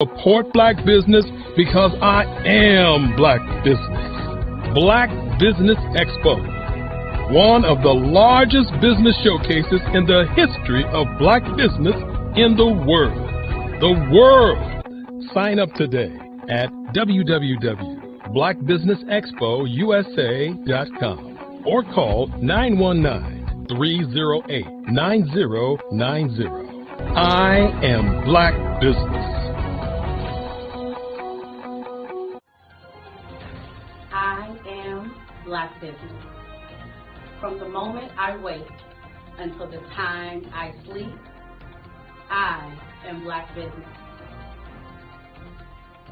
Support black business because I am black business. Black Business Expo, one of the largest business showcases in the history of black business in the world. The world! Sign up today at www.blackbusinessexpousa.com or call 919-308-9090. I am black business. I am black business. From the moment I wake until the time I sleep, I am black business.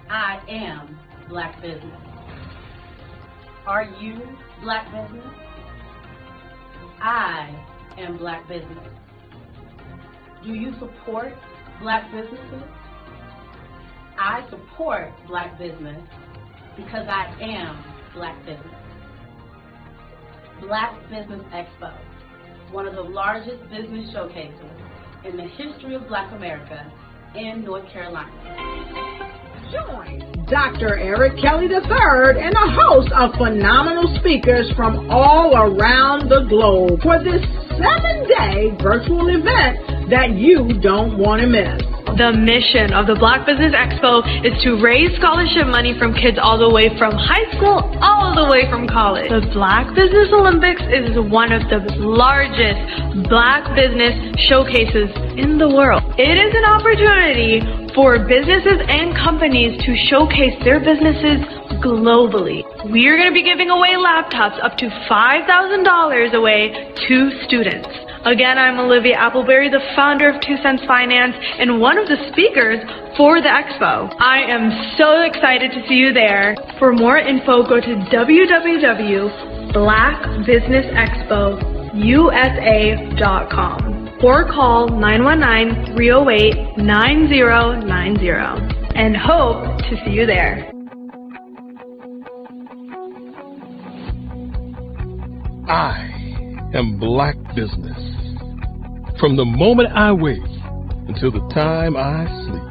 I am black business. Are you black business? I am black business. Do you support black businesses? I support black business because I am black business. Black Business Expo, one of the largest business showcases in the history of Black America in North Carolina. Join Dr. Eric Kelly III and a host of phenomenal speakers from all around the globe for this 7-day virtual event that you don't want to miss. The mission of the Black Business Expo is to raise scholarship money from kids all the way from high school all the way from college. The Black Business Olympics is one of the largest black business showcases in the world. It is an opportunity for businesses and companies to showcase their businesses globally. We are going to be giving away laptops up to $5,000 away to students. Again, I'm Olivia Appleberry, the founder of 2 Cents Finance and one of the speakers for the expo. I am so excited to see you there. For more info, go to www.blackbusinessexpousa.com or call 919-308-9090 and hope to see you there. I am black business. From the moment I wake until the time I sleep.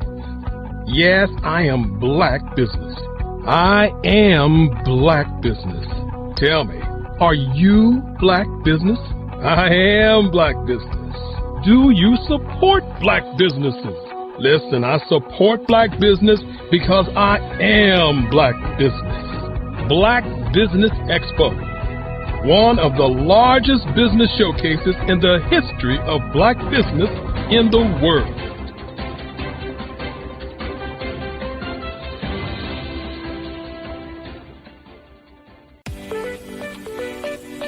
Yes, I am black business. I am black business. Tell me, are you black business? I am black business. Do you support black businesses? Listen, I support black business because I am black business. Black Business Expo, one of the largest business showcases in the history of black business in the world.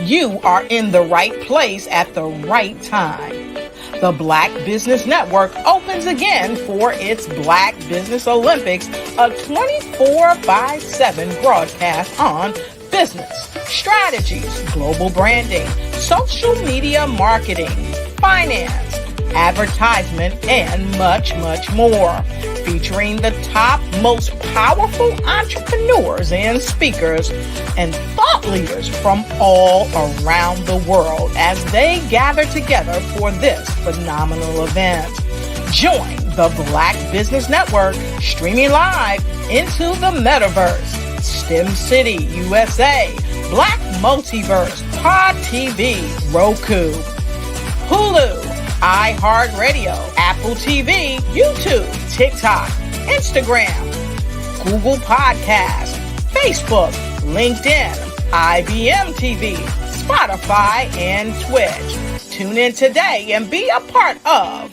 You are in the right place at the right time. The Black Business Network opens again for its Black Business Olympics, a 24/7 broadcast on business, strategies, global branding, social media marketing, finance, advertisement, and much, much more. Featuring the top, most powerful entrepreneurs and speakers and thought leaders from all around the world as they gather together for this phenomenal event. Join the Black Business Network streaming live into the metaverse. STEM City, USA, Black Multiverse, Pod TV, Roku, Hulu, iHeartRadio, Apple TV, YouTube, TikTok, Instagram, Google Podcasts, Facebook, LinkedIn, IBM TV, Spotify, and Twitch. Tune in today and be a part of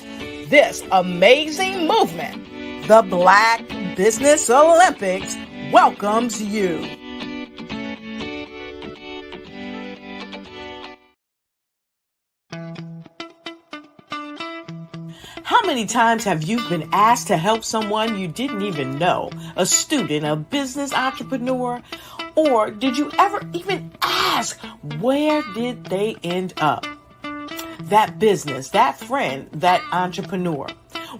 this amazing movement. The Black Business Olympics welcomes you. How many times have you been asked to help someone you didn't even know, a student, a business entrepreneur, or did you ever even ask, where did they end up? That business, that friend, that entrepreneur.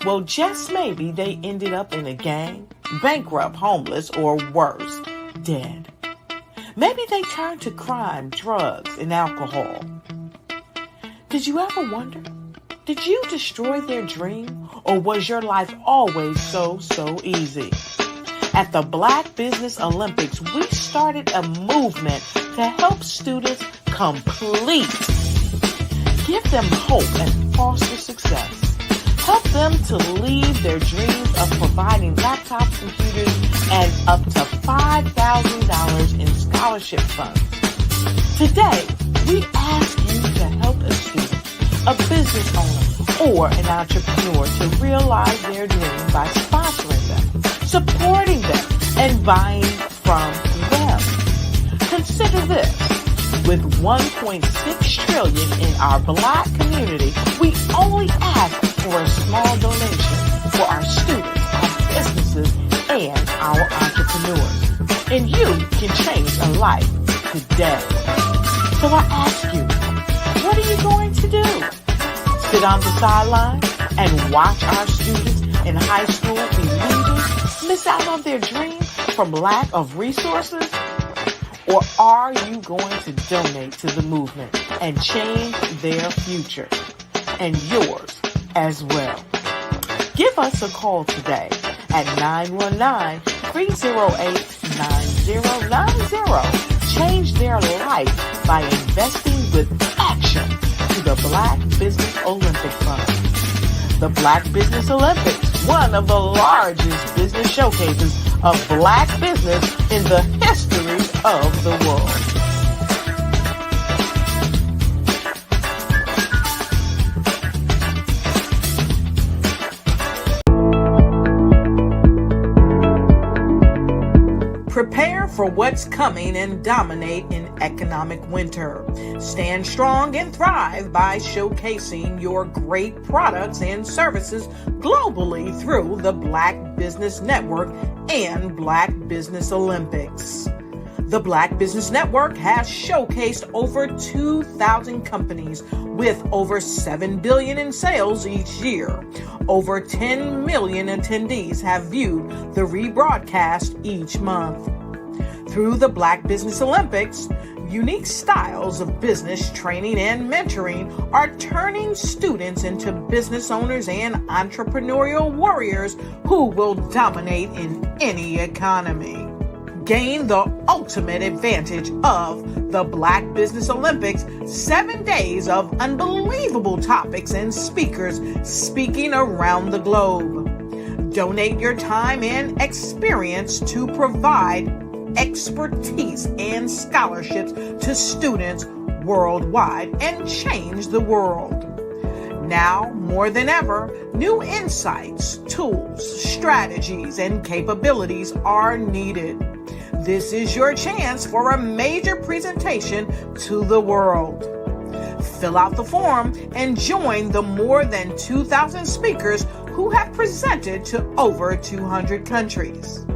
Well, just maybe they ended up in a gang, bankrupt, homeless, or worse, dead. Maybe they turned to crime, drugs, and alcohol. Did you ever wonder, Did you destroy their dream, or was your life always so easy? At the Black Business Olympics, we started a movement to help students complete. Give them hope and foster success. Help them to leave their dreams of providing laptops, computers, and up to $5,000 in scholarship funds. Today, we ask you to help a student, a business owner, or an entrepreneur to realize their dream by sponsoring them, supporting them, and buying from them. Consider this. With $1.6 trillion in our Black community, we only ask for a small donation for our students, our businesses, and our entrepreneurs. And you can change a life today. So I ask you, what are you going to do? Sit on the sideline and watch our students in high school be leaders, miss out on their dream from lack of resources? Or are you going to donate to the movement and change their future and yours as well? Give us a call today at 919-308-9090. Change their life by investing with action to the Black Business Olympic Fund. The Black Business Olympics, one of the largest business showcases of Black business in the history of the world. Prepare for what's coming and dominate in economic winter. Stand strong and thrive by showcasing your great products and services globally through the Black Business Network and Black Business Olympics. The Black Business Network has showcased over 2,000 companies with over $7 billion in sales each year. Over 10 million attendees have viewed the rebroadcast each month. Through the Black Business Olympics, unique styles of business training and mentoring are turning students into business owners and entrepreneurial warriors who will dominate in any economy. Gain the ultimate advantage of the Black Business Olympics, 7 days of unbelievable topics and speakers speaking around the globe. Donate your time and experience to provide expertise and scholarships to students worldwide and change the world. Now, more than ever, new insights, tools, strategies, and capabilities are needed. This is your chance for a major presentation to the world. Fill out the form and join the more than 2,000 speakers who have presented to over 200 countries.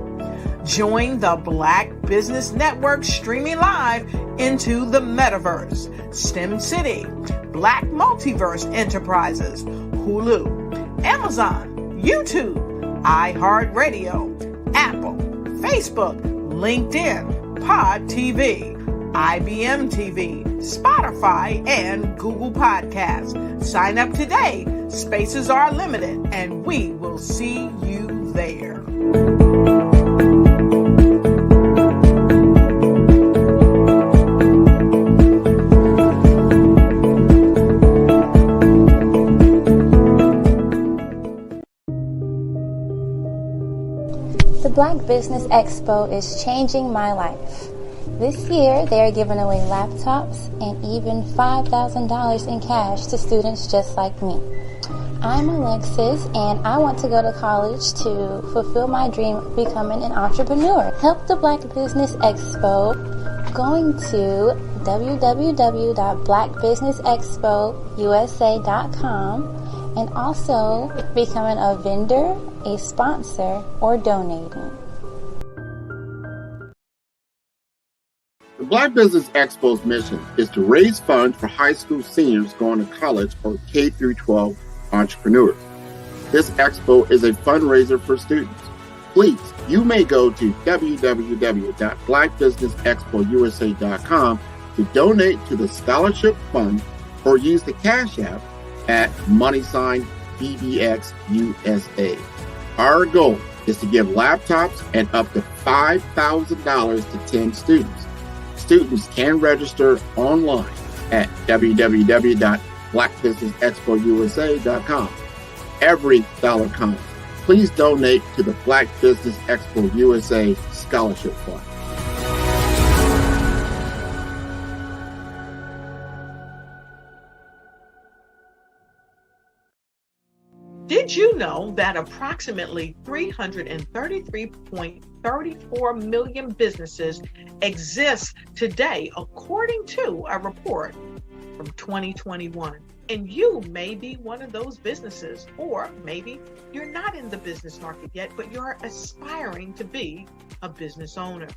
Join the Black Business Network streaming live into the Metaverse, STEM City, Black Multiverse Enterprises, Hulu, Amazon, YouTube, iHeartRadio, Apple, Facebook, LinkedIn, Pod TV, IBM TV, Spotify, and Google Podcasts. Sign up today. Spaces are limited, and we will see you there. The Black Business Expo is changing my life. This year, they are giving away laptops and even $5,000 in cash to students just like me. I'm Alexis, and I want to go to college to fulfill my dream of becoming an entrepreneur. Help the Black Business Expo going to www.blackbusinessexpousa.com and also becoming a vendor, a sponsor, or donating. The Black Business Expo's mission is to raise funds for high school seniors going to college or K-12 entrepreneurs. This expo is a fundraiser for students. Please, you may go to www.blackbusinessexpousa.com to donate to the scholarship fund or use the Cash App at @BBXUSA. Our goal is to give laptops and up to $5,000 to 10 students. Students can register online at www.blackbusinessexpousa.com. Every dollar counts. Please donate to the Black Business Expo USA Scholarship Fund. Did you know that approximately 333.34 million businesses exist today, according to a report from 2021? And you may be one of those businesses, or maybe you're not in the business market yet, but you're aspiring to be a business owner.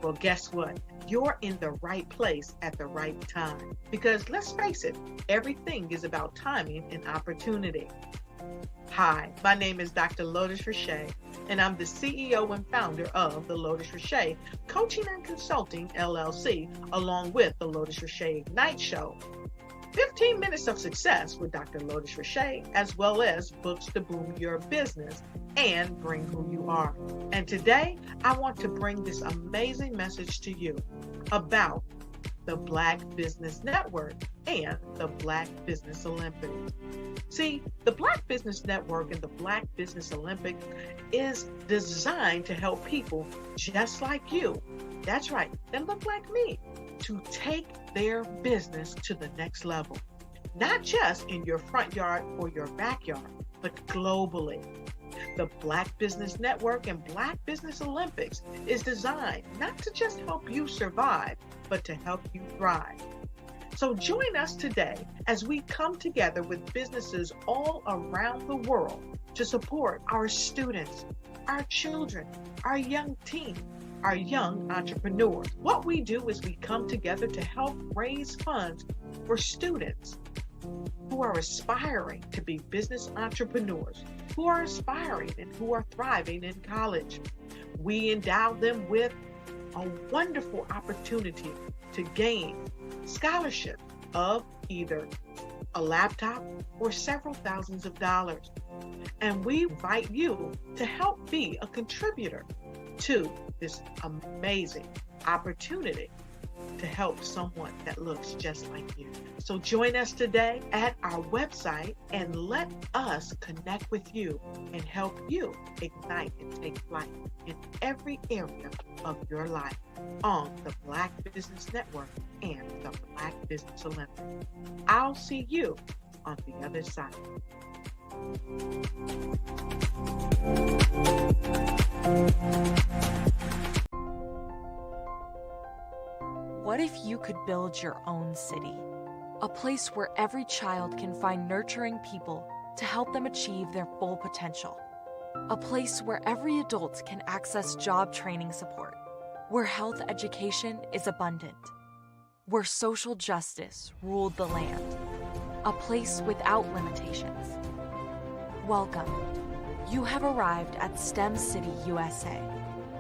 Well, guess what? You're in the right place at the right time. Because let's face it, everything is about timing and opportunity. Hi, my name is Dr. Lotus Richey, and I'm the CEO and founder of the Lotus Richey Coaching and Consulting LLC, along with the Lotus Richey Ignite Show. 15 minutes of success with Dr. Lotus Richey, as well as books to boom your business and bring who you are. And today, I want to bring this amazing message to you about the Black Business Network and the Black Business Olympics. See, the Black Business Network and the Black Business Olympics is designed to help people just like you, that's right, that look like me, to take their business to the next level. Not just in your front yard or your backyard, but globally. The Black Business Network and Black Business Olympics is designed not to just help you survive, but to help you thrive. So join us today as we come together with businesses all around the world to support our students, our children, our young teens, our young entrepreneurs. What we do is we come together to help raise funds for students who are aspiring to be business entrepreneurs, who are aspiring and who are thriving in college. We endow them with a wonderful opportunity to gain scholarship of either a laptop or several thousands of dollars. And we invite you to help be a contributor to this amazing opportunity to help someone that looks just like you. So join us today at our website and let us connect with you and help you ignite and take flight in every area of your life on the Black Business Network and the Black Business Olympics. I'll see you on the other side. What if you could build your own city? A place where every child can find nurturing people to help them achieve their full potential. A place where every adult can access job training support. Where health education is abundant. Where social justice ruled the land. A place without limitations. Welcome. You have arrived at STEM City USA.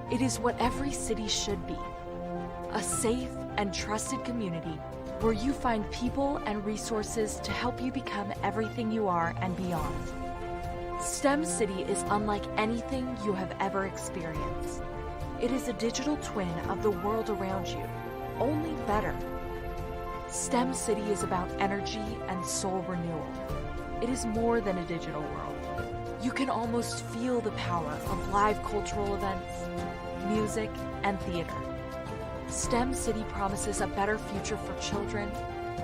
It is what every city should be. A safe and trusted community where you find people and resources to help you become everything you are and beyond. STEM City is unlike anything you have ever experienced. It is a digital twin of the world around you, only better. STEM City is about energy and soul renewal. It is more than a digital world. You can almost feel the power of live cultural events, music, and theater. STEM City promises a better future for children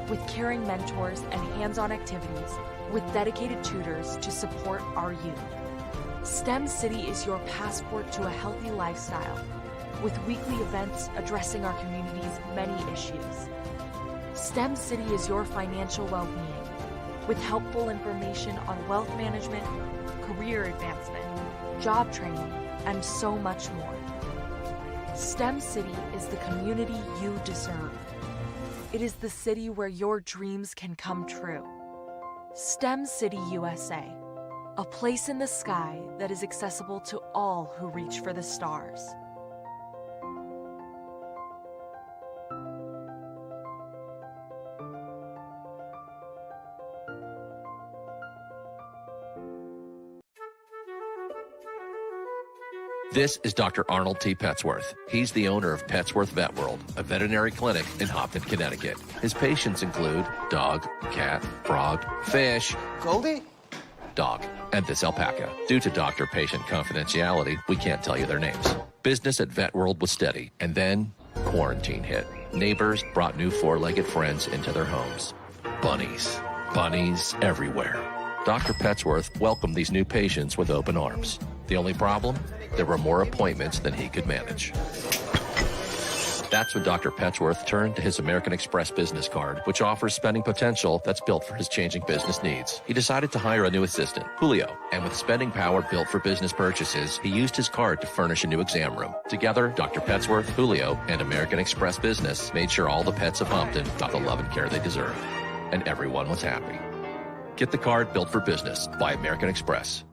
with caring mentors and hands-on activities with dedicated tutors to support our youth. STEM City is your passport to a healthy lifestyle with weekly events addressing our community's many issues. STEM City is your financial well-being with helpful information on wealth management, career advancement, job training, and so much more. STEM City is the community you deserve. It is the city where your dreams can come true. STEM City USA, a place in the sky that is accessible to all who reach for the stars. This is Dr. Arnold T. Petsworth. He's the owner of Petsworth Vet World, a veterinary clinic in Hopton, Connecticut. His patients include dog, cat, frog, fish, Goldie, dog, and this alpaca. Due to doctor-patient confidentiality, we can't tell you their names. Business at Vet World was steady, and then quarantine hit. Neighbors brought new four-legged friends into their homes. Bunnies. Bunnies everywhere. Dr. Petsworth welcomed these new patients with open arms. The only problem? There were more appointments than he could manage. That's when Dr. Petsworth turned to his American Express business card, which offers spending potential that's built for his changing business needs. He decided to hire a new assistant, Julio, and with spending power built for business purchases, he used his card to furnish a new exam room. Together, Dr. Petsworth, Julio, and American Express Business made sure all the pets of Hopton got the love and care they deserve. And everyone was happy. Get the card built for business by American Express.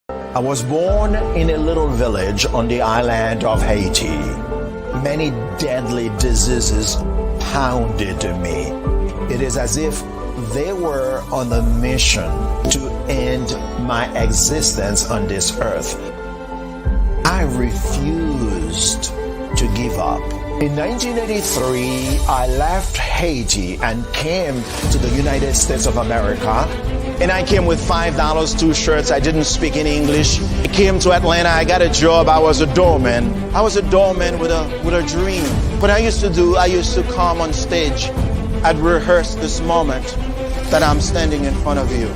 I was born in a little village on the island of Haiti. Many deadly diseases pounded me. It is as if they were on a mission to end my existence on this earth. I refused to give up. In 1983, I left Haiti and came to the United States of America. And I came with $5, 2 shirts. I didn't speak any English. I came to Atlanta. I got a job. I was a doorman. I was a doorman with a dream. What I used to come on stage. I'd rehearse this moment that I'm standing in front of you.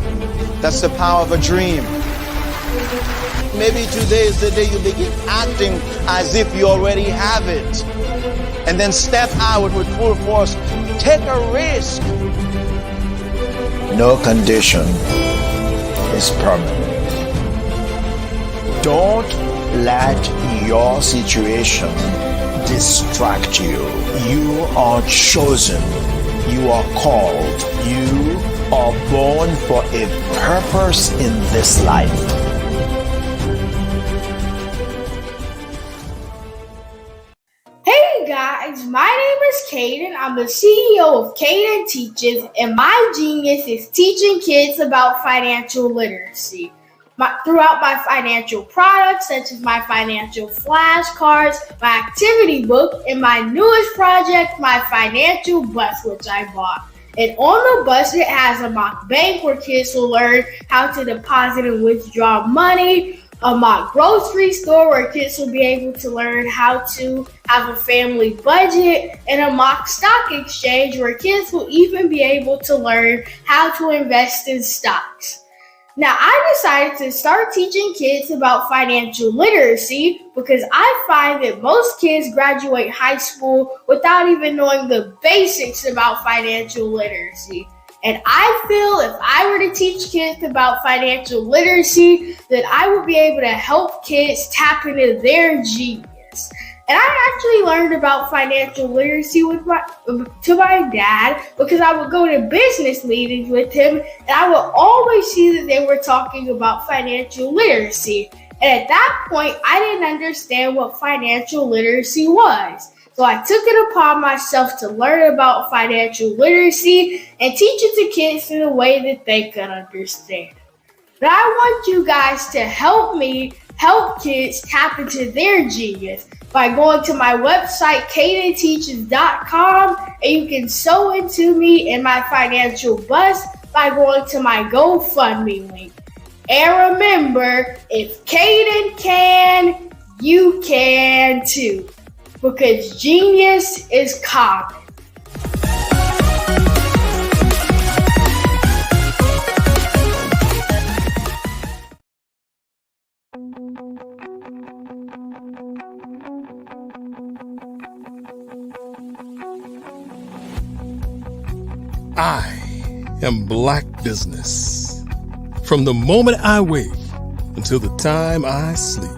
That's the power of a dream. Maybe today is the day you begin acting as if you already have it. And then step out with full force. Take a risk. No condition is permanent. Don't let your situation distract you. You are chosen. You are called. You are born for a purpose in this life. Hey guys, my name is Caden. I'm the CEO of Caden Teaches, and my genius is teaching kids about financial literacy. Throughout my financial products, such as my financial flashcards, my activity book, and my newest project, my financial bus, which I bought. And on the bus, it has a mock bank where kids will learn how to deposit and withdraw money, a mock grocery store where kids will be able to learn how to have a family budget, and a mock stock exchange where kids will even be able to learn how to invest in stocks. Now, I decided to start teaching kids about financial literacy because I find that most kids graduate high school without even knowing the basics about financial literacy. And I feel if I were to teach kids about financial literacy, that I would be able to help kids tap into their genius. And I actually learned about financial literacy to my dad because I would go to business meetings with him, and I would always see that they were talking about financial literacy. And at that point, I didn't understand what financial literacy was. So I took it upon myself to learn about financial literacy and teach it to kids in a way that they could understand. But I want you guys to help me help kids tap into their genius by going to my website, cadenteaches.com, and you can sew into me in my financial bus by going to my GoFundMe link. And remember, if Caden can, you can too. Because genius is common. I am Black Business. From the moment I wake until the time I sleep.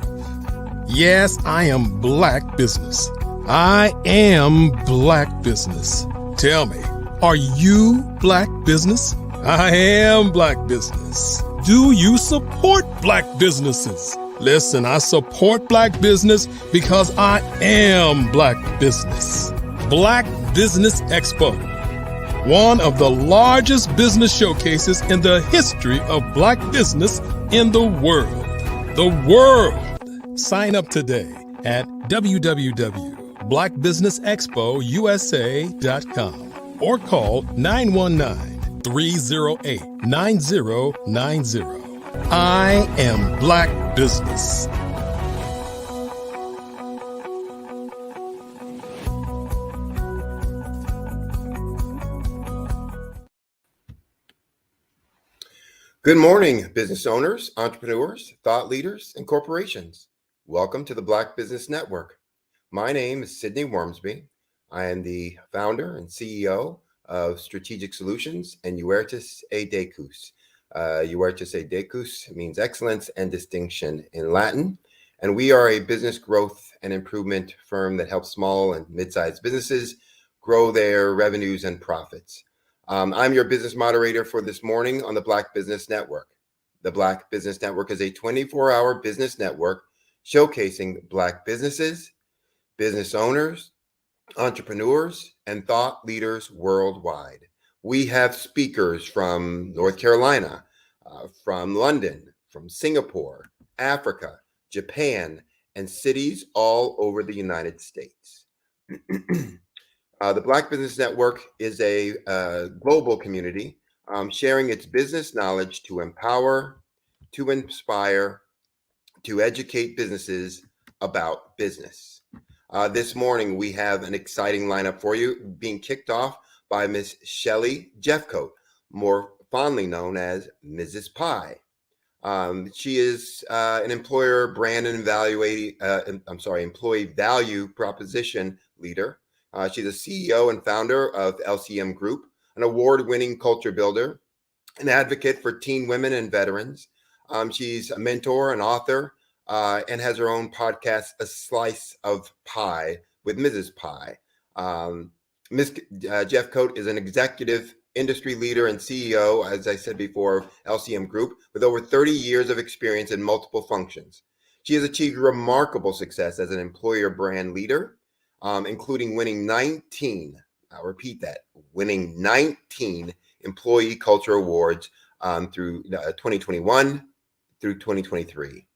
Yes, I am Black Business. I am Black Business. Tell me, are you Black Business? I am Black Business. Do you support Black businesses? Listen, I support Black business because I am Black Business. Black Business Expo, one of the largest business showcases in the history of Black business in the world. The world. Sign up today at www.blackbusinessexpousa.com or call 919-308-9090. I am Black Business. Good morning, business owners, entrepreneurs, thought leaders, and corporations. Welcome to the Black Business Network. My name is Sidney Wormsby. I am the founder and CEO of Strategic Solutions and Uertis e Decus. Uertis e Decus means excellence and distinction in Latin. And we are a business growth and improvement firm that helps small and mid-sized businesses grow their revenues and profits. I'm your business moderator for this morning on the Black Business Network. The Black Business Network is a 24-hour business network showcasing Black businesses, business owners, entrepreneurs, and thought leaders worldwide. We have speakers from North Carolina, from London, from Singapore, Africa, Japan, and cities all over the United States. The Black Business Network is a global community sharing its business knowledge to empower, to inspire, to educate businesses about business. This morning, we have an exciting lineup for you, being kicked off by Miss Shelley Jeffcoat, more fondly known as Mrs. Pie. She is an employer brand and employee value proposition leader. She's a CEO and founder of LCM Group, an award-winning culture builder, an advocate for teen women and veterans. She's a mentor, an author, and has her own podcast, A Slice of Pie with Mrs. Pie. Ms. Jeffcoat is an executive industry leader and CEO, as I said before, of LCM Group, with over 30 years of experience in multiple functions. She has achieved remarkable success as an employer brand leader, including winning 19, I'll repeat that, winning 19 employee culture awards through 2021 through 2023.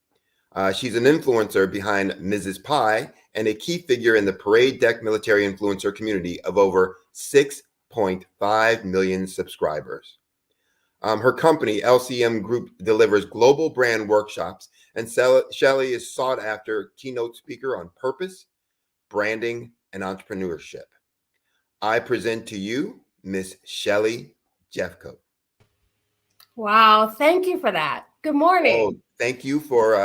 She's an influencer behind Mrs. Pie and a key figure in the Parade Deck military influencer community of over 6.5 million subscribers. Her company, LCM Group, delivers global brand workshops, and Shelley is sought after keynote speaker on purpose, branding, and entrepreneurship. I present to you Miss Shelley Jeffcoat. Wow, thank you for that. Good morning. Oh, thank you for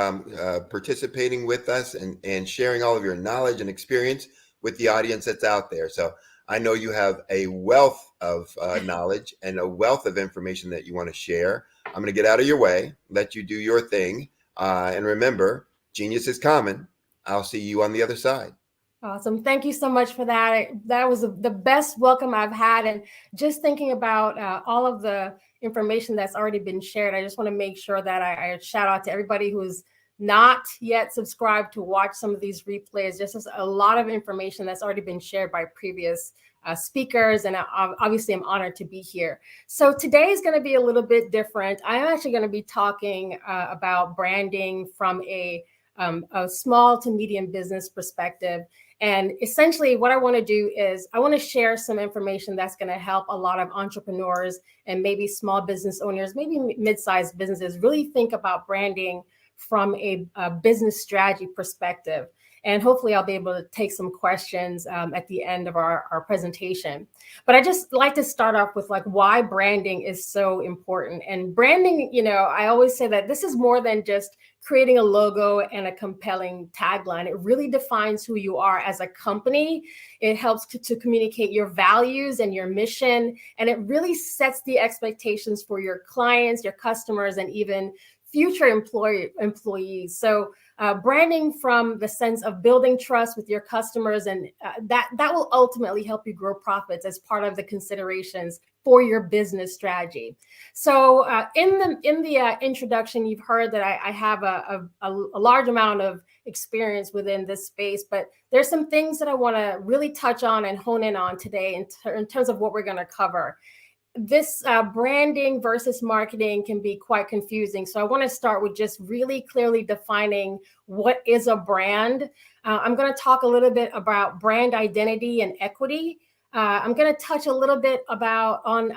participating with us and sharing all of your knowledge and experience with the audience that's out there. So I know you have a wealth of knowledge and a wealth of information that you want to share. I'm going to get out of your way, let you do your thing. And remember, genius is common. I'll see you on the other side. Awesome. Thank you so much for that. That was the best welcome I've had. And just thinking about all of the information that's already been shared, I just want to make sure that I shout out to everybody who's not yet subscribed to watch some of these replays. Just as a lot of information that's already been shared by previous speakers. And obviously, I'm honored to be here. So today is going to be a little bit different. I'm actually going to be talking about branding from a small to medium business perspective. And essentially what I want to do is I want to share some information that's going to help a lot of entrepreneurs and maybe small business owners, maybe mid-sized businesses really think about branding from a business strategy perspective. And hopefully I'll be able to take some questions at the end of our presentation. But I just like to start off with like why branding is so important. And branding, you know, I always say that this is more than just creating a logo and a compelling tagline. It really defines who you are as a company. It helps to communicate your values and your mission. And it really sets the expectations for your clients, your customers, and even future employees. So branding from the sense of building trust with your customers, and that will ultimately help you grow profits as part of the considerations for your business strategy. So in the introduction, you've heard that I have a large amount of experience within this space, but there's some things that I want to really touch on and hone in on today in terms of what we're going to cover. this branding versus marketing can be quite confusing. So I want to start with just really clearly defining what is a brand. I'm going to talk a little bit about brand identity and equity. I'm going to touch a little bit on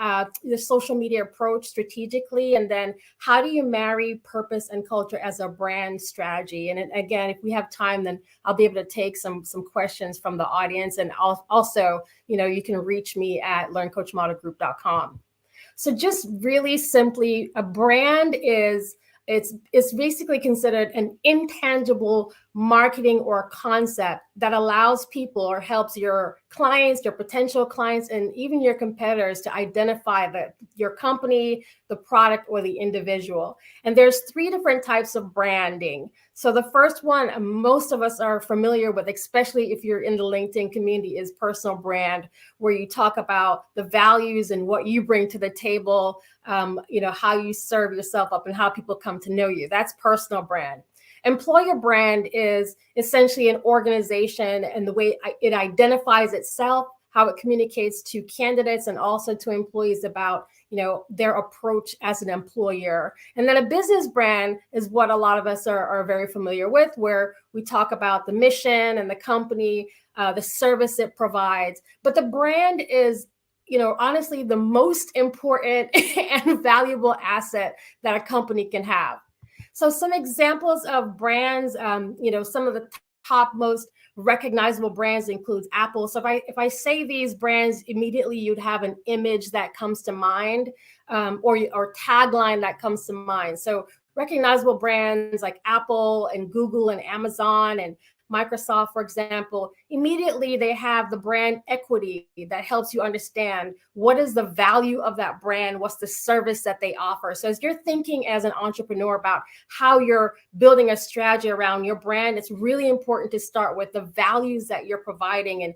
the social media approach strategically, and then how do you marry purpose and culture as a brand strategy. And again, if we have time, then I'll be able to take some questions from the audience. And also, you can reach me at learncoachmodelgroup.com. So just really simply, a brand it's basically considered an intangible marketing or concept that allows people or helps your clients, your potential clients, and even your competitors to identify your company, the product, or the individual. And there's 3 different types of branding. So the first one most of us are familiar with, especially if you're in the LinkedIn community, is personal brand, where you talk about the values and what you bring to the table, how you serve yourself up and how people come to know you. That's personal brand. Employer brand is essentially an organization and the way it identifies itself, how it communicates to candidates and also to employees about, their approach as an employer. And then a business brand is what a lot of us are very familiar with, where we talk about the mission and the company, the service it provides. But the brand is, honestly, the most important and valuable asset that a company can have. So some examples of brands, some of the top most recognizable brands includes Apple. So if I say these brands, immediately you'd have an image that comes to mind, or tagline that comes to mind. So recognizable brands like Apple and Google and Amazon and Microsoft, for example, immediately they have the brand equity that helps you understand what is the value of that brand, what's the service that they offer. So as you're thinking as an entrepreneur about how you're building a strategy around your brand, it's really important to start with the values that you're providing and,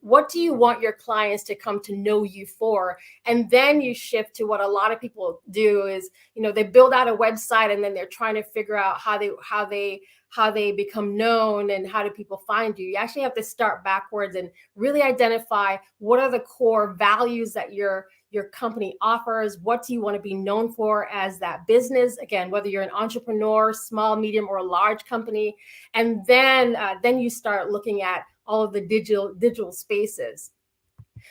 what do you want your clients to come to know you for? And then you shift to what a lot of people do is, they build out a website and then they're trying to figure out how they become known and how do people find you. You actually have to start backwards and really identify what are the core values that your company offers. What do you want to be known for as that business? Again, whether you're an entrepreneur, small, medium, or a large company. And then you start looking at all of the digital spaces.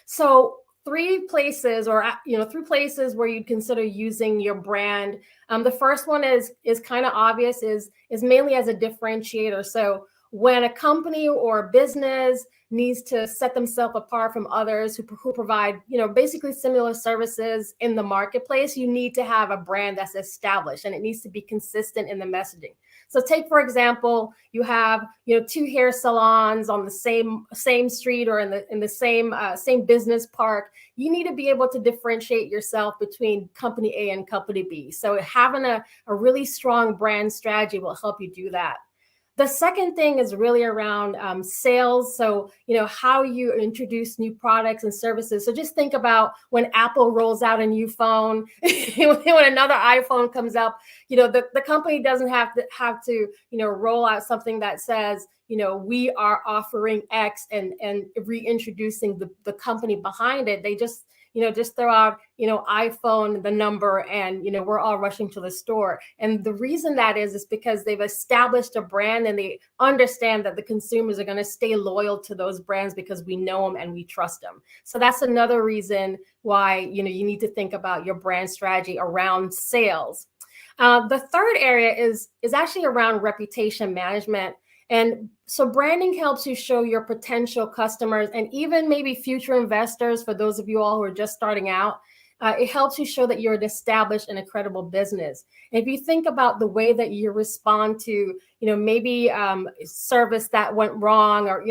So 3 places where you'd consider using your brand. The first one is kind of obvious, is mainly as a differentiator. So when a company or business needs to set themselves apart from others who provide, basically similar services in the marketplace, you need to have a brand that's established and it needs to be consistent in the messaging. So take, for example, you have, 2 hair salons on the same street or in the same business park. You need to be able to differentiate yourself between company A and company B. So having a really strong brand strategy will help you do that. The second thing is really around sales. So, how you introduce new products and services. So just think about when Apple rolls out a new phone, when another iPhone comes up, the company doesn't have to roll out something that says, we are offering X and reintroducing the company behind it. They just throw out, iPhone, the number, and, we're all rushing to the store. And the reason that is because they've established a brand and they understand that the consumers are going to stay loyal to those brands because we know them and we trust them. So that's another reason why, you need to think about your brand strategy around sales. The third area is actually around reputation management. And so branding helps you show your potential customers and even maybe future investors, for those of you all who are just starting out, it helps you show that you're an established and a credible business. And if you think about the way that you respond to, maybe service that went wrong or,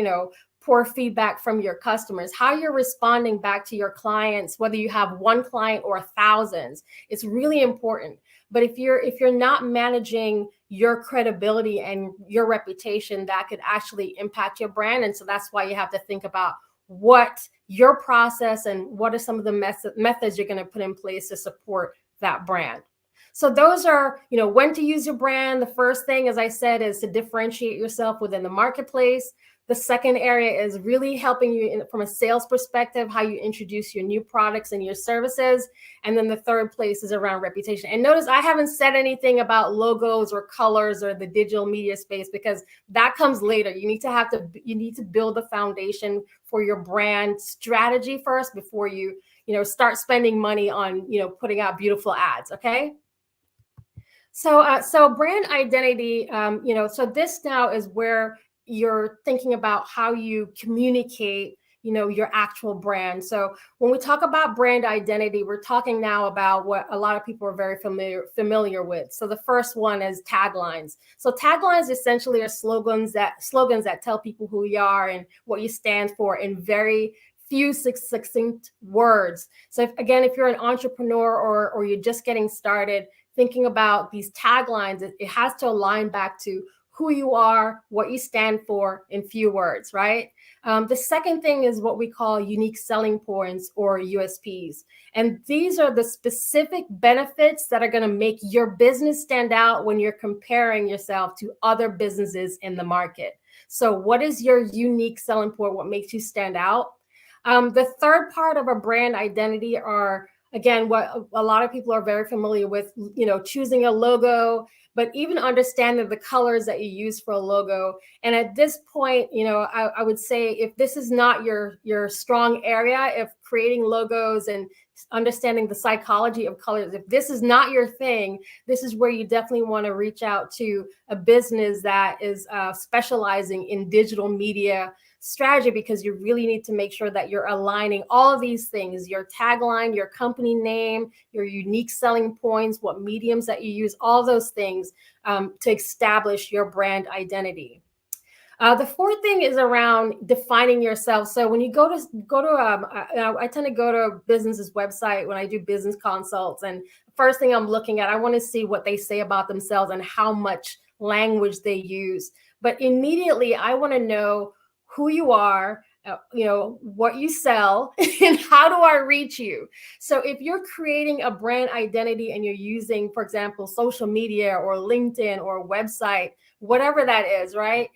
poor feedback from your customers, how you're responding back to your clients, whether you have one client or thousands, it's really important. But if you're not managing your credibility and your reputation, that could actually impact your brand. And so that's why you have to think about what your process and what are some of the methods you're going to put in place to support that brand. So those are, when to use your brand. The first thing, as I said, is to differentiate yourself within the marketplace. The second area is really helping you from a sales perspective, how you introduce your new products and your services. And then the third place is around reputation. And notice I haven't said anything about logos or colors or the digital media space, because that comes later. You need to build the foundation for your brand strategy first before you, start spending money on, putting out beautiful ads. Okay. So brand identity, so this now is where you're thinking about how you communicate, your actual brand. So when we talk about brand identity, we're talking now about what a lot of people are very familiar with. So the first one is taglines. So taglines essentially are slogans that tell people who you are and what you stand for in very few succinct words. So if you're an entrepreneur or you're just getting started, thinking about these taglines, it has to align back to who you are, what you stand for in few words, right? The second thing is what we call unique selling points or USPs. And these are the specific benefits that are going to make your business stand out when you're comparing yourself to other businesses in the market. So what is your unique selling point? What makes you stand out? The third part of a brand identity are, again, what a lot of people are very familiar with, choosing a logo, but even understanding the colors that you use for a logo. And at this point, I would say if this is not your strong area, if creating logos and understanding the psychology of colors, if this is not your thing, this is where you definitely want to reach out to a business that is specializing in digital media strategy, because you really need to make sure that you're aligning all of these things: your tagline, your company name, your unique selling points, what mediums that you use, all those things to establish your brand identity. The fourth thing is around defining yourself. So when you I tend to go to a business's website when I do business consults, and first thing I'm looking at, I want to see what they say about themselves and how much language they use. But immediately I want to know who you are, what you sell, and how do I reach you? So if you're creating a brand identity and you're using, for example, social media or LinkedIn or a website, whatever that is, right?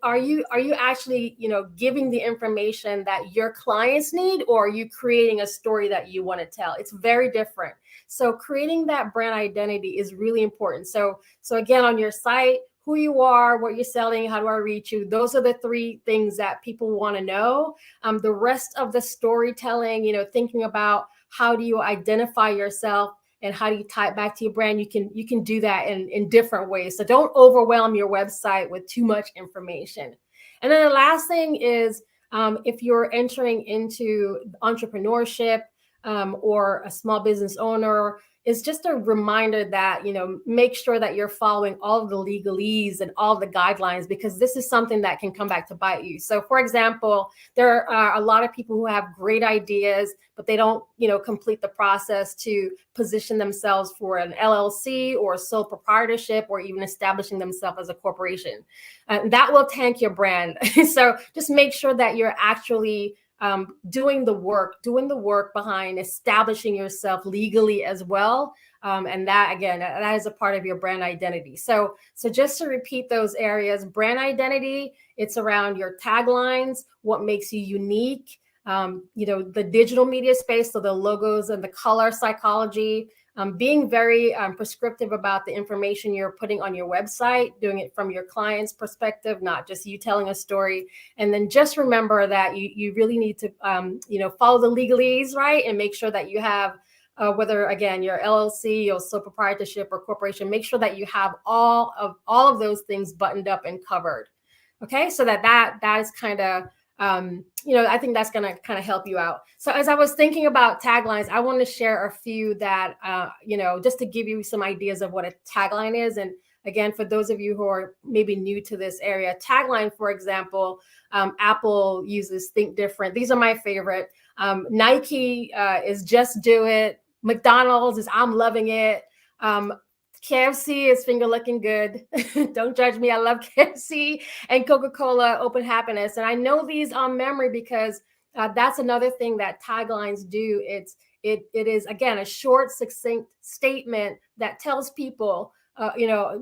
Are you actually, giving the information that your clients need, or are you creating a story that you want to tell? It's very different. So creating that brand identity is really important. So again, on your site, who you are, what you're selling, how do I reach you? Those are the three things that people want to know. The rest of the storytelling, thinking about how do you identify yourself and how do you tie it back to your brand, you can do that in different ways. So don't overwhelm your website with too much information. And then the last thing is if you're entering into entrepreneurship or a small business owner, is just a reminder that, make sure that you're following all of the legalese and all the guidelines, because this is something that can come back to bite you. So for example, there are a lot of people who have great ideas, but they don't, complete the process to position themselves for an LLC or sole proprietorship, or even establishing themselves as a corporation. That will tank your brand. So just make sure that you're actually doing the work behind establishing yourself legally as well. And that, again, that is a part of your brand identity. So just to repeat those areas: brand identity, it's around your taglines, what makes you unique, the digital media space, so the logos and the color psychology, being very prescriptive about the information you're putting on your website, doing it from your client's perspective, not just you telling a story. And then just remember that you really need to, follow the legalese, right? And make sure that you have, whether, again, your LLC or sole proprietorship or corporation, make sure that you have all of those things buttoned up and covered. Okay, so that is kind of, I think that's going to kind of help you out. So as I was thinking about taglines, I want to share a few that, just to give you some ideas of what a tagline is. And again, for those of you who are maybe new to this area, tagline, for example, Apple uses Think Different. These are my favorite. Nike is Just Do It. McDonald's is I'm Loving It. KFC is Finger Looking Good. Don't judge me. I love KFC. And Coca-Cola, Open Happiness. And I know these on memory because that's another thing that taglines do. It is, again, a short, succinct statement that tells people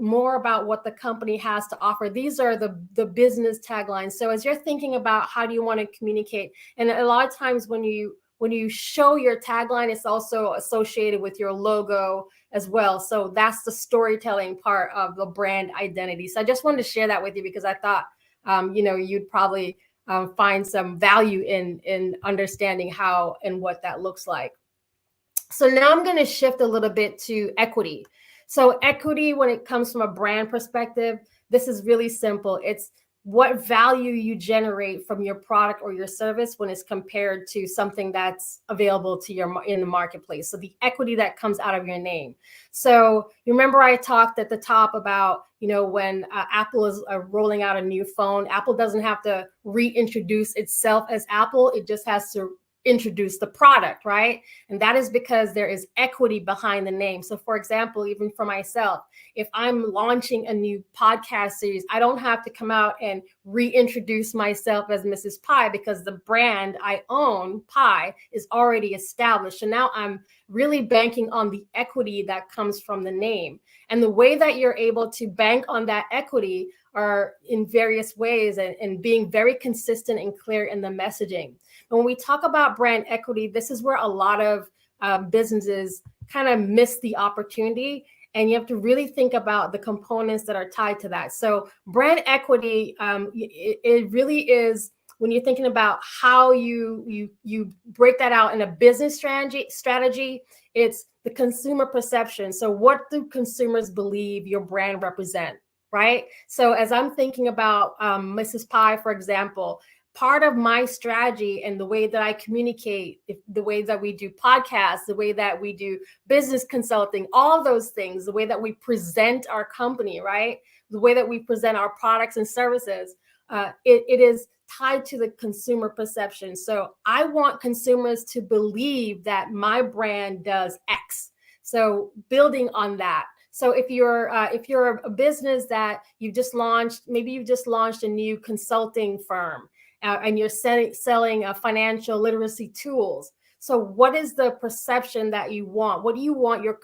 more about what the company has to offer. These are the business taglines. So as you're thinking about how do you want to communicate, and a lot of times when you show your tagline, it's also associated with your logo as well. So that's the storytelling part of the brand identity. So I just wanted to share that with you because I thought, you'd probably find some value in understanding how and what that looks like. So now I'm going to shift a little bit to equity. So equity, when it comes from a brand perspective, this is really simple. It's what value you generate from your product or your service when it's compared to something that's available to you in the marketplace. So the equity that comes out of your name. So you remember I talked at the top about, when Apple is rolling out a new phone, Apple doesn't have to reintroduce itself as Apple. It just has to introduce the product, right? And that is because there is equity behind the name. So for example, even for myself, if I'm launching a new podcast series, I don't have to come out and reintroduce myself as Mrs. Pie because the brand I own, Pie, is already established. So now I'm really banking on the equity that comes from the name. And the way that you're able to bank on that equity are in various ways and being very consistent and clear in the messaging. When we talk about brand equity, this is where a lot of businesses kind of miss the opportunity. And you have to really think about the components that are tied to that. So brand equity, it really is when you're thinking about how you break that out in a business strategy, it's the consumer perception. So what do consumers believe your brand represent, right? So as I'm thinking about Mrs. Pie, for example, part of my strategy and the way that I communicate, the way that we do podcasts, the way that we do business consulting, all those things, the way that we present our company, right? The way that we present our products and services, it is tied to the consumer perception. So I want consumers to believe that my brand does X. So building on that. So if you're a business that you've just launched, maybe you've just launched a new consulting firm, and you're selling financial literacy tools. So what is the perception that you want? What do you want your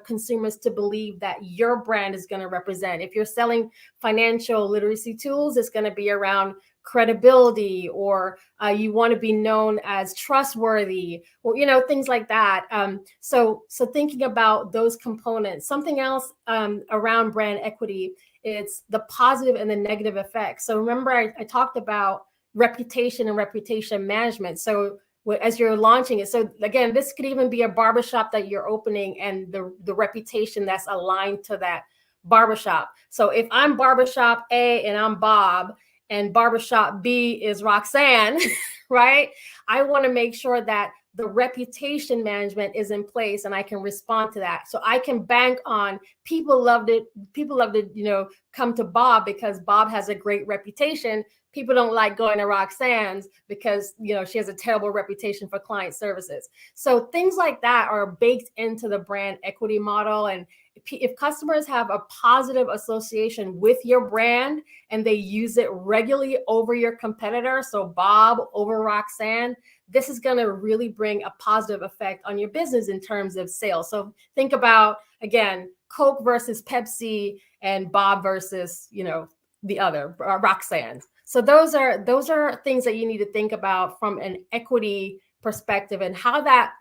consumers to believe that your brand is going to represent? If you're selling financial literacy tools, it's going to be around credibility, or you want to be known as trustworthy, or things like that. So thinking about those components. Something else around brand equity, it's the positive and the negative effects. So remember, I talked about reputation and reputation management. So as you're launching it, so again, this could even be a barbershop that you're opening and the reputation that's aligned to that barbershop. So if I'm barbershop A and I'm Bob, and barbershop B is Roxanne, right? I want to make sure that the reputation management is in place and I can respond to that. So I can bank on people loved it. People love to, come to Bob because Bob has a great reputation. People don't like going to Roxanne's because, she has a terrible reputation for client services. So things like that are baked into the brand equity model. And if customers have a positive association with your brand and they use it regularly over your competitor, so Bob over Roxanne, this is going to really bring a positive effect on your business in terms of sales. So think about, again, Coke versus Pepsi and Bob versus, the other, Roxanne. So those are things that you need to think about from an equity perspective, and how that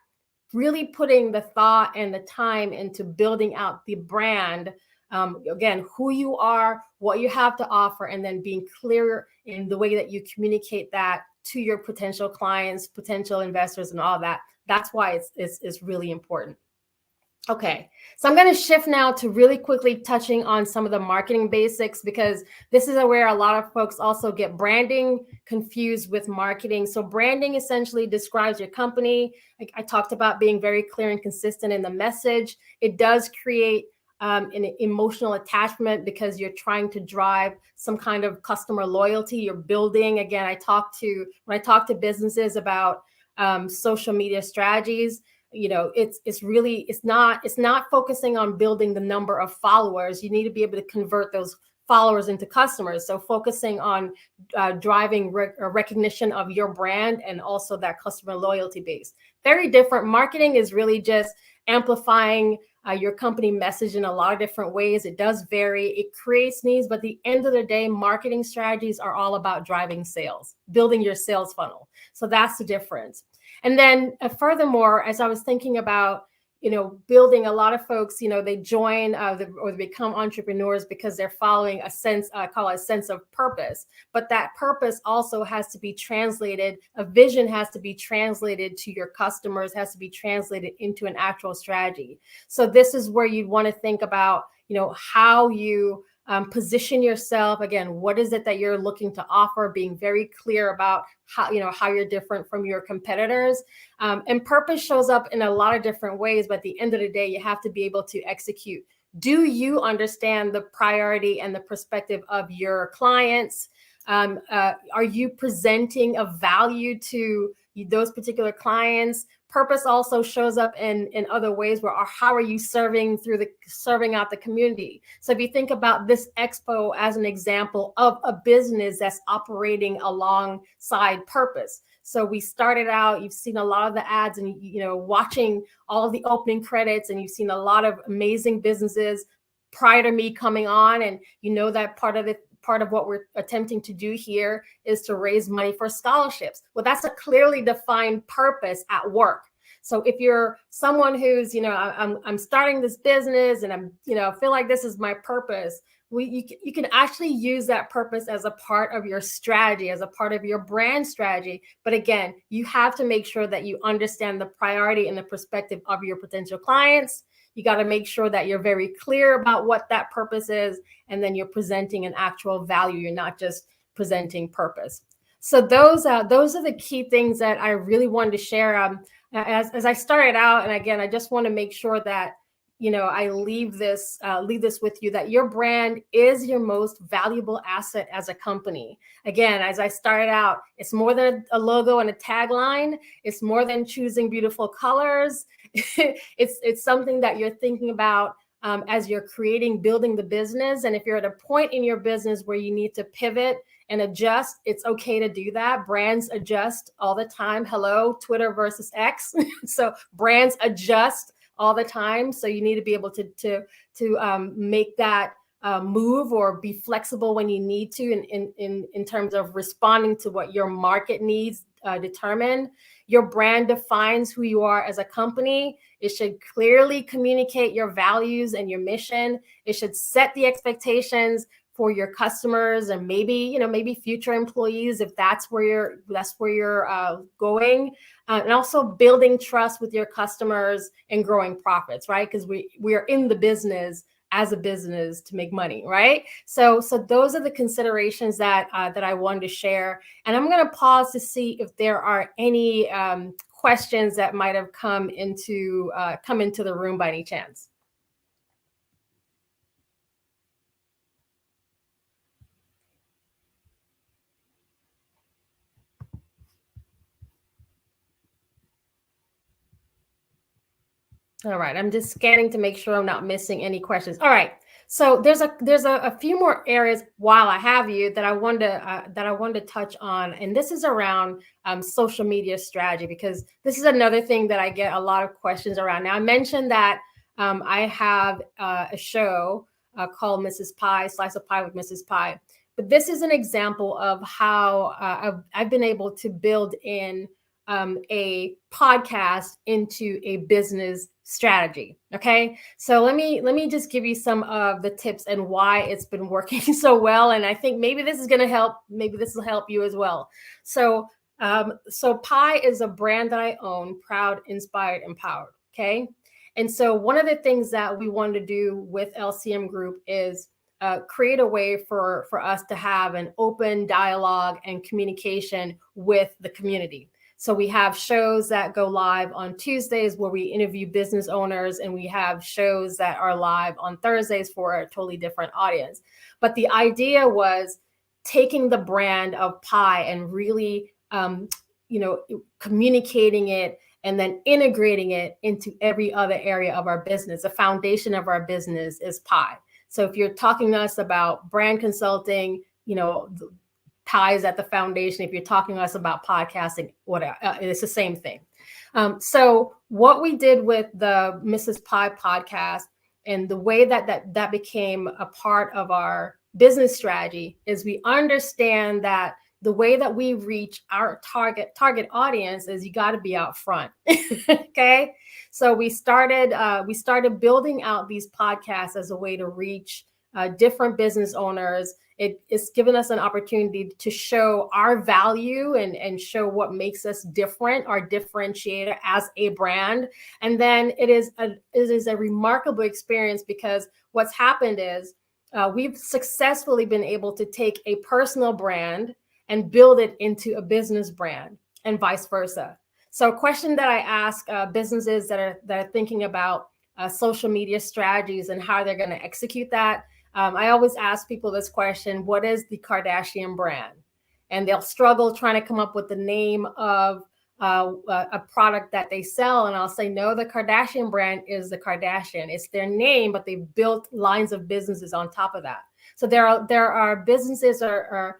really putting the thought and the time into building out the brand. Again, who you are, what you have to offer, and then being clear in the way that you communicate that to your potential clients, potential investors, and all that. That's why it's really important. Okay, so I'm going to shift now to really quickly touching on some of the marketing basics, because this is where a lot of folks also get branding confused with marketing. So branding essentially describes your company. Like I talked about being very clear and consistent in the message. It does create an emotional attachment because you're trying to drive some kind of customer loyalty. You're building, again, when I talk to businesses about social media strategies, it's not focusing on building the number of followers. You need to be able to convert those followers into customers. So focusing on driving recognition of your brand and also that customer loyalty base. Very different. Marketing is really just amplifying your company message in a lot of different ways. It does vary. It creates needs, but at the end of the day, marketing strategies are all about driving sales, building your sales funnel. So that's the difference. And then furthermore, as I was thinking about, building, a lot of folks, they join or they become entrepreneurs because they're following a sense, I call it a sense of purpose. But that purpose also has to be translated. A vision has to be translated to your customers, has to be translated into an actual strategy. So this is where you'd want to think about, how you position yourself. Again, what is it that you're looking to offer? Being very clear about how you're different from your competitors. And purpose shows up in a lot of different ways, but at the end of the day, you have to be able to execute. Do you understand the priority and the perspective of your clients? Are you presenting a value to those particular clients? Purpose also shows up in other ways where how are you serving out the community? So if you think about this expo as an example of a business that's operating alongside purpose. So we started out, you've seen a lot of the ads and, watching all of the opening credits, and you've seen a lot of amazing businesses prior to me coming on. And that part of what we're attempting to do here is to raise money for scholarships. Well, that's a clearly defined purpose at work. So if you're someone who's, I'm starting this business and I feel like this is my purpose, you can actually use that purpose as a part of your strategy, as a part of your brand strategy. But again, you have to make sure that you understand the priority and the perspective of your potential clients. You got to make sure that you're very clear about what that purpose is, and then you're presenting an actual value. You're not just presenting purpose. So those are the key things that I really wanted to share. As I started out, and again, I just want to make sure that I leave this with you, that your brand is your most valuable asset as a company. Again, as I started out, it's more than a logo and a tagline. It's more than choosing beautiful colors. It's something that you're thinking about as you're building the business. And if you're at a point in your business where you need to pivot and adjust, it's okay to do that. Brands adjust all the time. Hello, Twitter versus X. So brands adjust all the time. So you need to be able to make that move or be flexible when you need to in terms of responding to what your market needs determine. Your brand defines who you are as a company. It should clearly communicate your values and your mission. It should set the expectations for your customers and maybe future employees if that's where you're going, and also building trust with your customers and growing profits, right? Because we are in the business as a business to make money, right? So those are the considerations that I wanted to share, and I'm going to pause to see if there are any questions that might have come into the room by any chance. All right, I'm just scanning to make sure I'm not missing any questions. All right, so there's a few more areas while I have you that I wanted to touch on, and this is around social media strategy, because this is another thing that I get a lot of questions around. Now, I mentioned that I have a show called Mrs. Pie, Slice of Pie with Mrs. Pie, but this is an example of how I've been able to build in a podcast into a business strategy. Okay. So let me just give you some of the tips and why it's been working so well. And I think maybe this is going to help. Maybe this will help you as well. So Pie is a brand that I own, proud, inspired, empowered. Okay. And so one of the things that we wanted to do with LCM Group is create a way for us to have an open dialogue and communication with the community. So we have shows that go live on Tuesdays where we interview business owners, and we have shows that are live on Thursdays for a totally different audience. But the idea was taking the brand of Pie and really, communicating it and then integrating it into every other area of our business. The foundation of our business is Pie. So if you're talking to us about brand consulting, ties at the foundation. If you're talking to us about podcasting, whatever, it's the same thing. So what we did with the Mrs. Pie podcast and the way that became a part of our business strategy is we understand that the way that we reach our target audience is you got to be out front. Okay. So we started building out these podcasts as a way to reach different business owners. It's given us an opportunity to show our value and show what makes us different, our differentiator as a brand. And then it is a remarkable experience because what's happened is we've successfully been able to take a personal brand and build it into a business brand and vice versa. So a question that I ask businesses that are thinking about social media strategies and how they're going to execute that. I always ask people this question: what is the Kardashian brand? And they'll struggle trying to come up with the name of a product that they sell. And I'll say, no, the Kardashian brand is the Kardashian. It's their name, but they built lines of businesses on top of that. So there are businesses that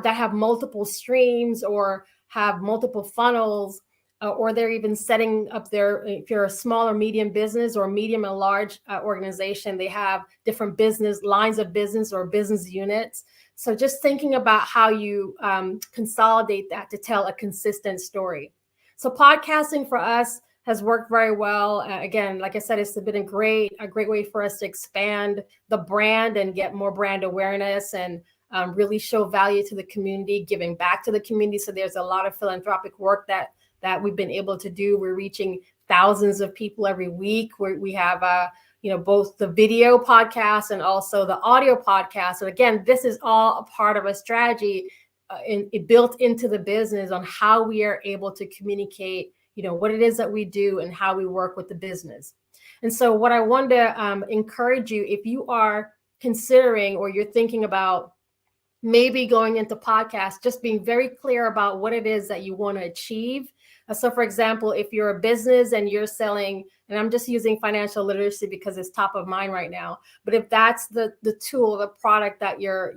have multiple streams or have multiple funnels. Or they're even setting up if you're a small or medium business or medium and large organization, they have different business lines of business or business units. So just thinking about how you consolidate that to tell a consistent story. So podcasting for us has worked very well. Again, like I said, it's been a great way for us to expand the brand and get more brand awareness and really show value to the community, giving back to the community. So there's a lot of philanthropic work that we've been able to do. We're reaching thousands of people every week. We have, both the video podcast and also the audio podcast. And again, this is all a part of a strategy built into the business on how we are able to communicate, what it is that we do and how we work with the business. And so what I wanted to encourage you, if you are considering or you're thinking about maybe going into podcasts, just being very clear about what it is that you want to achieve. So for example, if you're a business and you're selling, and I'm just using financial literacy because it's top of mind right now, but if that's the tool, the product that you're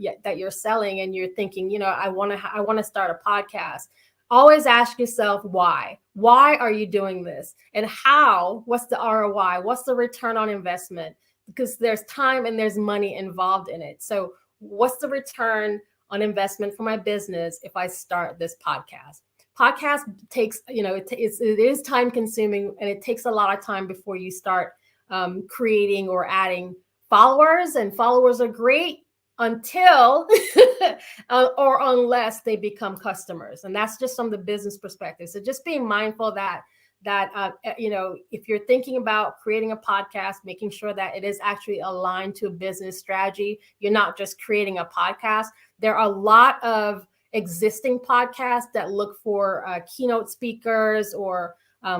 selling and you're thinking, I want to start a podcast, always ask yourself why. Why are you doing this? And how? What's the ROI? What's the return on investment? Because there's time and there's money involved in it. So what's the return on investment for my business if I start this podcast? Podcast takes, it is time consuming and it takes a lot of time before you start creating or adding followers. And followers are great until or unless they become customers. And that's just from the business perspective. So just being mindful that if you're thinking about creating a podcast, making sure that it is actually aligned to a business strategy. You're not just creating a podcast. There are a lot of existing podcasts that look for keynote speakers or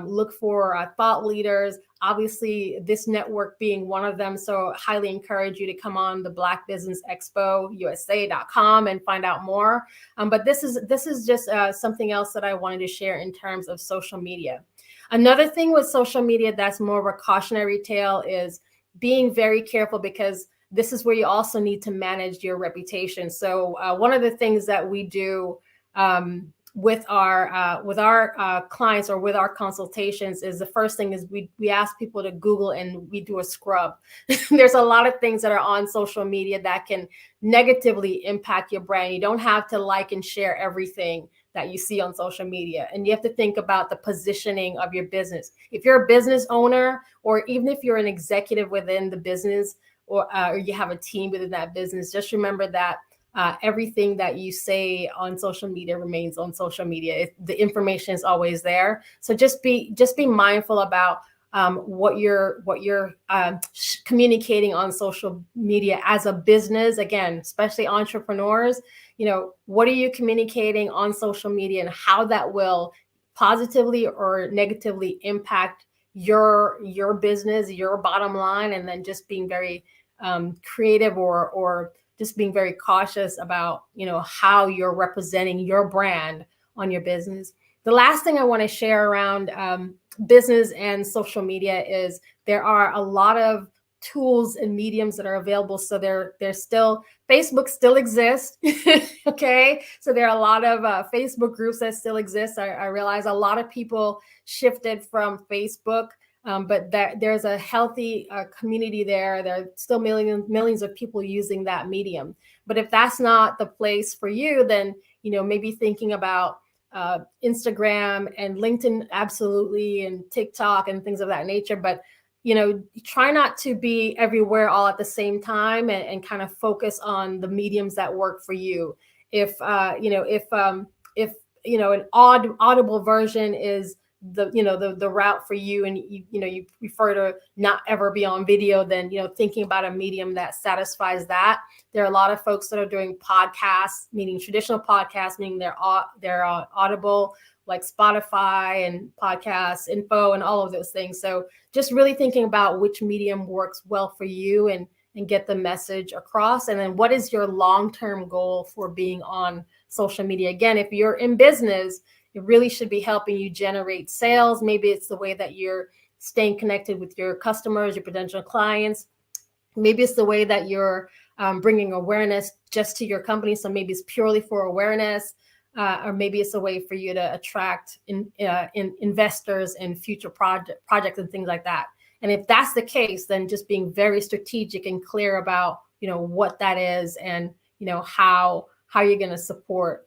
look for thought leaders. Obviously, this network being one of them. So highly encourage you to come on the Black Business Expo, USA.com and find out more. But this is just something else that I wanted to share in terms of social media. Another thing with social media that's more of a cautionary tale is being very careful, because this is where you also need to manage your reputation. So one of the things that we do with our clients or with our consultations is the first thing is we ask people to Google and we do a scrub. There's a lot of things that are on social media that can negatively impact your brand. You don't have to like and share everything that you see on social media. And you have to think about the positioning of your business. If you're a business owner, or even if you're an executive within the business, or you have a team within that business, just remember that everything that you say on social media remains on social media. The information is always there. So just be mindful about what you're communicating on social media as a business. Again, especially entrepreneurs, what are you communicating on social media and how that will positively or negatively impact your business, your bottom line, and then just being very creative or just being very cautious about, how you're representing your brand on your business. The last thing I want to share around business and social media is there are a lot of tools and mediums that are available. So there's still, Facebook still exists. Okay. So there are a lot of Facebook groups that still exist. I realize a lot of people shifted from Facebook, but there's a healthy community there. There are still millions of people using that medium. But if that's not the place for you, then, maybe thinking about Instagram and LinkedIn, absolutely, and TikTok and things of that nature. But try not to be everywhere all at the same time, and kind of focus on the mediums that work for you. If an audible version is the route for you, and you prefer to not ever be on video, then thinking about a medium that satisfies that. There are a lot of folks that are doing podcasts, meaning traditional podcasts, meaning they're audible, like Spotify and podcasts, info, and all of those things. So just really thinking about which medium works well for you, and get the message across. And then what is your long-term goal for being on social media? Again, if you're in business, it really should be helping you generate sales. Maybe it's the way that you're staying connected with your customers, your potential clients. Maybe it's the way that you're bringing awareness just to your company. So maybe it's purely for awareness. Or maybe it's a way for you to attract investors in future projects and things like that. And if that's the case, then just being very strategic and clear about what that is, and how you're going to support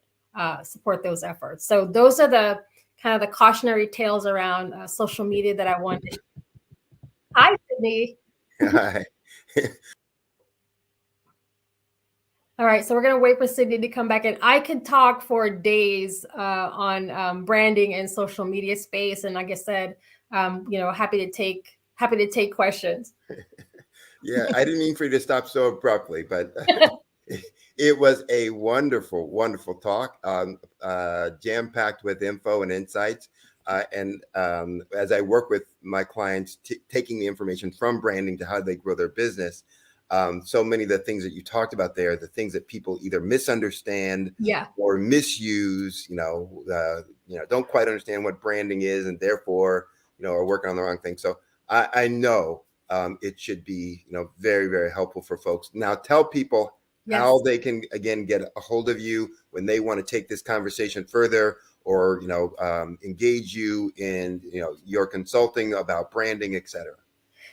those efforts. So those are the kind of the cautionary tales around social media that I wanted to share. Hi, Sydney. Hi. All right, so we're going to wait for Sydney to come back in. I could talk for days on branding and social media space, and like I said, happy to take questions. Yeah, I didn't mean for you to stop so abruptly, but it was a wonderful, wonderful talk, jam-packed with info and insights. And as I work with my clients, taking the information from branding to how they grow their business, so many of the things that you talked about there, the things that people either misunderstand or misuse, don't quite understand what branding is, and therefore, are working on the wrong thing. So I know it should be, very, very helpful for folks. Now tell people how they can, again, get a hold of you when they want to take this conversation further, or, engage you in, your consulting about branding, et cetera.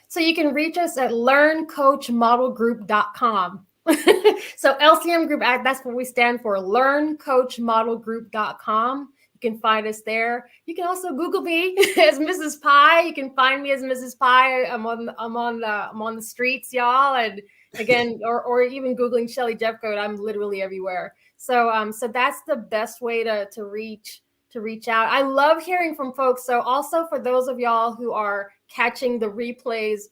So you can reach us at learncoachmodelgroup.com. So LCM Group, that's what we stand for, learncoachmodelgroup.com. You can find us there. You can also Google me as Mrs. Pie. You can find me as Mrs. Pie. I'm on the streets, y'all. And again, or even Googling Shelly Jeffcoat. I'm literally everywhere. So that's the best way to reach out. I love hearing from folks. So also for those of y'all who are catching the replays,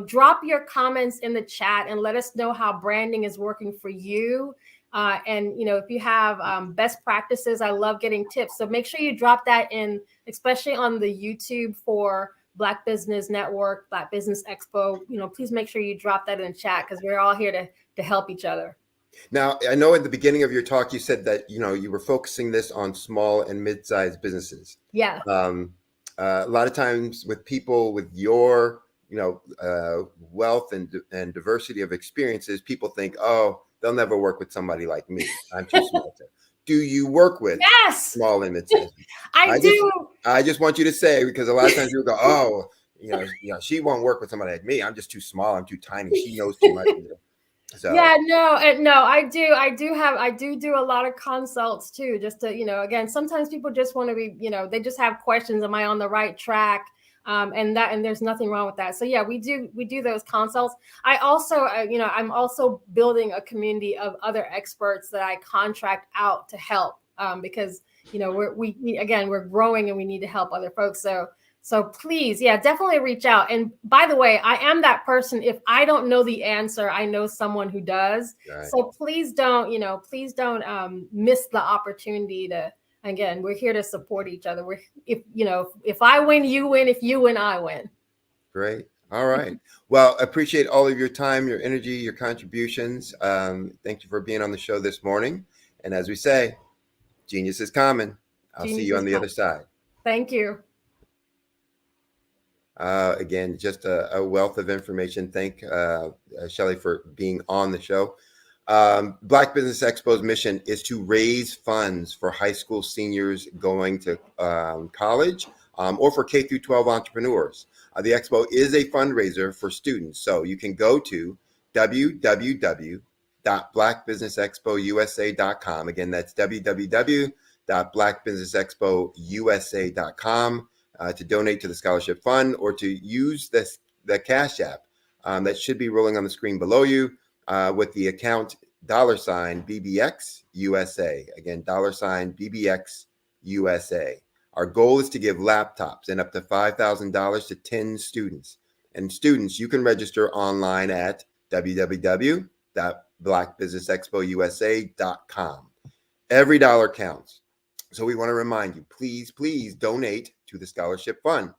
drop your comments in the chat and let us know how branding is working for you. And, if you have best practices, I love getting tips. So make sure you drop that in, especially on the YouTube for Black Business Network, Black Business Expo. Please make sure you drop that in the chat, because we're all here to help each other. Now, I know at the beginning of your talk, you said that, you were focusing this on small and mid-sized businesses. Yeah. A lot of times with people with your, wealth and diversity of experiences, people think, oh, they'll never work with somebody like me. I'm too small. Do you work with small and mid-sized? I do. I just want you to say, because a lot of times people go, oh, she won't work with somebody like me. I'm just too small. I'm too tiny. She knows too much. So. Yeah, no, I do do a lot of consults too, just to, again, sometimes people just want to be, they just have questions. Am I on the right track? And there's nothing wrong with that. So yeah, we do those consults. I also, I'm also building a community of other experts that I contract out to help, because, we're growing and we need to help other folks. So please, definitely reach out. And by the way, I am that person. If I don't know the answer, I know someone who does. Right. So please don't miss the opportunity to, again, we're here to support each other. If I win, you win. If you win, I win. Great. All right. Well, appreciate all of your time, your energy, your contributions. Thank you for being on the show this morning. And as we say, genius is common. I'll see you on the other side. Thank you. Again, just a wealth of information. Thank Shelley for being on the show. Black Business Expo's mission is to raise funds for high school seniors going to college or for K through 12 entrepreneurs. The expo is a fundraiser for students, so you can go to www.blackbusinessexpousa.com. Again, that's www.blackbusinessexpousa.com to donate to the scholarship fund or to use the Cash App that should be rolling on the screen below you with the account $BBXUSA. Again, $BBXUSA. Our goal is to give laptops and up to $5,000 to 10 students. And students, you can register online at www.blackbusinessexpousa.com. Every dollar counts. So we want to remind you, please donate to the scholarship fund.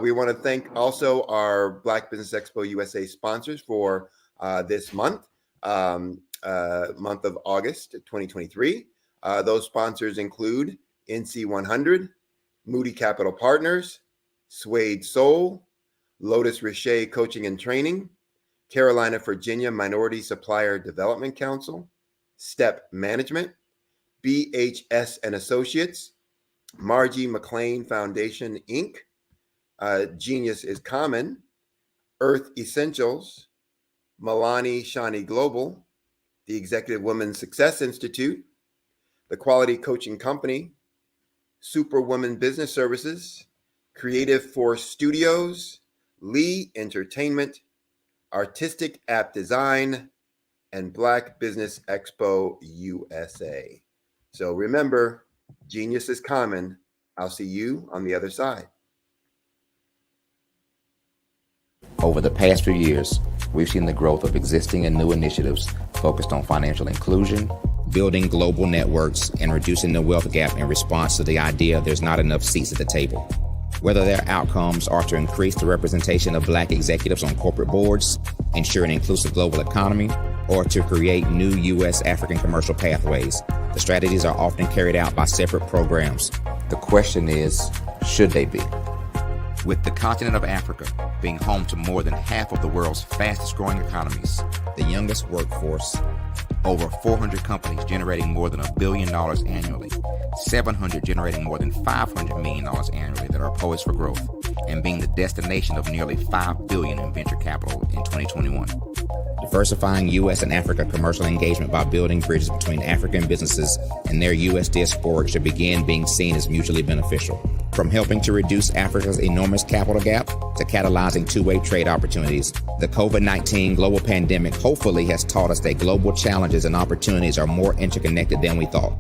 We want to thank also our Black Business Expo USA sponsors for this month of August 2023. Those sponsors include NC 100, Moody Capital Partners, Suede Soul, Lotus Richer Coaching and Training, Carolina, Virginia Minority Supplier Development Council, Step Management, BHS and Associates, Margie McLean Foundation, Inc., Genius is Common, Earth Essentials, Milani Shani Global, the Executive Women's Success Institute, the Quality Coaching Company, Superwoman Business Services, Creative Force Studios, Lee Entertainment, Artistic App Design, and Black Business Expo USA. So remember, genius is common. I'll see you on the other side. Over the past few years, we've seen the growth of existing and new initiatives focused on financial inclusion, building global networks, and reducing the wealth gap in response to the idea there's not enough seats at the table. Whether their outcomes are to increase the representation of Black executives on corporate boards, ensure an inclusive global economy, or to create new U.S. African commercial pathways, the strategies are often carried out by separate programs. The question is, should they be? With the continent of Africa being home to more than half of the world's fastest growing economies, the youngest workforce, over 400 companies generating more than $1 billion annually, 700 generating more than $500 million annually that are poised for growth, and being the destination of nearly $5 billion in venture capital in 2021. Diversifying U.S. and Africa commercial engagement by building bridges between African businesses and their U.S. diaspora should begin being seen as mutually beneficial. From helping to reduce Africa's enormous capital gap to catalyzing two-way trade opportunities, the COVID-19 global pandemic hopefully has taught us that global challenges and opportunities are more interconnected than we thought.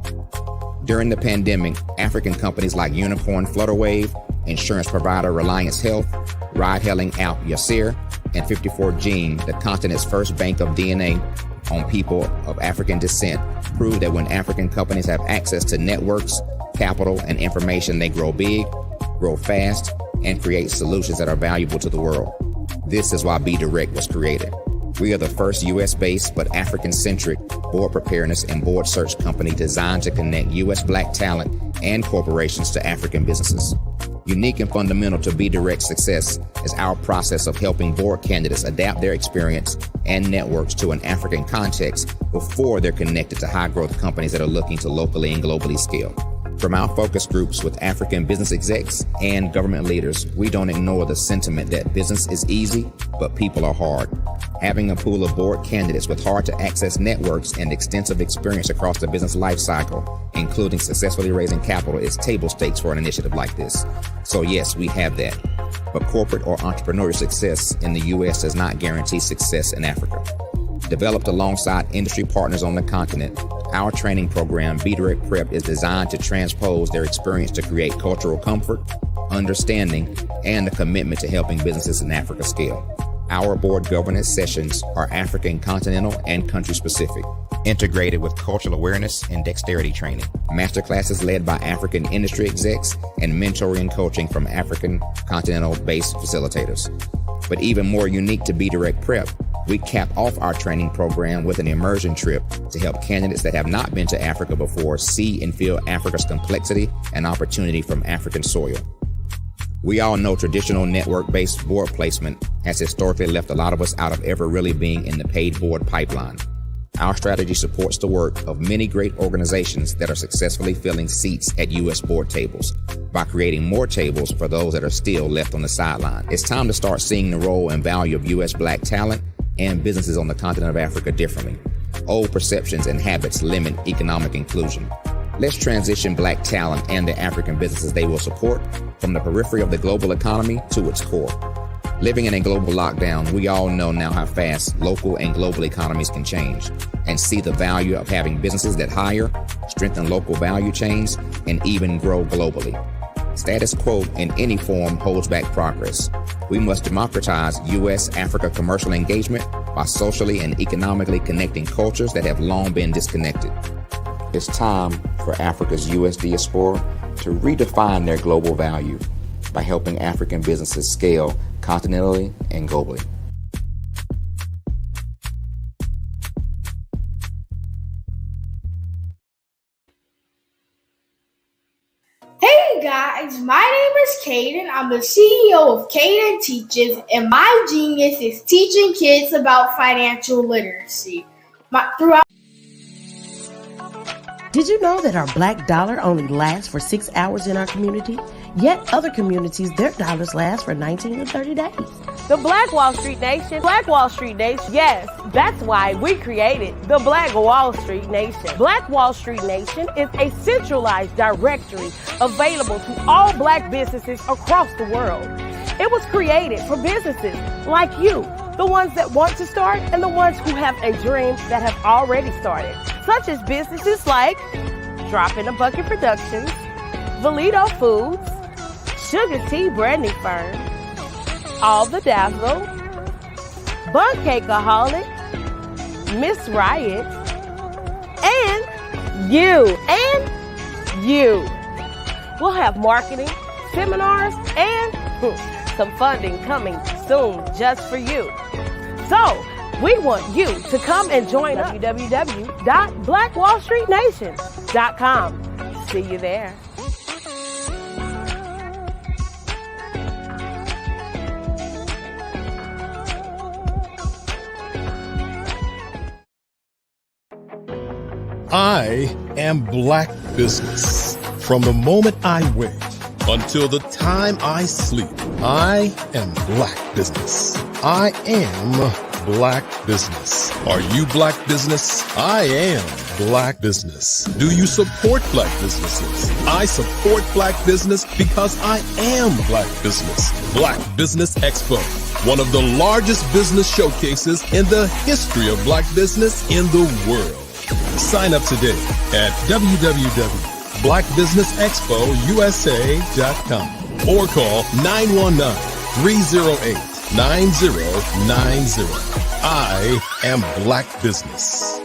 During the pandemic, African companies like Unicorn Flutterwave, insurance provider Reliance Health, ride-hailing app Yasir, and 54Gene, the continent's first bank of DNA on people of African descent, proved that when African companies have access to networks, capital, and information, they grow big, grow fast, and create solutions that are valuable to the world. This is why Be Direct was created. We are the first U.S.-based but African-centric board preparedness and board search company designed to connect U.S. Black talent and corporations to African businesses. Unique and fundamental to Be Direct's success is our process of helping board candidates adapt their experience and networks to an African context before they're connected to high-growth companies that are looking to locally and globally scale. From our focus groups with African business execs and government leaders, we don't ignore the sentiment that business is easy, but people are hard. Having a pool of board candidates with hard-to-access networks and extensive experience across the business life cycle, including successfully raising capital, is table stakes for an initiative like this. So yes, we have that. But corporate or entrepreneurial success in the U.S. does not guarantee success in Africa. Developed alongside industry partners on the continent, our training program, Be Direct Prep, is designed to transpose their experience to create cultural comfort, understanding, and a commitment to helping businesses in Africa scale. Our board governance sessions are African continental and country specific, integrated with cultural awareness and dexterity training, masterclasses led by African industry execs, and mentoring and coaching from African continental-based facilitators. But even more unique to Be Direct Prep, we cap off our training program with an immersion trip to help candidates that have not been to Africa before see and feel Africa's complexity and opportunity from African soil. We all know traditional network-based board placement has historically left a lot of us out of ever really being in the paid board pipeline. Our strategy supports the work of many great organizations that are successfully filling seats at U.S. board tables by creating more tables for those that are still left on the sideline. It's time to start seeing the role and value of U.S. Black talent and businesses on the continent of Africa differently. Old perceptions and habits limit economic inclusion. Let's transition Black talent and the African businesses they will support from the periphery of the global economy to its core. Living in a global lockdown, we all know now how fast local and global economies can change and see the value of having businesses that hire, strengthen local value chains, and even grow globally. Status quo in any form holds back progress. We must democratize U.S.-Africa commercial engagement by socially and economically connecting cultures that have long been disconnected. It's time for Africa's U.S. diaspora to redefine their global value by helping African businesses scale continentally and globally. Hey guys, my name is Caden. I'm the CEO of Caden Teaches, and my genius is teaching kids about financial literacy. Did you know that our Black dollar only lasts for 6 hours in our community? Yet other communities, their dollars last for 19 to 30 days. The Black Wall Street Nation. Black Wall Street Nation. Yes, that's why we created the Black Wall Street Nation. Black Wall Street Nation is a centralized directory available to all Black businesses across the world. It was created for businesses like you, the ones that want to start and the ones who have a dream that have already started, such as businesses like Drop in a Bucket Productions, Valito Foods, Sugar Tea Branding Firm, All the Dazzle, Bun Cakeaholic, Miss Riot, and you. We'll have marketing, seminars, and some funding coming soon just for you. So, we want you to come and join us. www.blackwallstreetnation.com. See you there. I am Black business. From the moment I wake until the time I sleep, I am Black business. I am Black business. Are you Black business? I am Black business. Do you support Black businesses? I support Black business because I am Black business. Black Business Expo, one of the largest business showcases in the history of Black business in the world. Sign up today at www.blackbusinessexpousa.com or call 919-308-9090. I am Black business.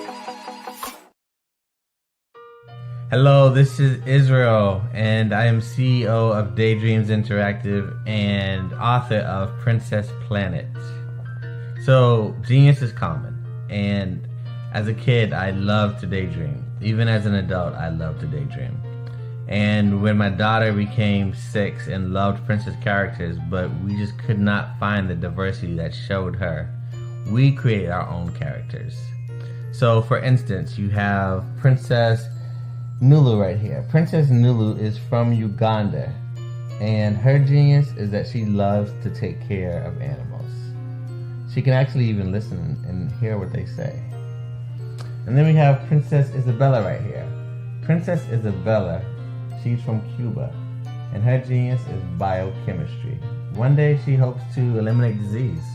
Hello, this is Israel, and I am CEO of Daydreams Interactive and author of Princess Planet. So, genius is common, and as a kid, I loved to daydream. Even as an adult, I loved to daydream. And when my daughter became 6 and loved princess characters, but we just could not find the diversity that showed her, we created our own characters. So, for instance, you have Princess Nulu right here. Princess Nulu is from Uganda, and her genius is that she loves to take care of animals. She can actually even listen and hear what they say. And then we have Princess Isabella right here. Princess Isabella, she's from Cuba, and her genius is biochemistry. One day she hopes to eliminate disease.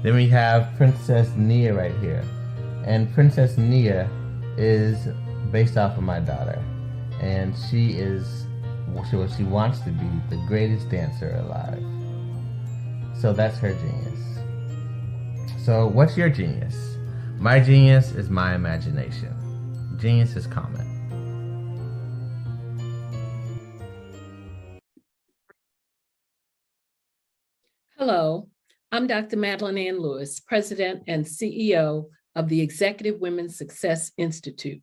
Then we have Princess Nia right here. And Princess Nia is based off of my daughter. And she is what she wants to be, the greatest dancer alive. So that's her genius. So what's your genius? My genius is my imagination. Genius is common. Hello, I'm Dr. Madeline Ann Lewis, President and CEO of the Executive Women's Success Institute.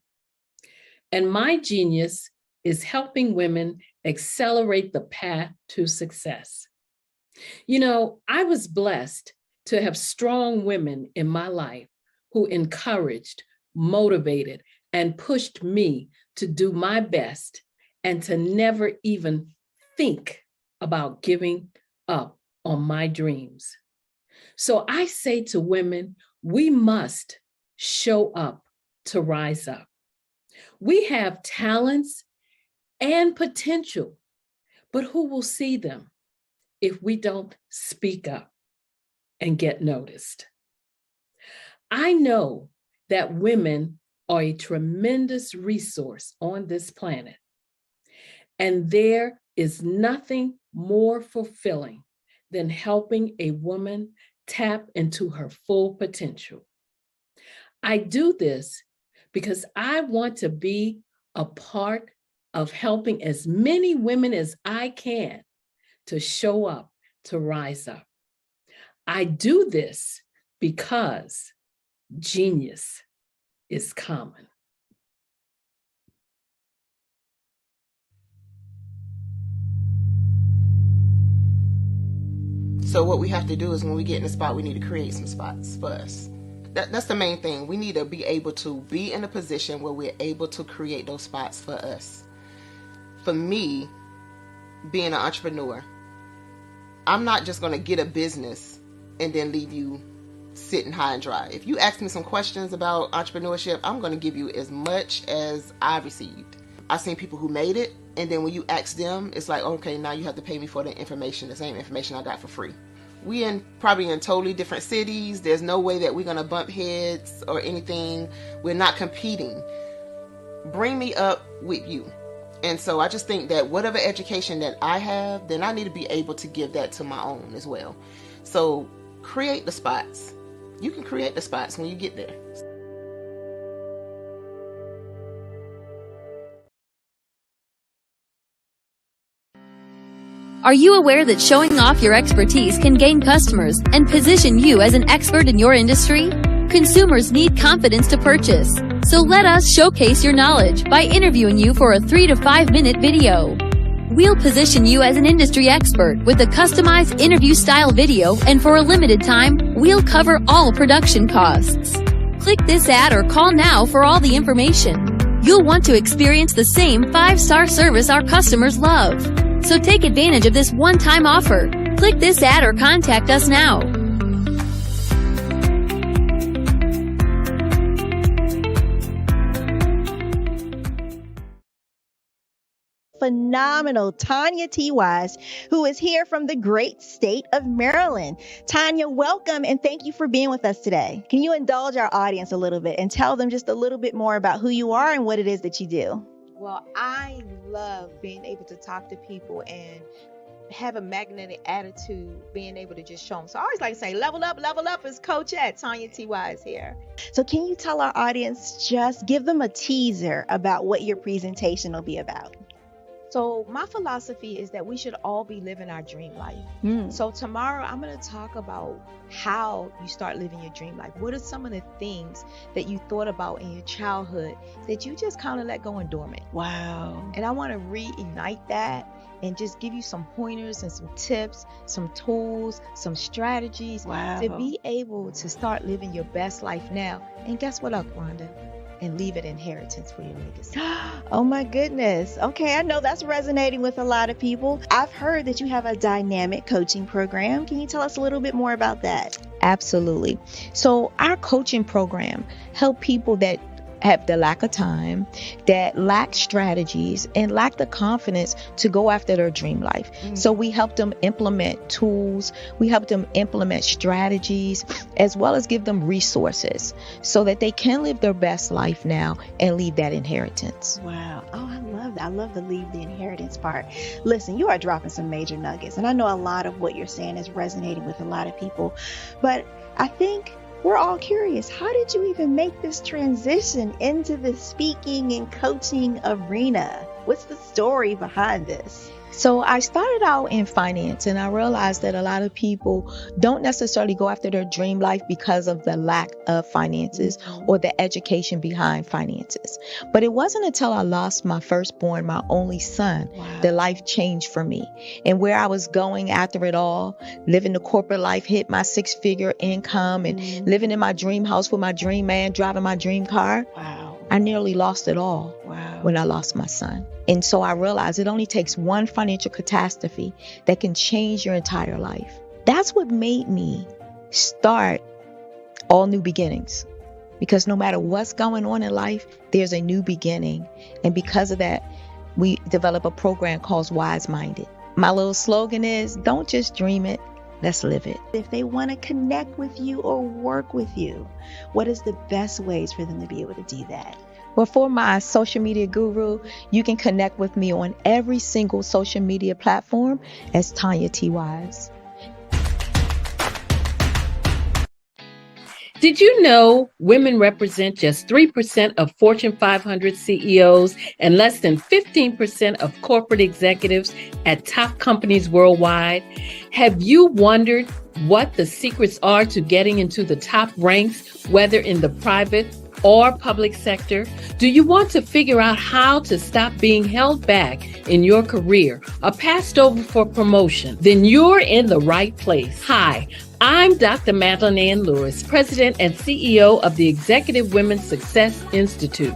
And my genius is helping women accelerate the path to success. You know, I was blessed to have strong women in my life who encouraged, motivated, and pushed me to do my best and to never even think about giving up on my dreams. So I say to women, we must show up to rise up. We have talents and potential, but who will see them if we don't speak up and get noticed? I know that women are a tremendous resource on this planet, and there is nothing more fulfilling than helping a woman tap into her full potential. I do this because I want to be a part of helping as many women as I can to show up, to rise up. I do this because genius is common. So what we have to do is when we get in a spot, we need to create some spots for us. That's the main thing. We need to be able to be in a position where we're able to create those spots for us. For me, being an entrepreneur, I'm not just going to get a business and then leave you sitting high and dry. If you ask me some questions about entrepreneurship, I'm going to give you as much as I received. I've seen people who made it, and then when you ask them, it's like, okay, now you have to pay me for the information, the same information I got for free. We probably in totally different cities. There's no way that we're going to bump heads or anything. We're not competing. Bring me up with you. And so I just think that whatever education that I have, then I need to be able to give that to my own as well. So create the spots. You can create the spots when you get there. Are you aware that showing off your expertise can gain customers and position you as an expert in your industry? Consumers need confidence to purchase. So let us showcase your knowledge by interviewing you for a 3 to 5 minute video. We'll position you as an industry expert with a customized interview style video, and for a limited time, we'll cover all production costs. Click this ad or call now for all the information. You'll want to experience the same 5-star service our customers love. So take advantage of this one-time offer. Click this ad or contact us now. Phenomenal Tanya T. Wise, who is here from the great state of Maryland. Tanya, welcome and thank you for being with us today. Can you indulge our audience a little bit and tell them just a little bit more about who you are and what it is that you do? Well, I love being able to talk to people and have a magnetic attitude, being able to just show them. So I always like to say, level up is Coach at Tanya T. Wise here. So can you tell our audience, just give them a teaser about what your presentation will be about? So my philosophy is that we should all be living our dream life. So tomorrow I'm going to talk about how you start living your dream life. What are some of the things that you thought about in your childhood that you just kind of let go and dormant? Wow. And I want to reignite that and just give you some pointers and some tips, some tools, some strategies to be able to start living your best life now. And guess what, Akwanda? And leave an inheritance for your legacy. Oh my goodness. Okay, I know that's resonating with a lot of people. I've heard that you have a dynamic coaching program. Can you tell us a little bit more about that? Absolutely. So our coaching program help people that have the lack of time, that lack strategies, and lack the confidence to go after their dream life. So we help them implement tools, we help them implement strategies, as well as give them resources so that they can live their best life now and leave that inheritance. Wow. Oh, I love that. I love the leave the inheritance part. Listen, you are dropping some major nuggets, and I know a lot of what you're saying is resonating with a lot of people, but I think we're all curious. How did you even make this transition into the speaking and coaching arena? What's the story behind this? So I started out in finance, and I realized that a lot of people don't necessarily go after their dream life because of the lack of finances or the education behind finances. But it wasn't until I lost my firstborn, my only son, that life changed for me. And where I was going after it all, living the corporate life, hit my 6-figure income, and living in my dream house with my dream man, driving my dream car. I nearly lost it all when I lost my son. And so I realized it only takes one financial catastrophe that can change your entire life. That's what made me start All New Beginnings. Because no matter what's going on in life, there's a new beginning. And because of that, we develop a program called Wise Minded. My little slogan is, don't just dream it, let's live it. If they want to connect with you or work with you, what is the best ways for them to be able to do that? Well, for my social media guru, you can connect with me on every single social media platform as Tanya T. Wise. Did you know women represent just 3% of Fortune 500 CEOs and less than 15% of corporate executives at top companies worldwide? Have you wondered what the secrets are to getting into the top ranks, whether in the private or public sector? Do you want to figure out how to stop being held back in your career or passed over for promotion? Then you're in the right place. Hi, I'm Dr. Madeline Ann Lewis, President and CEO of the Executive Women's Success Institute.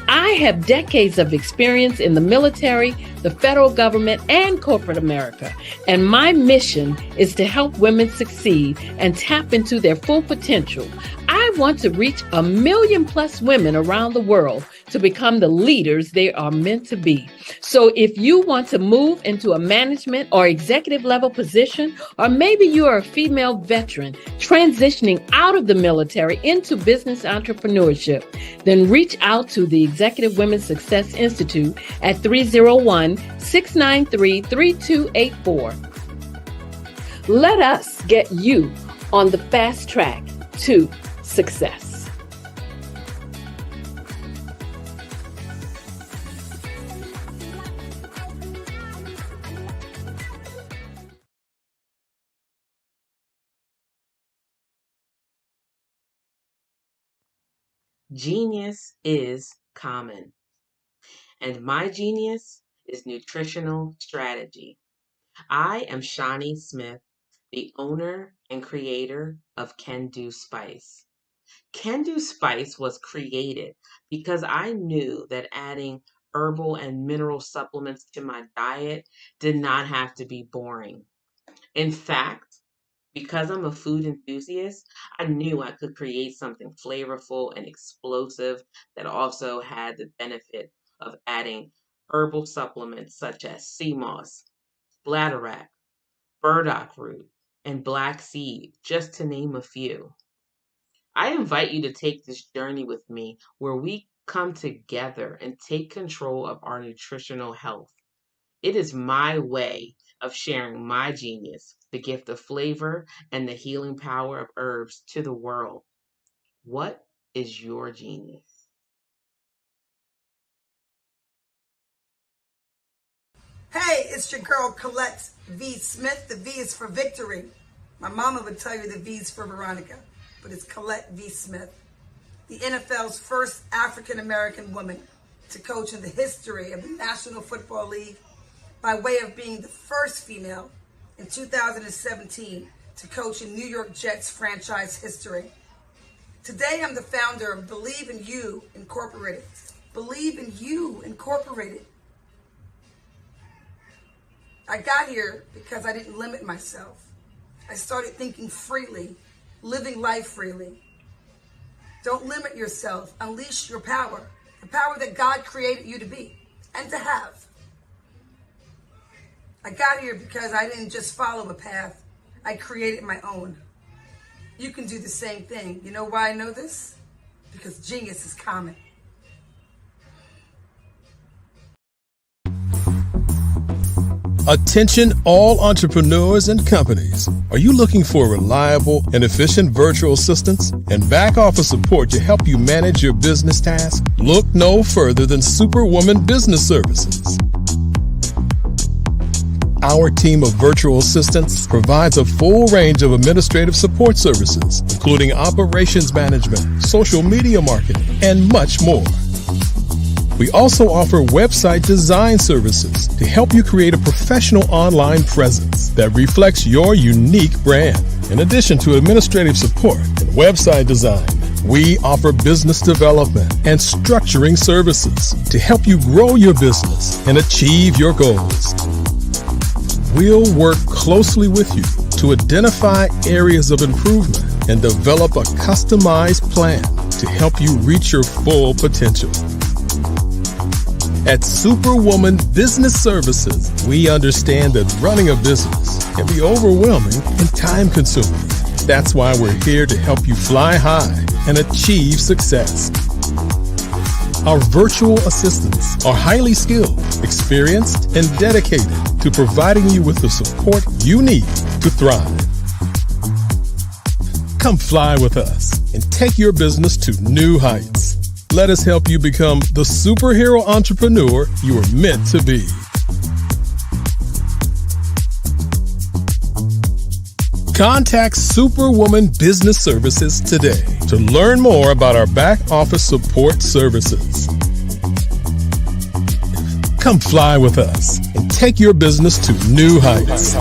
I have decades of experience in the military, the federal government, and corporate America. And my mission is to help women succeed and tap into their full potential. I want to reach 1 million+ women around the world to become the leaders they are meant to be. So if you want to move into a management or executive level position, or maybe you are a female veteran transitioning out of the military into business entrepreneurship, then reach out to the Executive Women's Success Institute at 301-693-3284. Let us get you on the fast track to success. Genius is common, and my genius is nutritional strategy. I am Shawnee Smith, the owner and creator of Can Do Spice. Can Do Spice was created because I knew that adding herbal and mineral supplements to my diet did not have to be boring. In fact, because I'm a food enthusiast, I knew I could create something flavorful and explosive that also had the benefit of adding herbal supplements such as sea moss, bladderwrack, burdock root, and black seed, just to name a few. I invite you to take this journey with me where we come together and take control of our nutritional health. It is my way of sharing my genius, the gift of flavor and the healing power of herbs to the world. What is your genius? Hey, it's your girl Colette V. Smith. The V is for victory. My mama would tell you the V is for Veronica, but it's Colette V. Smith, the NFL's first African-American woman to coach in the history of the National Football League, by way of being the first female in 2017 to coach in New York Jets franchise history. Today, I'm the founder of Believe in You Incorporated. Believe in You Incorporated. I got here because I didn't limit myself. I started thinking freely, living life freely. Don't limit yourself. Unleash your power, the power that God created you to be and to have. I got here because I didn't just follow a path. I created my own. You can do the same thing. You know why I know this? Because genius is common. Attention all entrepreneurs and companies. Are you looking for reliable and efficient virtual assistants and back office support to help you manage your business tasks? Look no further than Superwoman Business Services. Our team of virtual assistants provides a full range of administrative support services, including operations management, social media marketing, and much more. We also offer website design services to help you create a professional online presence that reflects your unique brand. In addition to administrative support and website design, we offer business development and structuring services to help you grow your business and achieve your goals. We'll work closely with you to identify areas of improvement and develop a customized plan to help you reach your full potential. At Superwoman Business Services, we understand that running a business can be overwhelming and time-consuming. That's why we're here to help you fly high and achieve success. Our virtual assistants are highly skilled, experienced, and dedicated to providing you with the support you need to thrive. Come fly with us and take your business to new heights. Let us help you become the superhero entrepreneur you are meant to be. Contact Superwoman Business Services today to learn more about our back office support services. Come fly with us and take your business to new heights.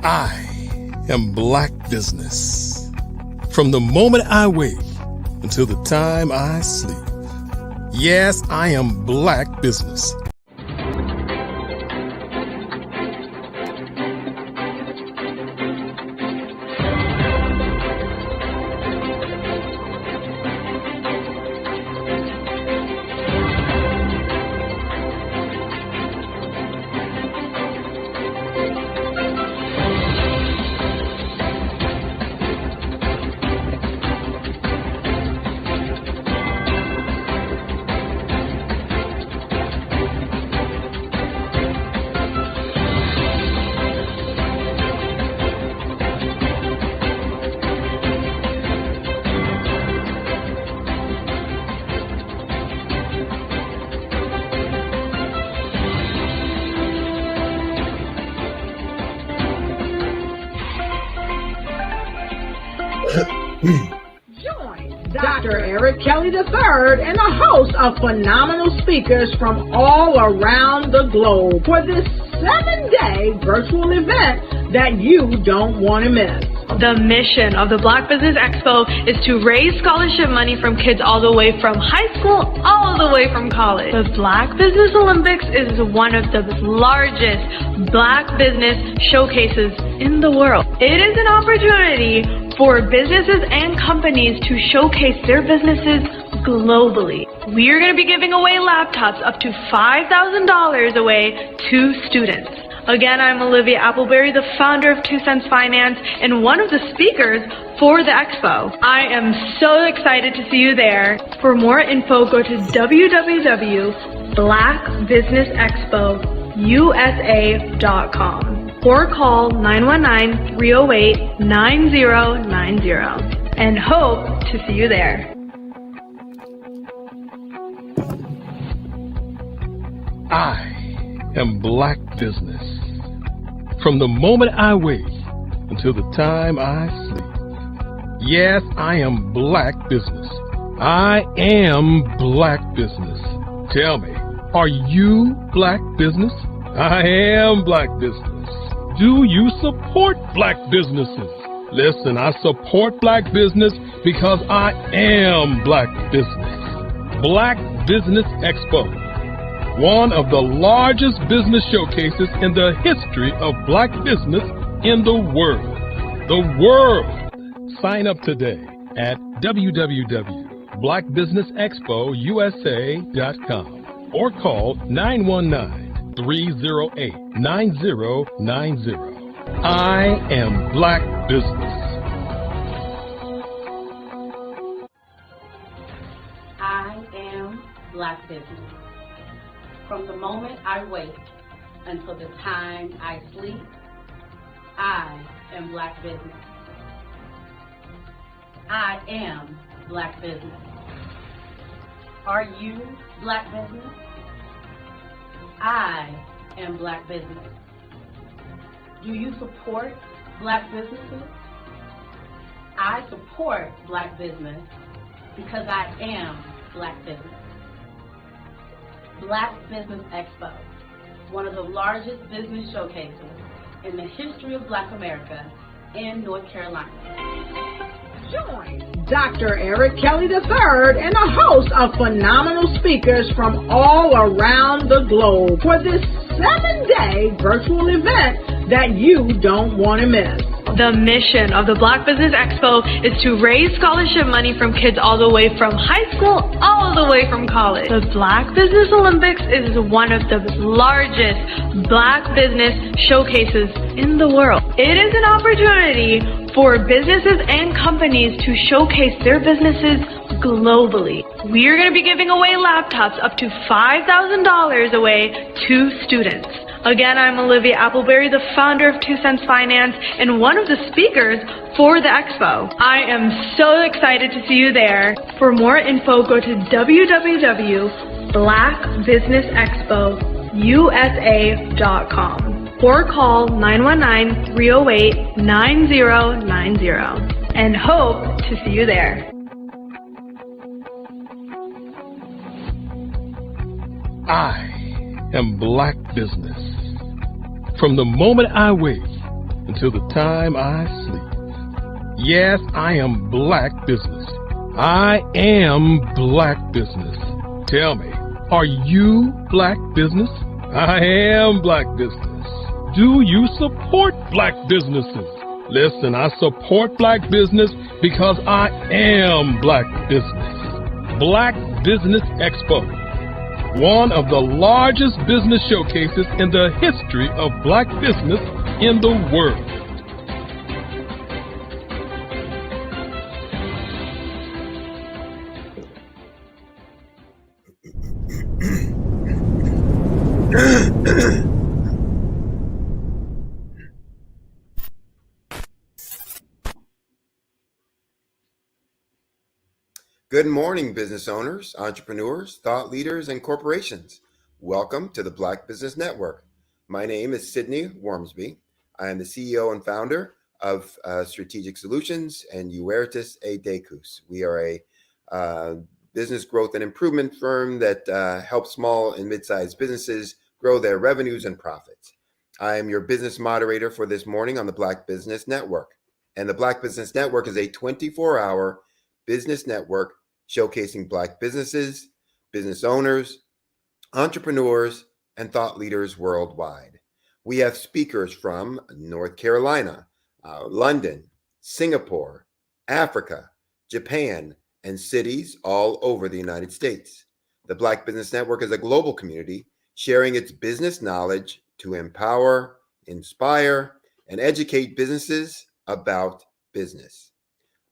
I am Black Business. From the moment I wake until the time I sleep. Yes, I am Black Business. Join Dr. Eric Kelly III and a host of phenomenal speakers from all around the globe for this 7-day virtual event that you don't want to miss. The mission of the Black Business Expo is to raise scholarship money from kids all the way from high school all the way from college. The Black Business Olympics is one of the largest Black business showcases in the world. It is an opportunity for businesses and companies to showcase their businesses globally. We are going to be giving away laptops up to $5,000 away to students. Again, I'm Olivia Appleberry, the founder of 2 Cents Finance and one of the speakers for the expo. I am so excited to see you there. For more info, go to www.blackbusinessexpousa.com or call 919-308-9090 and hope to see you there. I am Black Business. From the moment I wake until the time I sleep. Yes, I am Black Business. I am Black Business. Tell me, are you Black Business? I am Black Business. Do you support Black businesses? Listen, I support Black business because I am Black Business. Black Business Expo, one of the largest business showcases in the history of Black business in the world. The world! Sign up today at www.blackbusinessexpousa.com or call 919-308-9090. I am Black Business. I am Black Business. From the moment I wake until the time I sleep, I am Black business. I am Black business. Are you Black business? I am Black business. Do you support Black businesses? I support Black business because I am Black business. Black Business Expo, one of the largest business showcases in the history of Black America in North Carolina. Join Dr. Eric Kelly III and a host of phenomenal speakers from all around the globe for this 7-day virtual event that you don't want to miss. The mission of the Black Business Expo is to raise scholarship money from kids all the way from high school, all the way from college. The Black Business Olympics is one of the largest Black business showcases in the world. It is an opportunity for businesses and companies to showcase their businesses globally. We are going to be giving away laptops up to $5,000 away to students. Again, I'm Olivia Appleberry, the founder of 2 Cents Finance and one of the speakers for the expo. I am so excited to see you there. For more info, go to www.blackbusinessexpousa.com or call 919-308-9090 and hope to see you there. I am Black business. From the moment I wake until the time I sleep. Yes, I am Black business. I am Black business. Tell me, are you Black business? I am Black business. Do you support Black businesses? Listen, I support Black business because I am Black business. Black Business Expo, one of the largest business showcases in the history of Black business in the world. Good morning, business owners, entrepreneurs, thought leaders, and corporations. Welcome to the Black Business Network. My name is Sidney Wormsby. I am the CEO and founder of Strategic Solutions and Uertis A. Decus. We are a business growth and improvement firm that helps small and mid-sized businesses grow their revenues and profits. I am your business moderator for this morning on the Black Business Network. And the Black Business Network is a 24-hour business network showcasing Black businesses, business owners, entrepreneurs, and thought leaders worldwide. We have speakers from North Carolina, London, Singapore, Africa, Japan, and cities all over the United States. The Black Business Network is a global community sharing its business knowledge to empower, inspire, and educate businesses about business.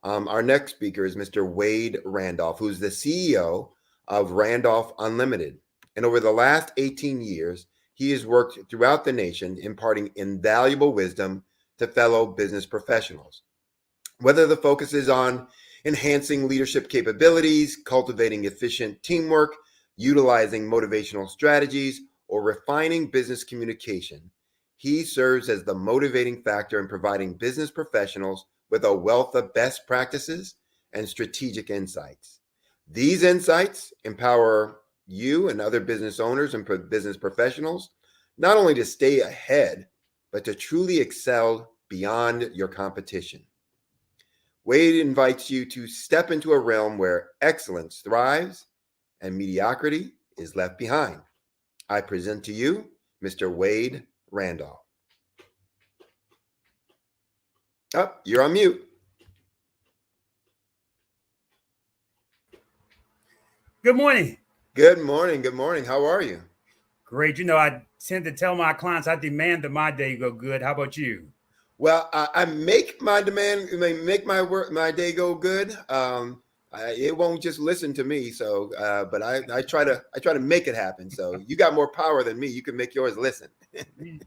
Our next speaker is Mr. Wade Randolph, who's the CEO of Randolph Unlimited. And over the last 18 years, he has worked throughout the nation, imparting invaluable wisdom to fellow business professionals. Whether the focus is on enhancing leadership capabilities, cultivating efficient teamwork, utilizing motivational strategies, or refining business communication, he serves as the motivating factor in providing business professionals with a wealth of best practices and strategic insights. These insights empower you and other business owners and business professionals not only to stay ahead, but to truly excel beyond your competition. Wade invites you to step into a realm where excellence thrives and mediocrity is left behind. I present to you Mr. Wade Randolph. Oh, you're on mute. Good morning. Good morning. Good morning. How are you? Great. You know, I tend to tell my clients I demand that my day go good. How about you? Well, I make my my day go good. It won't just listen to me. So, but I try to make it happen. So you got more power than me. You can make yours listen.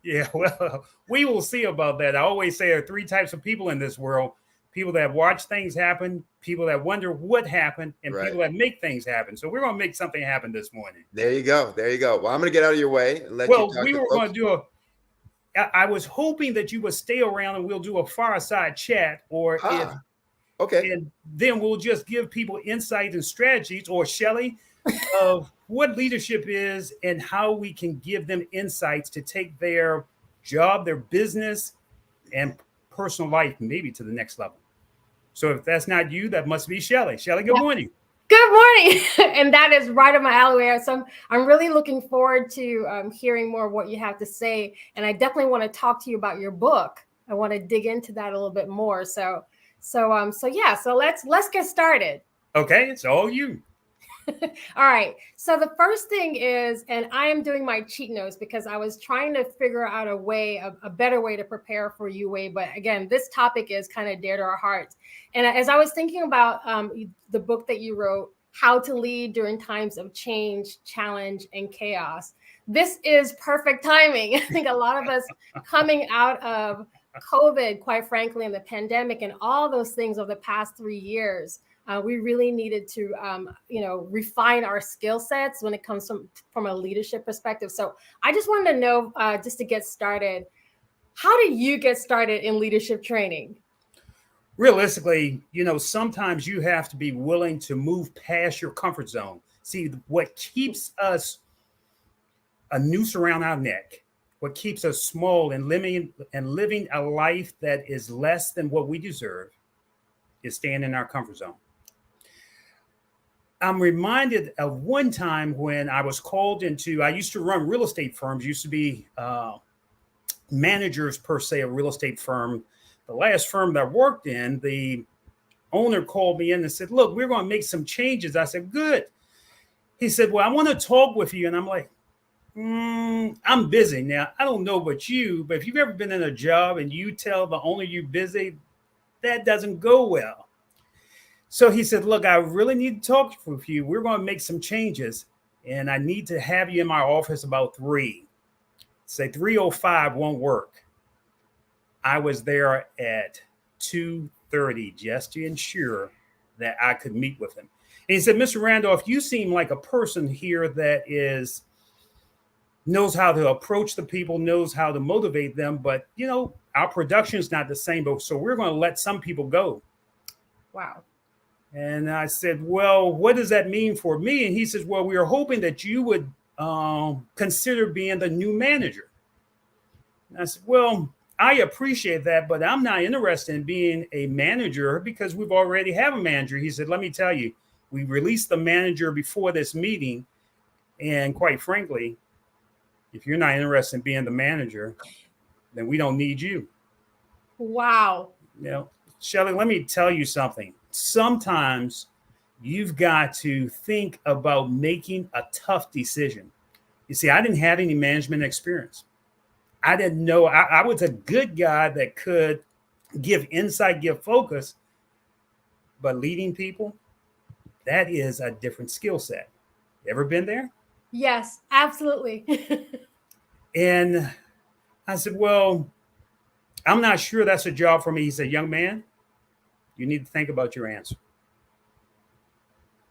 Yeah, well, we will see about that. I always say there are three types of people in this world: people that watch things happen, people that wonder what happened, and Right. people that make things happen. So we're going to make something happen this morning. There you go. There you go. Well, I'm going to get out of your way and let you Well, talk we to were folks. going to do I was hoping that you would stay around and we'll do a fireside chat, or okay. And then we'll just give people insights and strategies, or Shelley, of what leadership is and how we can give them insights to take their job, their business, and personal life maybe to the next level. So if that's not you, that must be Shelley. Shelley, good morning. Good morning. And that is right up my alley. So I'm really looking forward to hearing more of what you have to say. And I definitely want to talk to you about your book. I want to dig into that a little bit more. So let's get started. Okay, it's all you. All right. So the first thing is, and I am doing my cheat notes because I was trying to figure out a better way to prepare for UA. But again, this topic is kind of dear to our hearts. And as I was thinking about the book that you wrote, How to Lead During Times of Change, Challenge, and Chaos, this is perfect timing. I think a lot of us coming out of COVID, quite frankly, and the pandemic and all those things over the past 3 years, we really needed to, refine our skill sets when it comes from a leadership perspective. So I just wanted to know, just to get started, how did you get started in leadership training? Realistically, sometimes you have to be willing to move past your comfort zone. See, what keeps us a noose around our neck, what keeps us small and living a life that is less than what we deserve, is staying in our comfort zone. I'm reminded of one time when I was called I used to run real estate firms, used to be managers per se, of real estate firm. The last firm that I worked in, the owner called me in and said, look, we're going to make some changes. I said, good. He said, well, I want to talk with you. And I'm like, I'm busy now. I don't know about you, but if you've ever been in a job and you tell the owner you're busy, that doesn't go well. So he said, look, I really need to talk with you. We're going to make some changes, and I need to have you in my office about 3. Say 3:05 won't work. I was there at 2:30 just to ensure that I could meet with him. And he said, Mr. Randolph, you seem like a person here that knows how to approach the people, knows how to motivate them. But, our production is not the same. So we're going to let some people go. Wow. And I said, well, what does that mean for me? And he says, well, we are hoping that you would consider being the new manager. And I said, well, I appreciate that, but I'm not interested in being a manager because we've already have a manager. He said, let me tell you, we released the manager before this meeting. And quite frankly, if you're not interested in being the manager, then we don't need you. Wow. Shelley, let me tell you something. Sometimes you've got to think about making a tough decision. You see, I didn't have any management experience. I didn't know. I was a good guy that could give insight, give focus, but leading people, that is a different skill set. Ever been there? Yes, absolutely. And I said, well, I'm not sure that's a job for me. He said, young man, you need to think about your answer.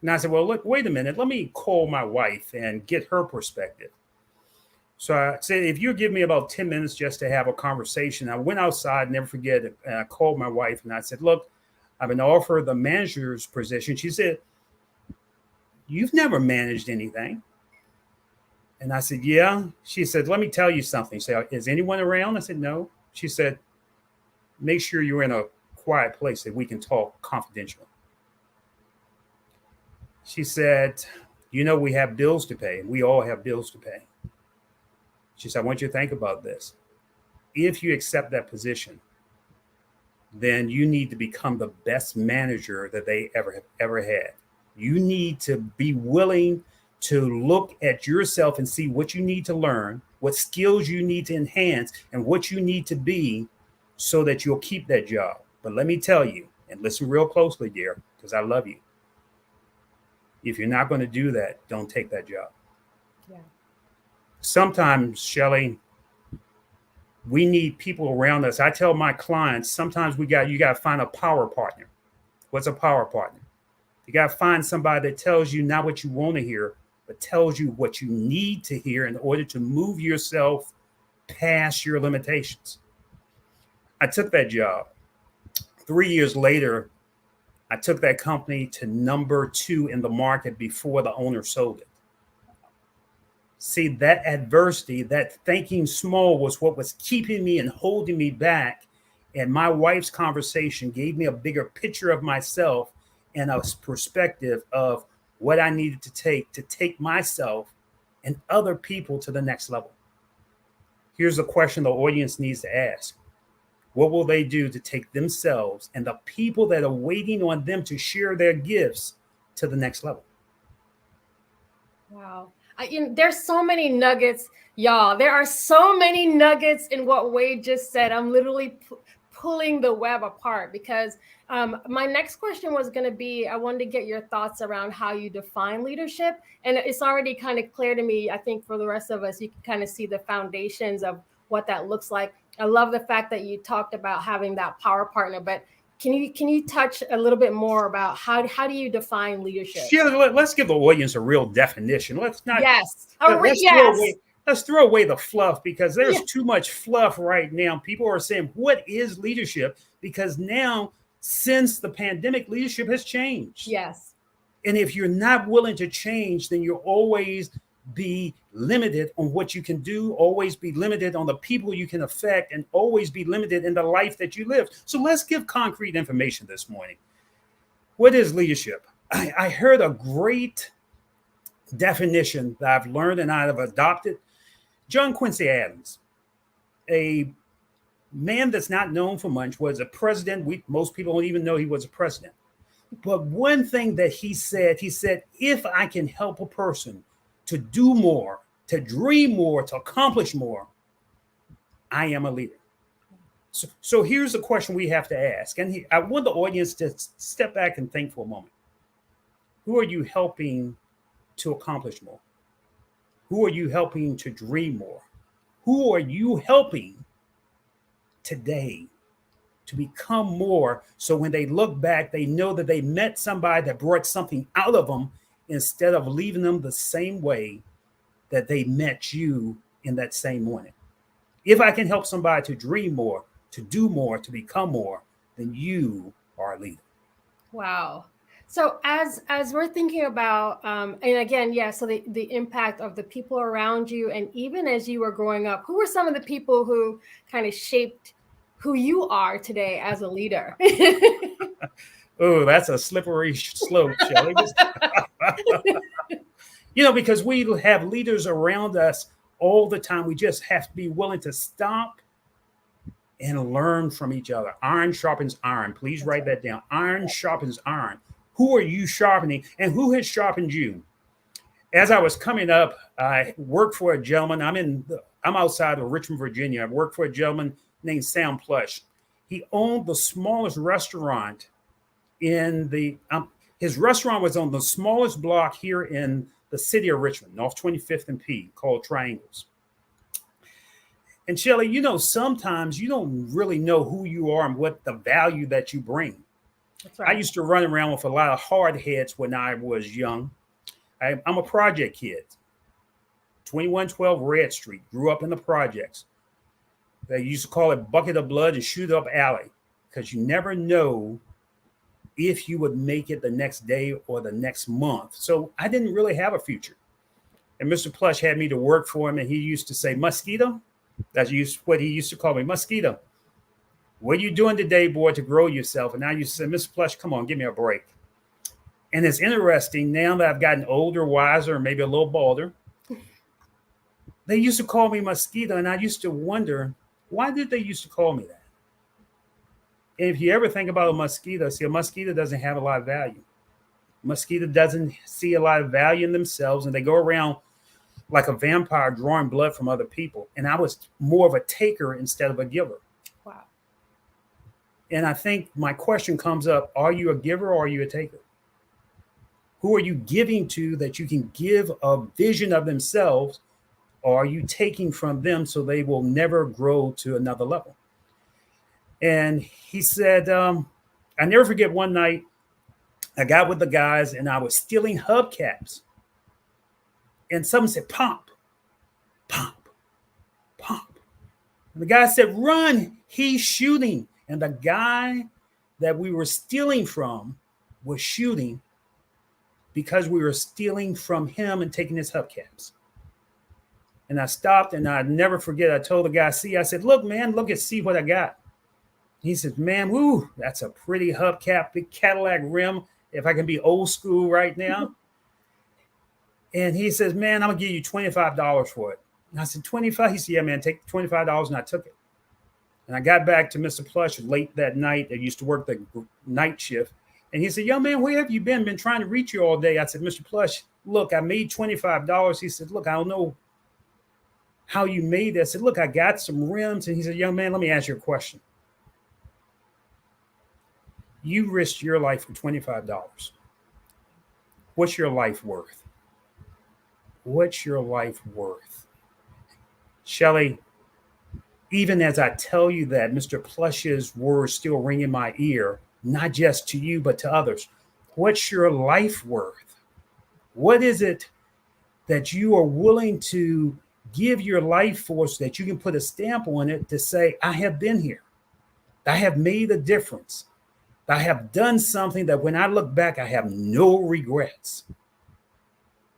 And I said, well, look, wait a minute. Let me call my wife and get her perspective. So I said, if you give me about 10 minutes just to have a conversation. I went outside, never forget it. And I called my wife and I said, look, I've been offered the manager's position. She said, you've never managed anything. And I said, yeah. She said, let me tell you something. She said, is anyone around? I said, no. She said, make sure you're in a quiet place that we can talk confidentially. She said, we have bills to pay. We all have bills to pay. She said, I want you to think about this. If you accept that position, then you need to become the best manager that they ever had. You need to be willing to look at yourself and see what you need to learn, what skills you need to enhance, and what you need to be so that you'll keep that job. But let me tell you, and listen real closely, dear, because I love you. If you're not going to do that, don't take that job. Yeah. Sometimes, Shelley, We need people around us. I tell my clients, sometimes you got to find a power partner. What's a power partner? You got to find somebody that tells you not what you want to hear, but tells you what you need to hear in order to move yourself past your limitations. I took that job. 3 years later, I took that company to number 2 in the market before the owner sold it. See, that adversity, that thinking small was what was keeping me and holding me back. And my wife's conversation gave me a bigger picture of myself and a perspective of what I needed to take myself and other people to the next level. Here's a question the audience needs to ask. What will they do to take themselves and the people that are waiting on them to share their gifts to the next level? Wow. There's so many nuggets, y'all. There are so many nuggets in what Wade just said. I'm literally pulling the web apart because my next question was going to be, I wanted to get your thoughts around how you define leadership. And it's already kind of clear to me. I think for the rest of us, you can kind of see the foundations of what that looks like. I love the fact that you talked about having that power partner, but can you touch a little bit more about how do you define leadership? Yeah, let's give the audience a real definition. Let's not. Yes. Let's throw away the fluff because there's too much fluff right now. People are saying, what is leadership? Because now, since the pandemic, leadership has changed. Yes. And if you're not willing to change, then you'll always be limited on what you can do, always be limited on the people you can affect, and always be limited in the life that you live. So let's give concrete information this morning. What is leadership? I heard a great definition that I've learned and I've adopted. John Quincy Adams, a man that's not known for much, was a president. Most people don't even know he was a president. But one thing that he said, if I can help a person to do more, to dream more, to accomplish more, I am a leader. So here's the question we have to ask. And I want the audience to step back and think for a moment. Who are you helping to accomplish more? Who are you helping to dream more? Who are you helping today to become more, so when they look back, they know that they met somebody that brought something out of them instead of leaving them the same way that they met you in that same morning? If I can help somebody to dream more, to do more, to become more, then you are a leader. Wow. So as we're thinking about, and again, so the impact of the people around you, and even as you were growing up, who were some of the people who kind of shaped who you are today as a leader? Oh, that's a slippery slope, Shelley. Because we have leaders around us all the time. We just have to be willing to stop and learn from each other. Iron sharpens iron. Please write that down. Iron sharpens iron. Who are you sharpening, and who has sharpened you? As I was coming up, I worked for a gentleman. I'm outside of Richmond, Virginia. I worked for a gentleman named Sam Plush. He owned the smallest restaurant his restaurant was on the smallest block here in the city of Richmond, North 25th and P, called Triangles. And Shelley, sometimes you don't really know who you are and what the value that you bring. That's right. I used to run around with a lot of hard heads when I was young. I'm a project kid. 2112 Red Street, grew up in the projects. They used to call it bucket of blood and shoot up alley, because you never know if you would make it the next day or the next month. So I didn't really have a future. And Mr. Plush had me to work for him, and he used to say, "Mosquito," that's what he used to call me, "Mosquito, what are you doing today, boy, to grow yourself?" And I used to say, "Mr. Plush, come on, give me a break." And it's interesting, now that I've gotten older, wiser, maybe a little balder, they used to call me Mosquito, and I used to wonder, why did they used to call me that? And if you ever think about a mosquito, see, a mosquito doesn't have a lot of value. A mosquito doesn't see a lot of value in themselves, and they go around like a vampire drawing blood from other people. And I was more of a taker instead of a giver. Wow. And I think my question comes up, are you a giver or are you a taker? Who are you giving to that you can give a vision of themselves? or are you taking from them so they will never grow to another level? And he said, I never forget one night I got with the guys and I was stealing hubcaps. And someone said, pump, pump, pump. And the guy said, run, he's shooting. And the guy that we were stealing from was shooting because we were stealing from him and taking his hubcaps. And I stopped and I never forget, I told the guy, I said, look, man, look and see what I got. He said, man, woo, that's a pretty hubcap, big Cadillac rim, if I can be old school right now. And he says, man, I'm going to give you $25 for it. And I said, 25? He said, yeah, man, take $25. And I took it. And I got back to Mr. Plush late that night. I used to work the night shift. And he said, young man, where have you been? Been trying to reach you all day. I said, Mr. Plush, look, I made $25. He said, look, I don't know how you made that. I said, look, I got some rims. And he said, young man, let me ask you a question. You risked your life for $25. What's your life worth? What's your life worth? Shelly, even as I tell you that, Mr. Plush's words still ring in my ear, not just to you, but to others. What's your life worth? What is it that you are willing to give your life for so that you can put a stamp on it to say, I have been here. I have made a difference. I have done something that when I look back, I have no regrets.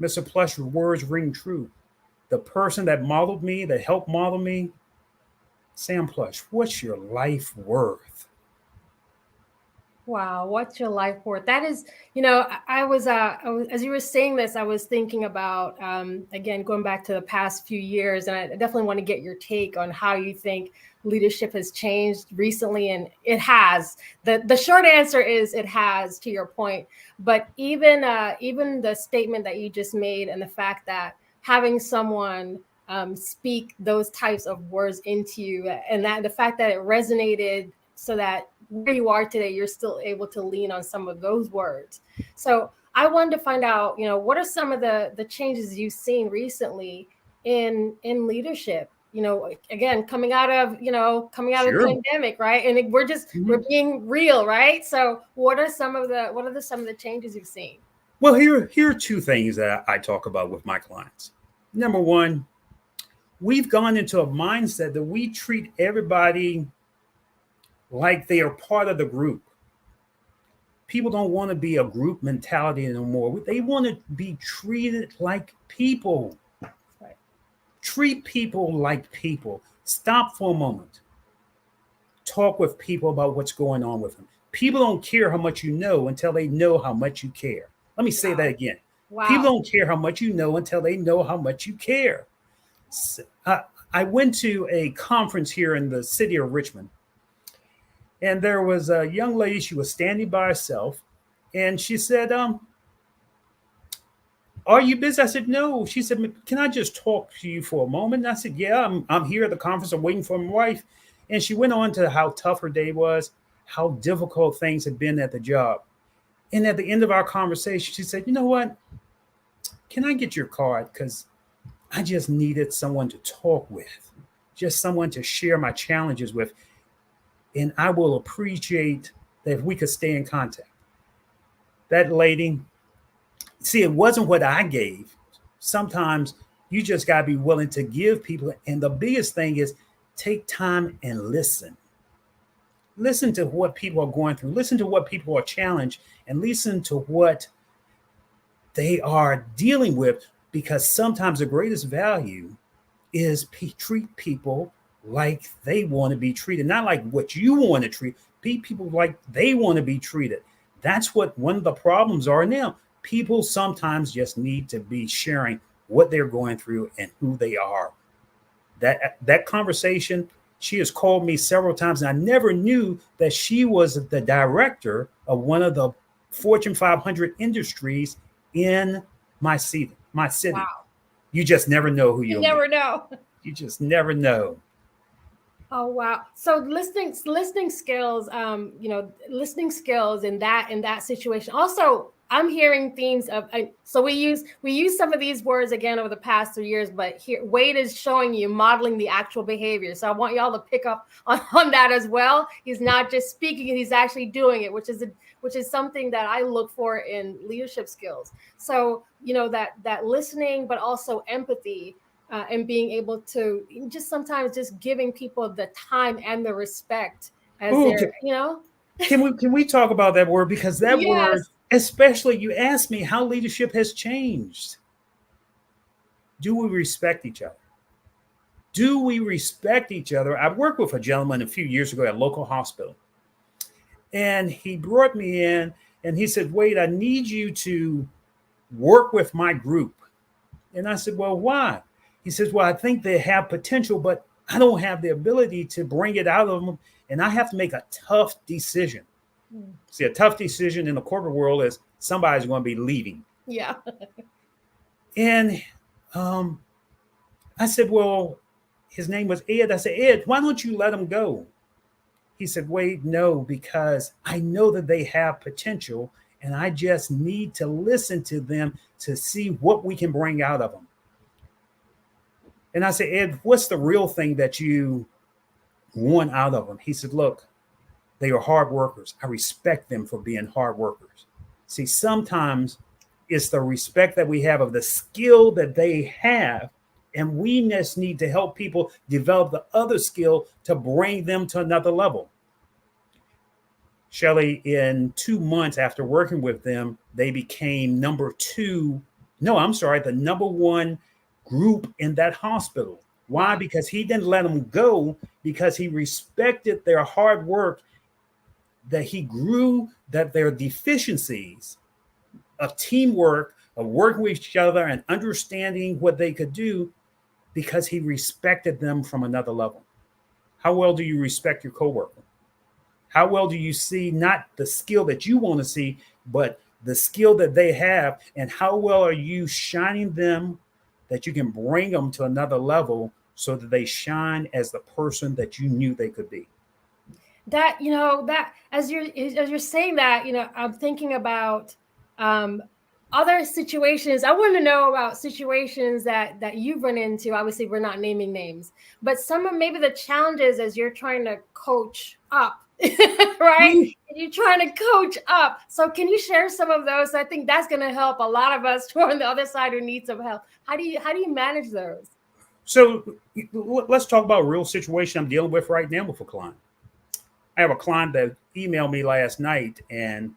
Mr. Plush's words ring true. The person that modeled me, that helped model me, Sam Plush, what's your life worth? Wow, what's your life worth? That is, I was as you were saying this, I was thinking about, again, going back to the past few years, and I definitely want to get your take on how you think leadership has changed recently, and it has. The short answer is it has, to your point. But even the statement that you just made, and the fact that having someone speak those types of words into you, and that the fact that it resonated, so that where you are today, you're still able to lean on some of those words. So I wanted to find out, what are some of the changes you've seen recently in leadership? Again, coming out of the pandemic, right? And we're being real, right? So what are some of the changes you've seen? Well, here are two things that I talk about with my clients. Number one, we've gone into a mindset that we treat everybody like they are part of the group. People don't want to be a group mentality anymore. They want to be treated like people. Right. Treat people like people. Stop for a moment. Talk with people about what's going on with them. People don't care how much you know until they know how much you care. Let me say that again. Wow. People don't care how much you know until they know how much you care. I went to a conference here in the city of Richmond. And there was a young lady, she was standing by herself, and she said, are you busy? I said, no. She said, can I just talk to you for a moment? And I said, yeah, I'm here at the conference. I'm waiting for my wife. And she went on to how tough her day was, how difficult things had been at the job. And at the end of our conversation, she said, you know what? Can I get your card? Because I just needed someone to talk with, just someone to share my challenges with. And I will appreciate that if we could stay in contact. That lady, see, it wasn't what I gave. Sometimes you just got to be willing to give people. And the biggest thing is take time and listen. Listen to what people are going through. Listen to what people are challenged, and listen to what they are dealing with, because sometimes the greatest value is treat people like they want to be treated, not like what you want to treat. People like they want to be treated. That's what one of the problems are now. People sometimes just need to be sharing what they're going through and who they are. That conversation, she has called me several times, and I never knew that she was the director of one of the Fortune 500 industries in my city. Wow. You just never know who you'll never meet. know. You just never know. Oh, wow. So listening skills, listening skills in that situation. Also, I'm hearing themes of, so we use some of these words again over the past 3 years, but here Wade is showing you modeling the actual behavior. So I want y'all to pick up on that as well. He's not just speaking, he's actually doing it, which is something that I look for in leadership skills. So, that listening, but also empathy, and being able to just sometimes just giving people the time and the respect as they're, Can we talk about that word? Because that Yes. word, especially, you asked me how leadership has changed. Do we respect each other? Do we respect each other? I worked with a gentleman a few years ago at a local hospital. And he brought me in and he said, Wade, I need you to work with my group. And I said, well, why? He says, well, I think they have potential, but I don't have the ability to bring it out of them. And I have to make a tough decision. See, a tough decision in the corporate world is somebody's going to be leaving. Yeah. And I said, well, his name was Ed. I said, Ed, why don't you let him go? He said, Wade, no, because I know that they have potential and I just need to listen to them to see what we can bring out of them. And I said, Ed, what's the real thing that you want out of them? He said, look, they are hard workers. I respect them for being hard workers. See, sometimes it's the respect that we have of the skill that they have, and we just need to help people develop the other skill to bring them to another level. Shelley, in 2 months after working with them, they became the number one group in that hospital. Why? Because he didn't let them go, because he respected their hard work, that he grew, that their deficiencies of teamwork, of working with each other and understanding what they could do, because he respected them from another level. How well do you respect your coworker? How well do you see not the skill that you want to see, but the skill that they have? And how well are you shining them that you can bring them to another level so that they shine as the person that you knew they could be? That, that as you're saying that, I'm thinking about other situations. I want to know about situations that you've run into. Obviously, we're not naming names, but some of maybe the challenges as you're trying to coach up, right? You're trying to coach up. So can you share some of those? I think that's going to help a lot of us who are on the other side who need some help. How do you manage those? So let's talk about a real situation I'm dealing with right now with a client. I have a client that emailed me last night, and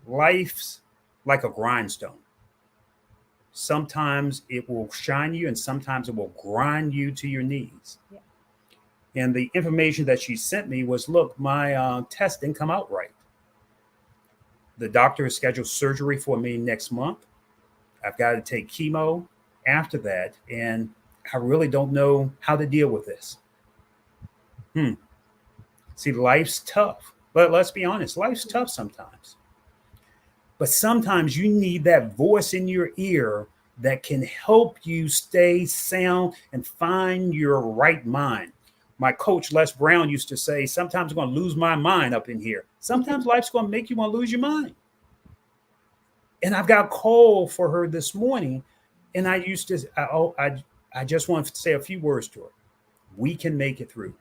life's like a grindstone. Sometimes it will shine you and sometimes it will grind you to your knees. Yeah. And the information that she sent me was, look, my test didn't come out right. The doctor has scheduled surgery for me next month. I've got to take chemo after that, and I really don't know how to deal with this. See, life's tough, but let's be honest, life's tough sometimes. But sometimes you need that voice in your ear that can help you stay sound and find your right mind. My coach, Les Brown, used to say, sometimes I'm going to lose my mind up in here. Sometimes life's going to make you want to lose your mind. And I've got a call for her this morning, and I just want to say a few words to her. We can make it through.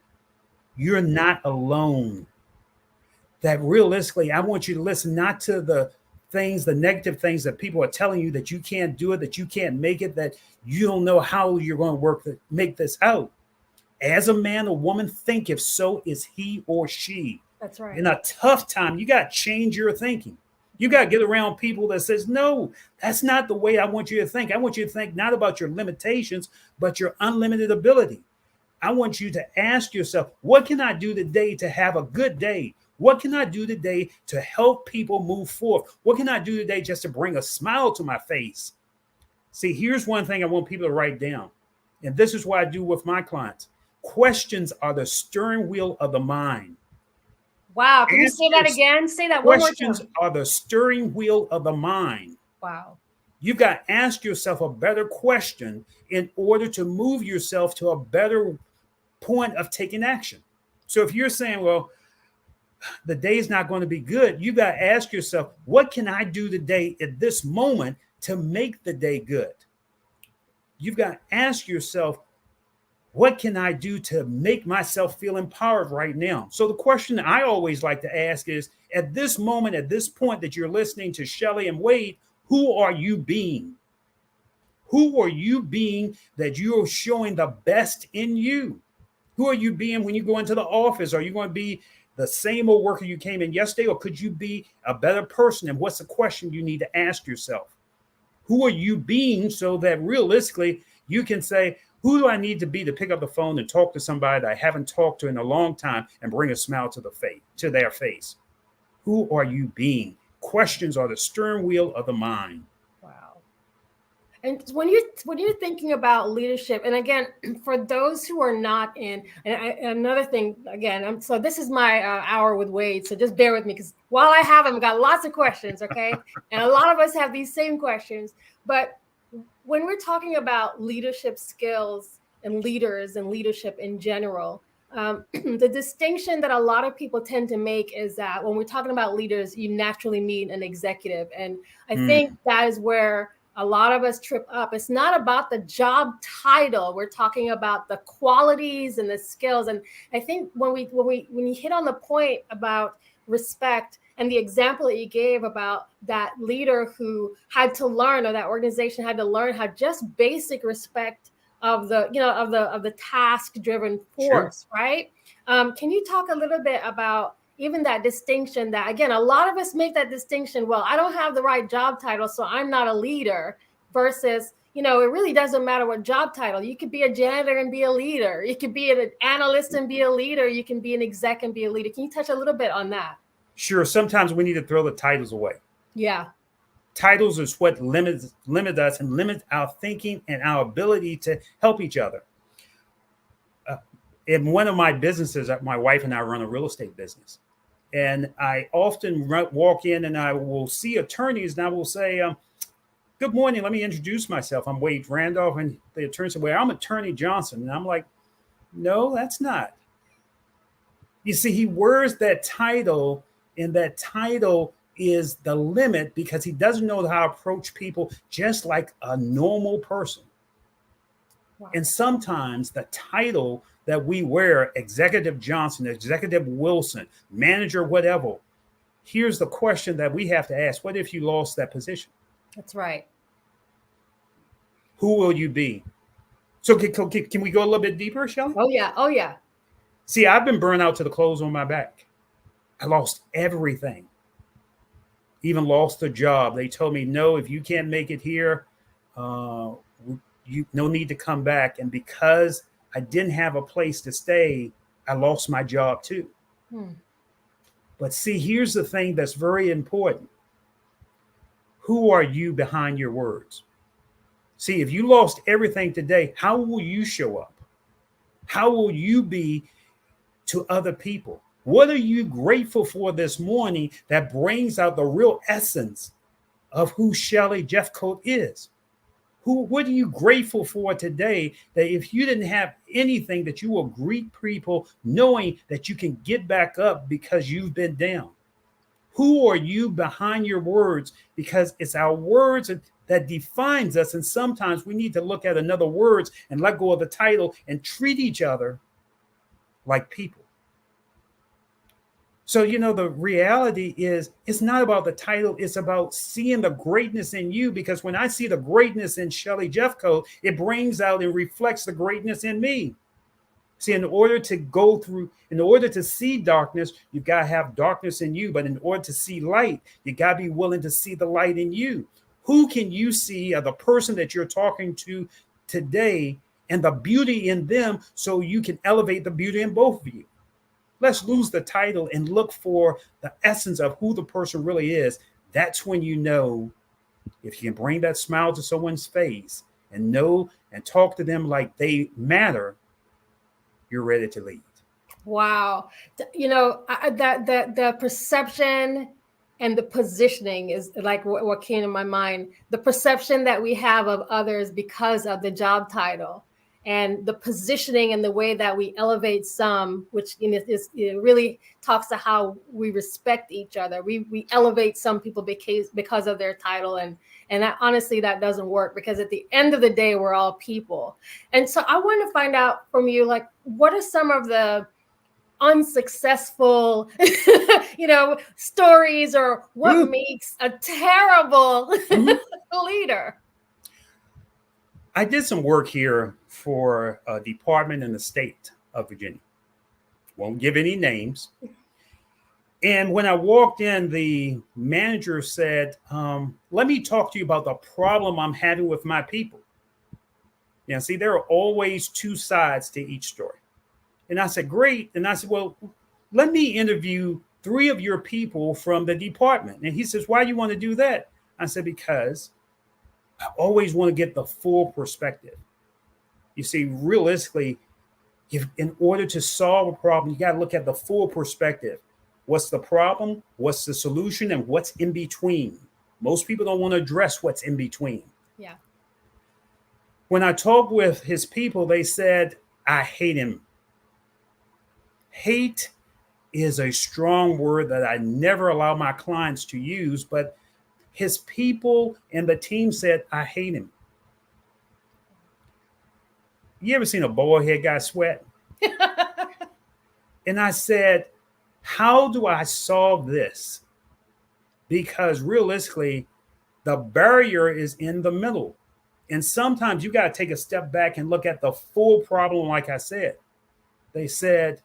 You're not alone. That realistically, I want you to listen not to the negative things that people are telling you, that you can't do it, that you can't make it, that you don't know how you're going to work to make this out. As a man or woman, think if so is he or she. That's right. In a tough time, you got to change your thinking. You got to get around people that says, no, that's not the way I want you to think. I want you to think not about your limitations, but your unlimited ability. I want you to ask yourself, what can I do today to have a good day? What can I do today to help people move forward? What can I do today just to bring a smile to my face? See, here's one thing I want people to write down. And this is what I do with my clients. Questions are the steering wheel of the mind. Wow. Can you say that again? Say that one more time. Questions are the steering wheel of the mind. Wow. You've got to ask yourself a better question in order to move yourself to a better point of taking action. So if you're saying, well, the day's not going to be good. You got to ask yourself, what can I do today at this moment to make the day good? You've got to ask yourself, what can I do to make myself feel empowered right now? So the question I always like to ask is, at this moment, at this point that you're listening to Shelley and Wade, who are you being? Who are you being that you're showing the best in you? Who are you being when you go into the office? Are you going to be the same old worker you came in yesterday, or could you be a better person? And what's the question you need to ask yourself? Who are you being, so that realistically you can say, who do I need to be to pick up the phone and talk to somebody that I haven't talked to in a long time and bring a smile to their face? Who are you being? Questions are the steering wheel of the mind. Wow. And when you're thinking about leadership, and again, for those who are not in, and another thing, again, so this is my hour with Wade, so just bear with me, because while I have him, I've got lots of questions, okay? And a lot of us have these same questions, but when we're talking about leadership skills and leaders and leadership in general, the distinction that a lot of people tend to make is that when we're talking about leaders, you naturally meet an executive. And I think that is where a lot of us trip up. It's not about the job title. We're talking about the qualities and the skills. And I think when you hit on the point about respect, and the example that you gave about that leader who had to learn, or that organization had to learn how just basic respect of the task-driven force, sure. Right? Can you talk a little bit about even that distinction that, again, a lot of us make that distinction, well, I don't have the right job title, so I'm not a leader, versus, it really doesn't matter what job title. You could be a janitor and be a leader. You could be an analyst and be a leader. You can be an exec and be a leader. Can you touch a little bit on that? Sure. Sometimes we need to throw the titles away. Yeah. Titles is what limit us and limit our thinking and our ability to help each other. In one of my businesses, my wife and I run a real estate business. And I often walk in and I will see attorneys and I will say, good morning, let me introduce myself. I'm Wade Randolph. And the attorney said, well, I'm Attorney Johnson. And I'm like, no, that's not. You see, he wears that title, and that title is the limit because he doesn't know how to approach people just like a normal person. Wow. And sometimes the title that we wear, Executive Johnson, Executive Wilson, manager, whatever, here's the question that we have to ask. What if you lost that position? That's right. Who will you be? So can we go a little bit deeper, Shelley? Oh, yeah. Oh, yeah. See, I've been burned out to the clothes on my back. I lost everything. Even lost the job. They told me, no, if you can't make it here, you no need to come back. And because I didn't have a place to stay, I lost my job too. But see, here's the thing that's very important. Who are you behind your words? See, if you lost everything today, how will you show up? How will you be to other people? What are you grateful for this morning that brings out the real essence of who Shelley Jeffcoat is? What are you grateful for today that if you didn't have anything, that you will greet people knowing that you can get back up because you've been down? Who are you behind your words? Because it's our words that defines us. And sometimes we need to look at another words and let go of the title and treat each other like people. So, the reality is it's not about the title. It's about seeing the greatness in you, because when I see the greatness in Shelley Jeffcoat, it brings out and reflects the greatness in me. See, in order to see darkness, you've got to have darkness in you. But in order to see light, you got to be willing to see the light in you. Who can you see, the person that you're talking to today, and the beauty in them, so you can elevate the beauty in both of you? Let's lose the title and look for the essence of who the person really is. That's when you know if you can bring that smile to someone's face and know and talk to them like they matter, you're ready to lead. Wow. The perception and the positioning is like what came to my mind. The perception that we have of others because of the job title. and the positioning and the way that we elevate some, which it really talks to how we respect each other. We elevate some people because of their title, and that, honestly, that doesn't work, because at the end of the day, we're all people. And so I want to find out from you, like, what are some of the unsuccessful stories, or what makes a terrible leader? I did some work here for a department in the state of Virginia. Won't give any names. And when I walked in, the manager said, let me talk to you about the problem I'm having with my people. See, there are always two sides to each story. And I said, great. And I said, well, let me interview 3 of your people from the department. And he says, why do you want to do that? I said, because I always want to get the full perspective. You see, realistically, in order to solve a problem, you got to look at the full perspective. What's the problem? What's the solution? And what's in between? Most people don't want to address what's in between. Yeah. When I talked with his people, they said, I hate him. Hate is a strong word that I never allow my clients to use, but his people and the team said, I hate him. You ever seen a bald head guy sweat? And I said, how do I solve this? Because realistically, the barrier is in the middle. And sometimes you got to take a step back and look at the full problem. Like I said, they said,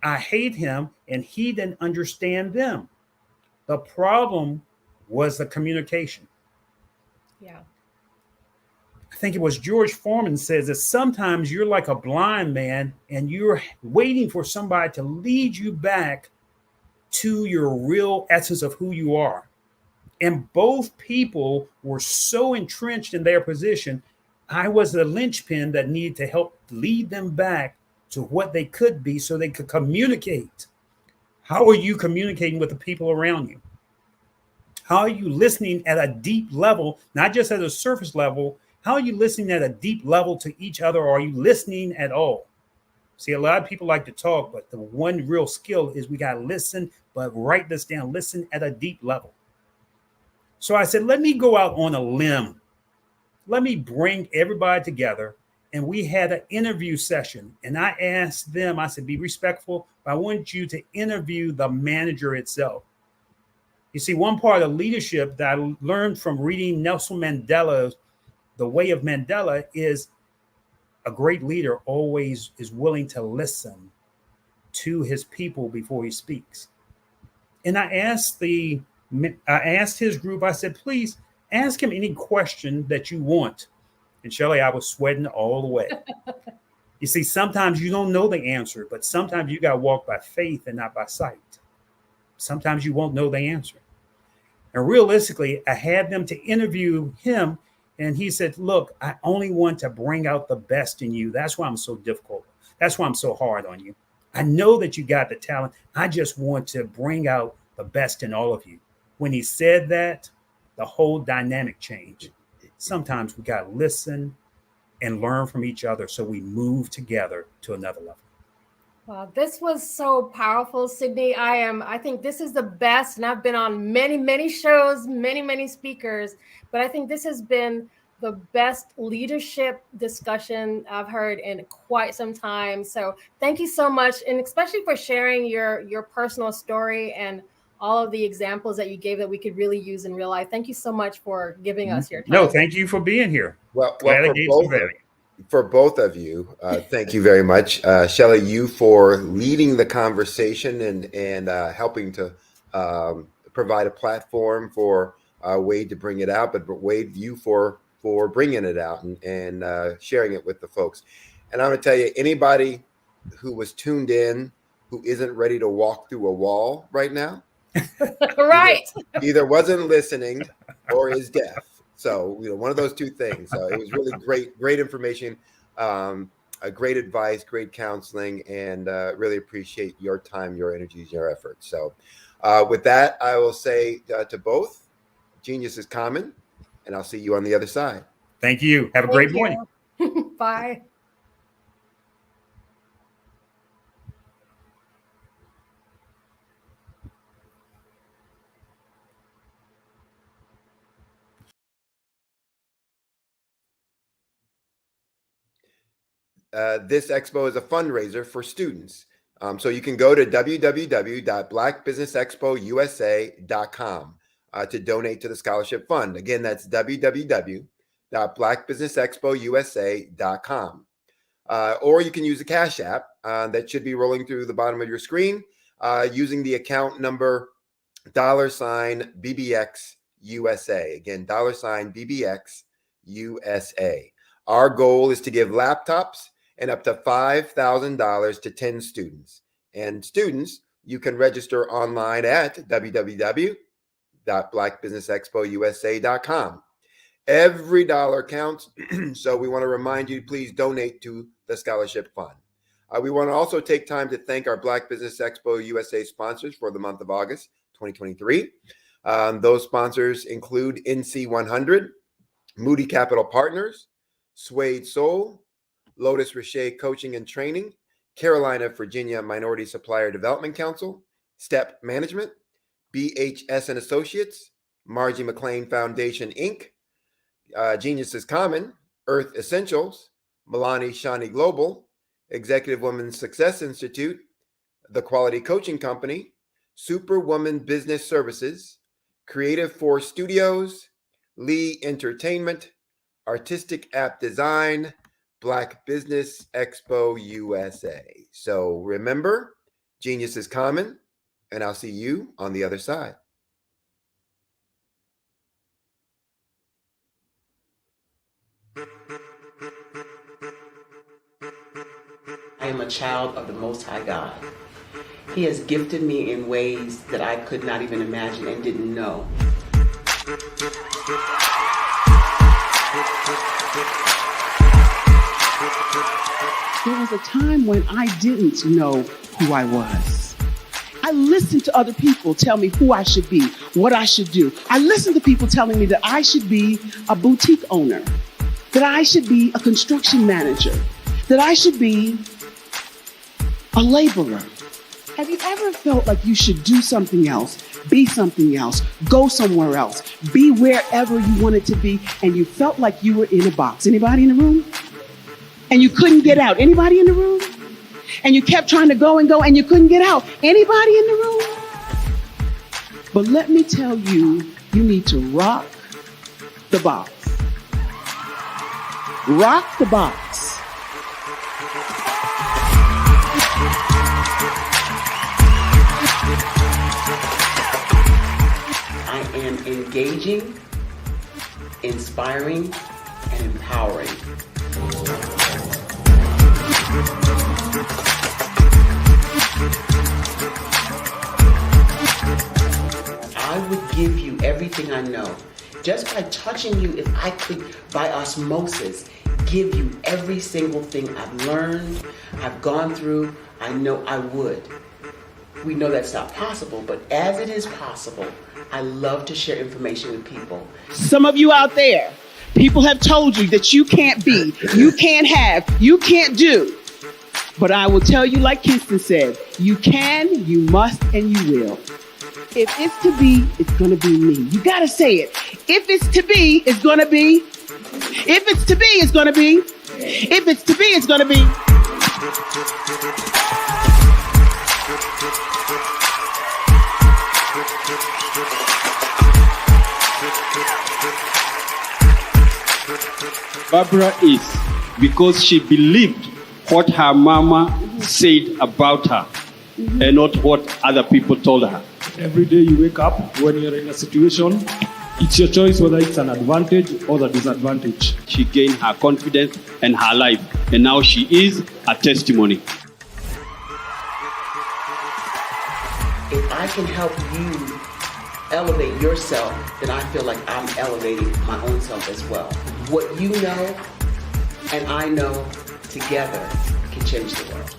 I hate him, and he didn't understand them. The problem was the communication. Yeah. I think it was George Foreman says that sometimes you're like a blind man and you're waiting for somebody to lead you back to your real essence of who you are. And both people were so entrenched in their position. I was the linchpin that needed to help lead them back to what they could be so they could communicate. How are you communicating with the people around you? How are you listening at a deep level, not just at a surface level? How are you listening at a deep level to each other? Or are you listening at all? See, a lot of people like to talk, but the one real skill is we got to listen, but write this down, listen at a deep level. So I said, let me go out on a limb. Let me bring everybody together. And we had an interview session. And I asked them, I said, be respectful, but I want you to interview the manager itself. You see, one part of leadership that I learned from reading Nelson Mandela's The Way of Mandela is a great leader always is willing to listen to his people before he speaks. And I asked his group, I said, please ask him any question that you want. And Shelley, I was sweating all the way. You see, sometimes you don't know the answer, but sometimes you got to walk by faith and not by sight. Sometimes you won't know the answer. And realistically, I had them to interview him. And he said, look, I only want to bring out the best in you. That's why I'm so difficult. That's why I'm so hard on you. I know that you got the talent. I just want to bring out the best in all of you. When he said that, the whole dynamic changed. Sometimes we got to listen and learn from each other so we move together to another level. Wow, this was so powerful, Sydney. I think this is the best, and I've been on many, many shows, many speakers, but I think this has been the best leadership discussion I've heard in quite some time. So thank you so much, and especially for sharing your personal story and all of the examples that you gave that we could really use in real life. Thank you so much for giving us your time. No, thank you for being here. Well, for both of you, thank you very much. Shelley, you for leading the conversation and helping to provide a platform for Wade to bring it out, but Wade, you for bringing it out and sharing it with the folks. And I'm going to tell you, anybody who was tuned in who isn't ready to walk through a wall right now, right, either wasn't listening or is deaf. So, one of those two things. So it was really great information, great advice, great counseling, and really appreciate your time, your energies, your efforts. So with that, I will say to both, genius is common, and I'll see you on the other side. Thank you. Have a great morning. Bye. this expo is a fundraiser for students. So you can go to www.blackbusinessexpousa.com to donate to the scholarship fund. Again, that's www.blackbusinessexpousa.com. Or you can use the Cash App that should be rolling through the bottom of your screen using the account number $BBXUSA. Again, $BBXUSA. Our goal is to give laptops and up to $5,000 to 10 students. And students, you can register online at www.blackbusinessexpousa.com. Every dollar counts, so we want to remind you, please donate to the scholarship fund. We want to also take time to thank our Black Business Expo USA sponsors for the month of August 2023. Those sponsors include NC100, Moody Capital Partners, Suede Soul, Lotus Richer Coaching and Training, Carolina, Virginia Minority Supplier Development Council, STEP Management, BHS and Associates, Margie McLean Foundation, Inc., Genius is Common, Earth Essentials, Milani Shani Global, Executive Women's Success Institute, The Quality Coaching Company, Superwoman Business Services, Creative Force Studios, Lee Entertainment, Artistic App Design, Black Business Expo USA. So remember, genius is common, and I'll see you on the other side. I am a child of the Most High God. He has gifted me in ways that I could not even imagine and didn't know. There was a time when I didn't know who I was. I listened to other people tell me who I should be, what I should do. I listened to people telling me that I should be a boutique owner, that I should be a construction manager, that I should be a laborer. Have you ever felt like you should do something else, be something else, go somewhere else, be wherever you wanted to be, and you felt like you were in a box? Anybody in the room? And you couldn't get out. Anybody in the room? And you kept trying to go and you couldn't get out. Anybody in the room? But let me tell you, you need to rock the box. Rock the box. I am engaging, inspiring, and empowering. I would give you everything I know. Just by touching you, if I could, by osmosis, give you every single thing I've learned, I've gone through, I know I would. We know that's not possible, but as it is possible, I love to share information with people. Some of you out there, people have told you that you can't be, you can't have, you can't do. But I will tell you, like Kingston said, you can, you must, and you will. If it's to be, it's going to be me. You got to say it. If it's to be, it's going to be. If it's to be, it's going to be. If it's to be, it's going to be. Barbara is because she believed what her mama said about her and not what other people told her. Every day you wake up, when you're in a situation, it's your choice whether it's an advantage or the disadvantage. She gained her confidence and her life, and now she is a testimony. If I can help you elevate yourself, then I feel like I'm elevating my own self as well. What you know and I know together can change the world.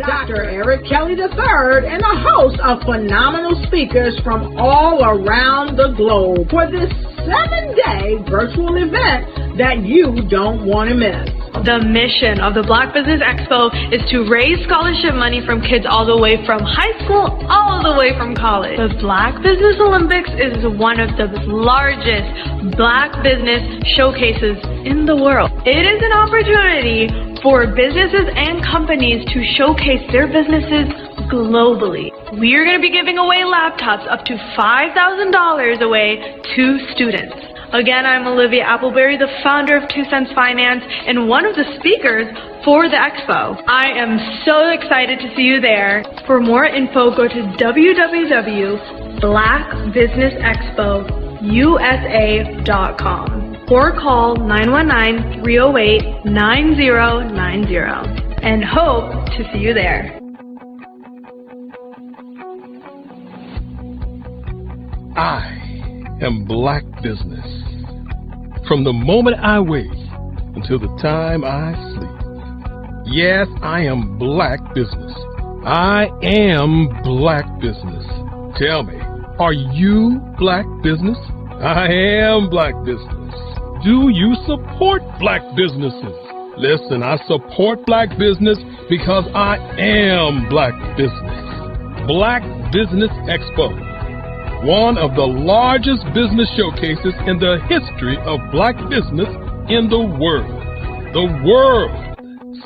Dr. Eric Kelly III and a host of phenomenal speakers from all around the globe for this 7-day virtual event that you don't want to miss. The mission of the Black Business Expo is to raise scholarship money from kids all the way from high school, all the way from college. The Black Business Olympics is one of the largest Black business showcases in the world. It is an opportunity for businesses and companies to showcase their businesses globally. We are going to be giving away laptops up to $5,000 away to students. Again, I'm Olivia Appleberry, the founder of 2 Cents Finance and one of the speakers for the expo. I am so excited to see you there. For more info, go to www.blackbusinessexpousa.com or call 919-308-9090 and hope to see you there. I am Black business. From the moment I wake until the time I sleep. Yes, I am Black business. I am Black business. Tell me, are you Black business? I am Black business. Do you support Black businesses? Listen, I support Black business because I am Black business. Black Business Expo. One of the largest business showcases in the history of Black business in the world. The world!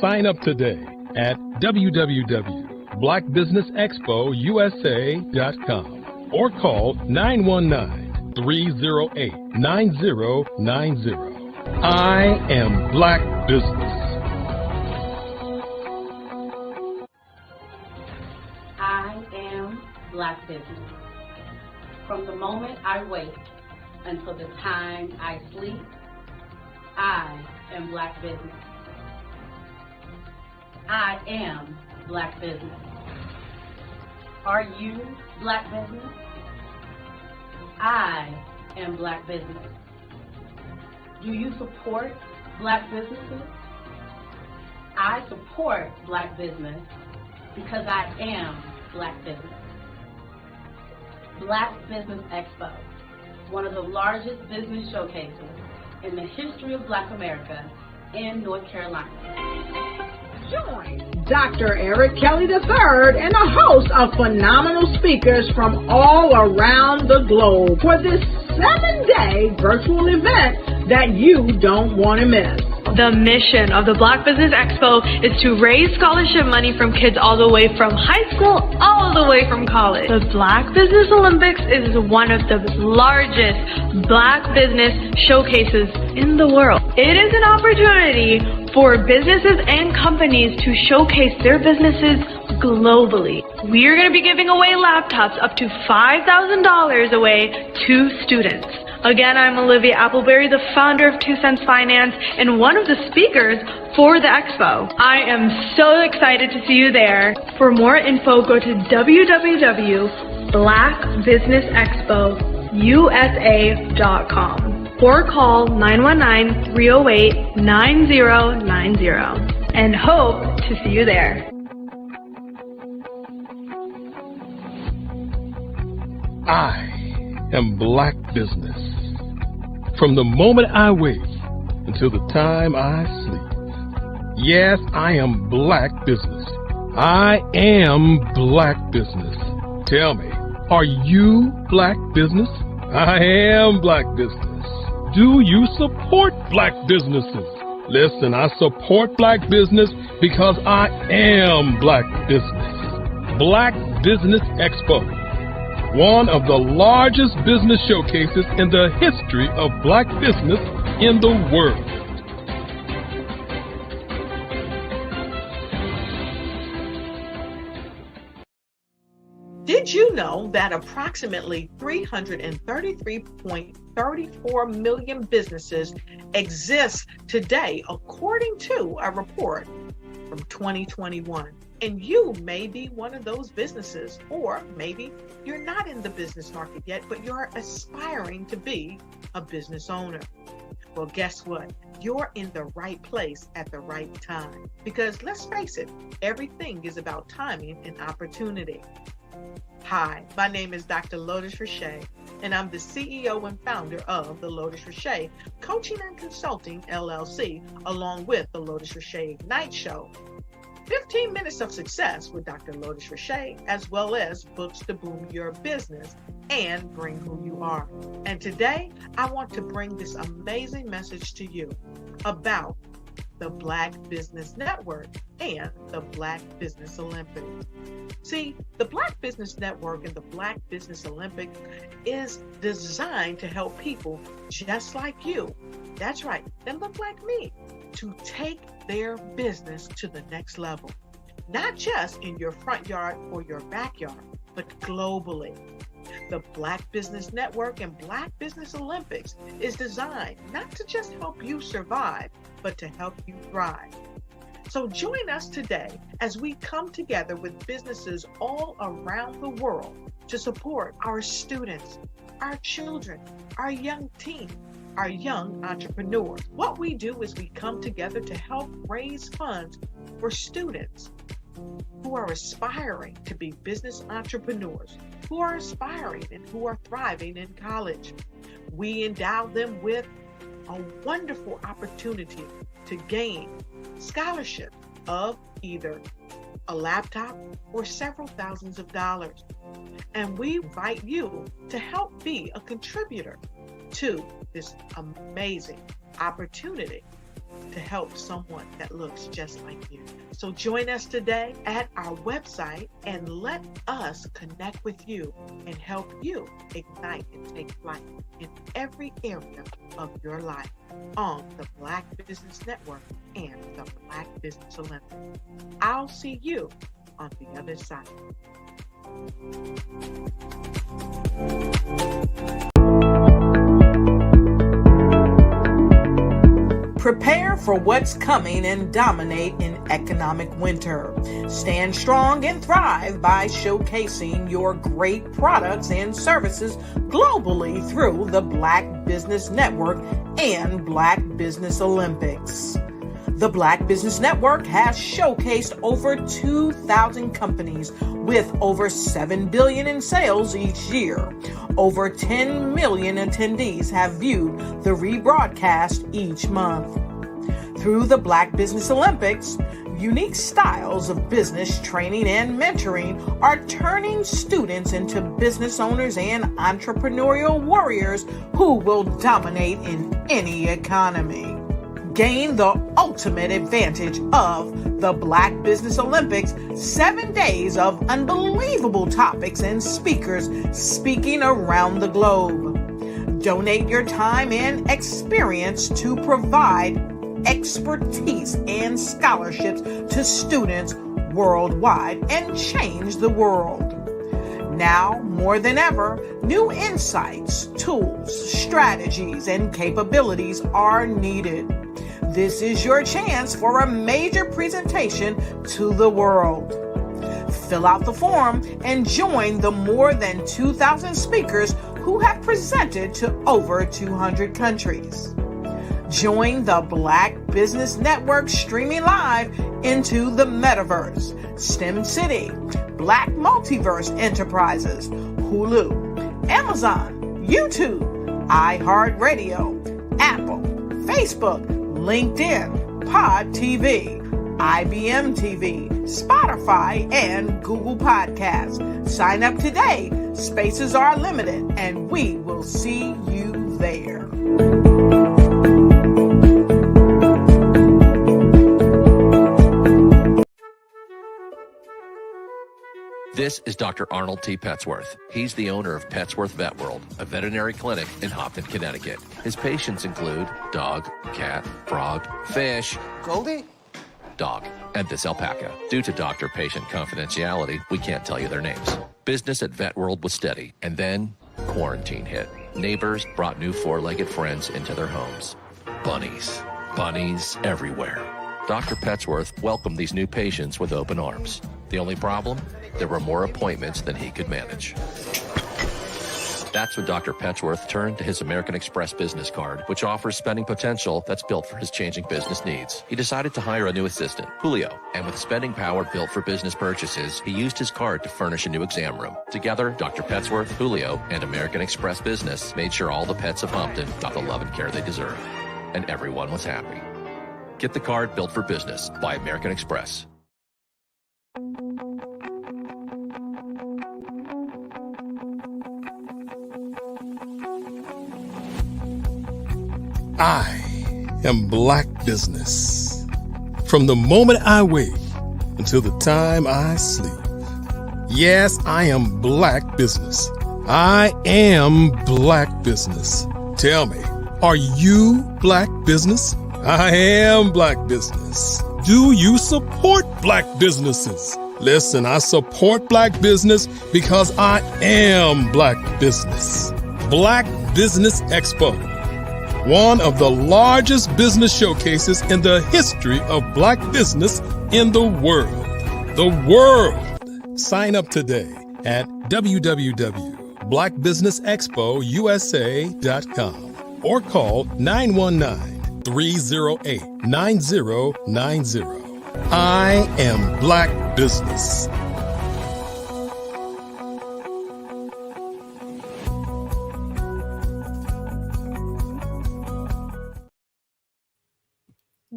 Sign up today at www.blackbusinessexpousa.com or call 919-308-9090. I am Black business. I am Black business. From the moment I wake until the time I sleep, I am Black business. I am Black business. Are you Black business? I am Black business. Do you support Black businesses? I support Black business because I am Black business. Black Business Expo, one of the largest business showcases in the history of Black America in North Carolina. Join Dr. Eric Kelly III and a host of phenomenal speakers from all around the globe for this 7-day virtual event that you don't want to miss. The mission of the Black Business Expo is to raise scholarship money from kids all the way from high school, all the way from college. The Black Business Olympics is one of the largest Black business showcases in the world. It is an opportunity for businesses and companies to showcase their businesses globally. We are going to be giving away laptops up to $5,000 away to students. Again, I'm Olivia Appleberry, the founder of 2 Cents Finance and one of the speakers for the expo. I am so excited to see you there. For more info, go to www.blackbusinessexpousa.com or call 919-308-9090 and hope to see you there. I am Black business. From the moment I wake until the time I sleep. Yes, I am Black business. I am Black business. Tell me, are you Black business? I am Black business. Do you support Black businesses? Listen, I support Black business because I am Black business. Black Business Expo. One of the largest business showcases in the history of Black business in the world. Did you know that approximately 333.34 million businesses exist today, according to a report from 2021? And you may be one of those businesses, or maybe you're not in the business market yet, but you're aspiring to be a business owner. Well, guess what? you're in the right place at the right time. Because let's face it, everything is about timing and opportunity. Hi, my name is Dr. Lotus Richey, and I'm the CEO and founder of the Lotus Richey Coaching and Consulting LLC, along with the Lotus Richey Ignite Show. 15 minutes of success with Dr. Lotus Richey, as well as books to boom your business and bring who you are. And today, I want to bring this amazing message to you about the Black Business Network and the Black Business Olympics. See, the Black Business Network and the Black Business Olympics is designed to help people just like you, that's right, that look like me, to take their business to the next level. Not just in your front yard or your backyard, but globally. The Black Business Network and Black Business Olympics is designed not to just help you survive, but to help you thrive. So join us today as we come together with businesses all around the world to support our students, our children, our young teens, our young entrepreneurs. What we do is we come together to help raise funds for students who are aspiring to be business entrepreneurs, who are aspiring and who are thriving in college. We endow them with a wonderful opportunity to gain scholarship of either a laptop or several thousands of dollars. And we invite you to help be a contributor to this amazing opportunity to help someone that looks just like you. So join us today at our website and let us connect with you and help you ignite and take flight in every area of your life on the Black Business Network and the Black Business Olympics. I'll see you on the other side. Prepare for what's coming and dominate in economic winter. Stand strong and thrive by showcasing your great products and services globally through the Black Business Network and Black Business Olympics. The Black Business Network has showcased over 2,000 companies with over $7 billion in sales each year. Over 10 million attendees have viewed the rebroadcast each month. Through the Black Business Olympics, unique styles of business training and mentoring are turning students into business owners and entrepreneurial warriors who will dominate in any economy. Gain the ultimate advantage of the Black Business Olympics, 7 days of unbelievable topics and speakers speaking around the globe. Donate your time and experience to provide expertise and scholarships to students worldwide and change the world. Now, more than ever, new insights, tools, strategies, and capabilities are needed. This is your chance for a major presentation to the world. Fill out the form and join the more than 2,000 speakers who have presented to over 200 countries. Join the Black Business Network streaming live into the Metaverse, STEM City, Black Multiverse Enterprises, Hulu, Amazon, YouTube, iHeartRadio, Apple, Facebook, LinkedIn, Pod TV, IBM TV, Spotify, and Google Podcasts. Sign up today. Spaces are limited, and we will see you there. This is Dr. Arnold T. Petsworth. He's the owner of Petsworth Vet World, a veterinary clinic in Hopton, Connecticut. His patients include dog, cat, frog, fish, Goldie, dog, and this alpaca. Due to doctor-patient confidentiality, we can't tell you their names. Business at Vet World was steady, and then quarantine hit. Neighbors brought new four-legged friends into their homes. Bunnies. Bunnies everywhere. Dr. Petsworth welcomed these new patients with open arms. The only problem? There were more appointments than he could manage. That's when Dr. Petchworth turned to his American Express business card, which offers spending potential that's built for his changing business needs. He decided to hire a new assistant, Julio, and with spending power built for business purchases, he used his card to furnish a new exam room. Together, Dr. Petchworth, Julio, and American Express Business made sure all the pets of Humpton got the love and care they deserve. And everyone was happy. Get the card built for business by American Express. I am Black business. From the moment I wake until the time I sleep. Yes, I am Black business. I am Black business. Tell me, are you Black business? I am Black business. Do you support Black businesses? Listen, I support Black business because I am Black business. Black Business Expo, one of the largest business showcases in the history of Black business in the world. The world. Sign up today at www.blackbusinessexpousa.com or call 919-308-9090. I am Black business.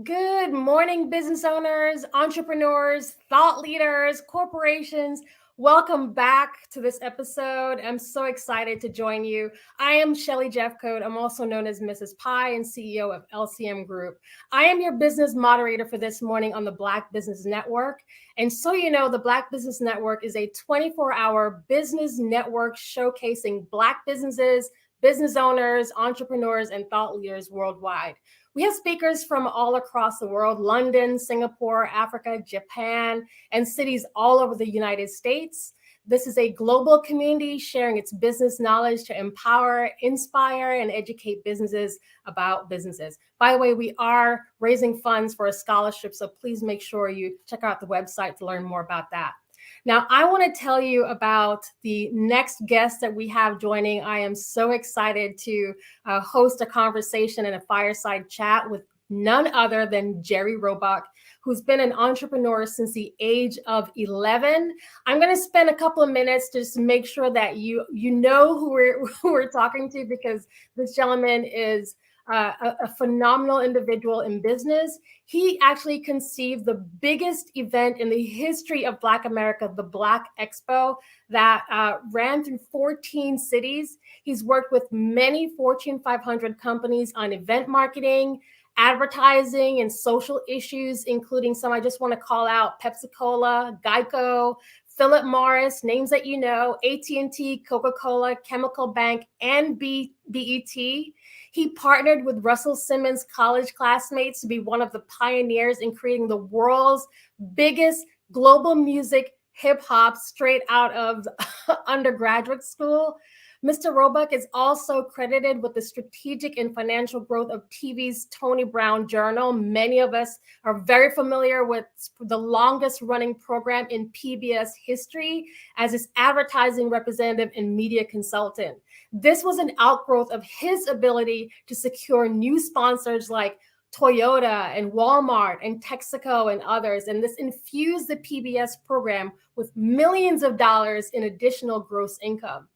Good morning, business owners, entrepreneurs, thought leaders, corporations. Welcome back to this episode. I'm so excited to join you. I am Shelly Jeffcoat. I'm also known as Mrs. Pie and CEO of LCM Group. I am your business moderator for this morning on the Black Business Network. And so you know, the Black Business Network is a 24-hour business network showcasing Black businesses, business owners, entrepreneurs, and thought leaders worldwide. We have speakers from all across the world: London, Singapore, Africa, Japan, and cities all over the United States. This is a global community sharing its business knowledge to empower, inspire, and educate businesses about businesses. By the way, we are raising funds for a scholarship, so please make sure you check out the website to learn more about that. Now, I want to tell you about the next guest that we have joining. I am so excited to host a conversation and a fireside chat with none other than Jerry Roebuck, who's been an entrepreneur since the age of 11. I'm going to spend a couple of minutes just to make sure that you know who we're talking to, because this gentleman is a phenomenal individual in business. He actually conceived the biggest event in the history of Black America, the Black Expo, that ran through 14 cities. He's worked with many Fortune 500 companies on event marketing, advertising, and social issues, including some I just want to call out: Pepsi-Cola, Geico, Philip Morris, names that you know, AT&T, Coca-Cola, Chemical Bank, and BET. He partnered with Russell Simmons' college classmates to be one of the pioneers in creating the world's biggest global music, hip hop, straight out of undergraduate school. Mr. Roebuck is also credited with the strategic and financial growth of TV's Tony Brown Journal. Many of us are very familiar with the longest running program in PBS history as its advertising representative and media consultant. This was an outgrowth of his ability to secure new sponsors like Toyota and Walmart and Texaco and others. And this infused the PBS program with millions of dollars in additional gross income.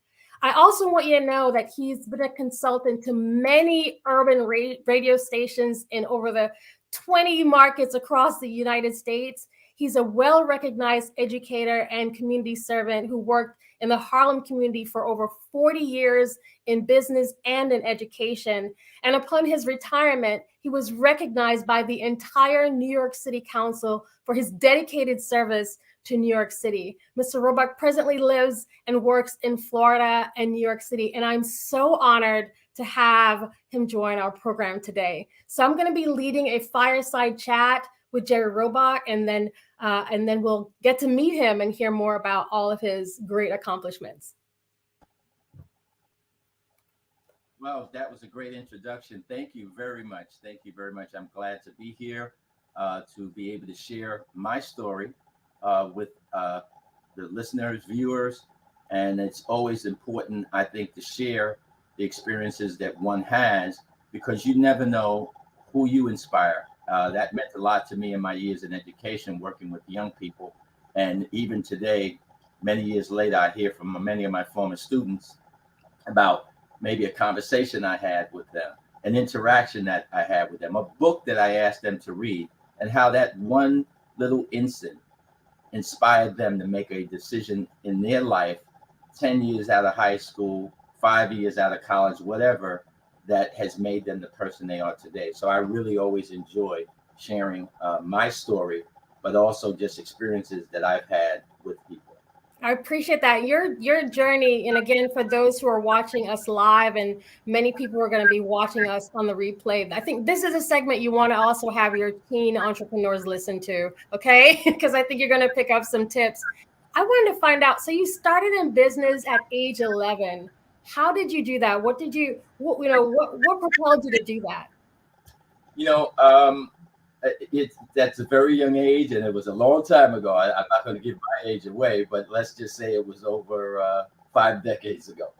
I also want you to know that he's been a consultant to many urban radio stations in over the 20 markets across the United States. He's a well-recognized educator and community servant who worked in the Harlem community for over 40 years in business and in education. And upon his retirement, he was recognized by the entire New York City Council for his dedicated service to New York City. Mr. Roebuck presently lives and works in Florida and New York City, and I'm so honored to have him join our program today. So I'm going to be leading a fireside chat with Jerry Roebuck, and then we'll get to meet him and hear more about all of his great accomplishments. Well, that was a great introduction. Thank you very much. Thank you very much. I'm glad to be here to be able to share my story with the listeners, viewers, And it's always important, I think, to share the experiences that one has, because you never know who you inspire. That meant a lot to me in my years in education, working with young people. And even today, many years later, I hear from many of my former students about maybe a conversation I had with them, an interaction that I had with them, a book that I asked them to read, and how that one little instant inspired them to make a decision in their life 10 years out of high school, 5 years out of college, whatever, that has made them the person they are today. So I really always enjoy sharing my story, but also just experiences that I've had with people. I appreciate that. Your journey, and again, for those who are watching us live, and many people are going to be watching us on the replay, I think this is a segment you want to also have your teen entrepreneurs listen to, okay? Because I think you're going to pick up some tips. I wanted to find out, so you started in business at age 11. How did you do that? What propelled you to do that? That's a very young age, and it was a long time ago. I'm not going to give my age away, but let's just say it was over 5 decades ago.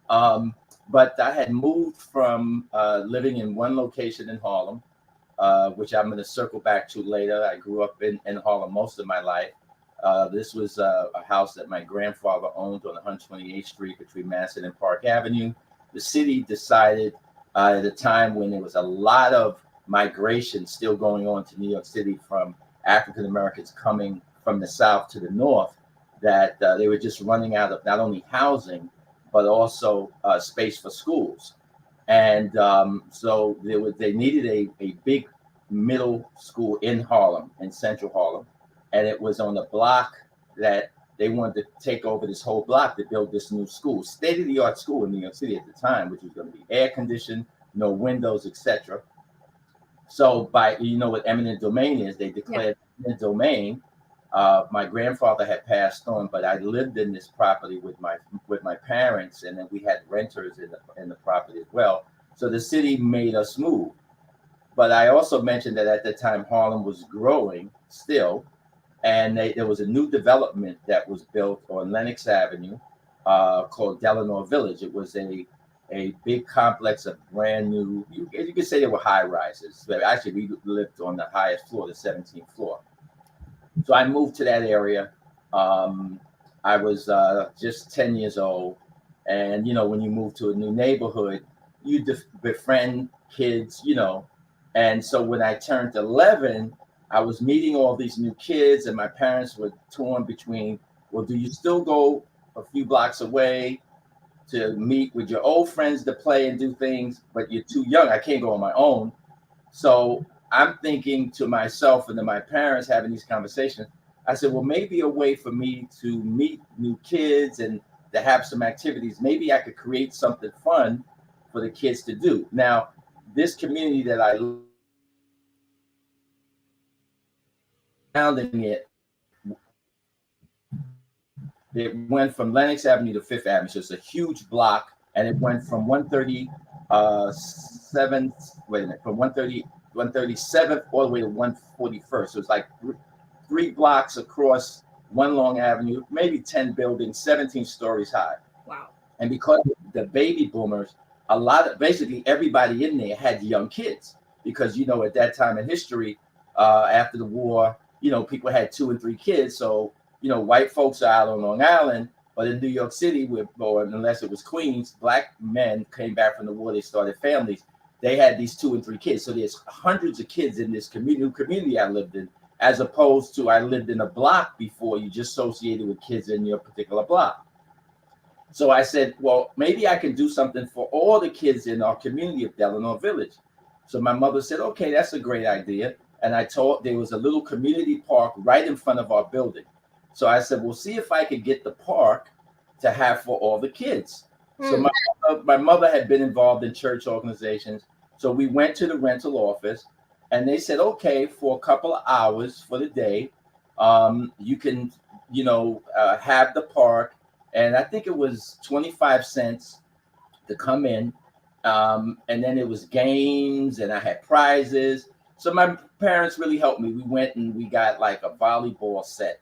But I had moved from living in one location in Harlem, which I'm going to circle back to later. I grew up in Harlem most of my life. This was a house that my grandfather owned on 128th Street between Madison and Park Avenue. The city decided at a time when there was a lot of migration still going on to New York City from African Americans coming from the South to the North, that they were just running out of not only housing, but also space for schools. And so they needed a big middle school in Harlem, in Central Harlem. And it was on the block that they wanted to take over this whole block to build this new school, state-of-the-art school in New York City at the time, which was going to be air conditioned, no windows, etc. So what eminent domain is, they declared eminent domain. My grandfather had passed on, but I lived in this property with my parents, and then we had renters in the property as well. So the city made us move. But I also mentioned that at the time Harlem was growing still, and there was a new development that was built on Lenox Avenue called Delano Village. It was a big complex of brand new, you could say they were high rises. But actually, we lived on the highest floor, the 17th floor. So I moved to that area. I was just 10 years old. And, when you move to a new neighborhood, you befriend kids, And so when I turned 11, I was meeting all these new kids, and my parents were torn between, well, do you still go a few blocks away to meet with your old friends to play and do things, but you're too young. I can't go on my own. So I'm thinking to myself and to my parents having these conversations. I said, well, maybe a way for me to meet new kids and to have some activities. Maybe I could create something fun for the kids to do. Now, this community that I live surrounding it went from Lenox Avenue to Fifth Avenue. So it's a huge block, and it went from 137th all the way to 141st. So it's like three blocks across one long avenue, maybe 10 buildings, 17 stories high. Wow. And because the baby boomers, basically everybody in there had young kids, because, at that time in history, after the war, people had 2 and 3 kids. So, white folks are out on Long Island, but in New York City, or unless it was Queens, black men came back from the war, they started families. They had these 2 and 3 kids. So there's hundreds of kids in this new community I lived in, as opposed to I lived in a block before, you just associated with kids in your particular block. So I said, well, maybe I can do something for all the kids in our community of Delano Village. So my mother said, okay, that's a great idea. And I told, there was a little community park right in front of our building. So I said, well, see if I could get the park to have for all the kids. So my mother had been involved in church organizations. So we went to the rental office, and they said, okay, for a couple of hours for the day, you can, have the park. And I think it was 25 cents to come in. And then it was games, and I had prizes. So my parents really helped me. We went and we got like a volleyball set.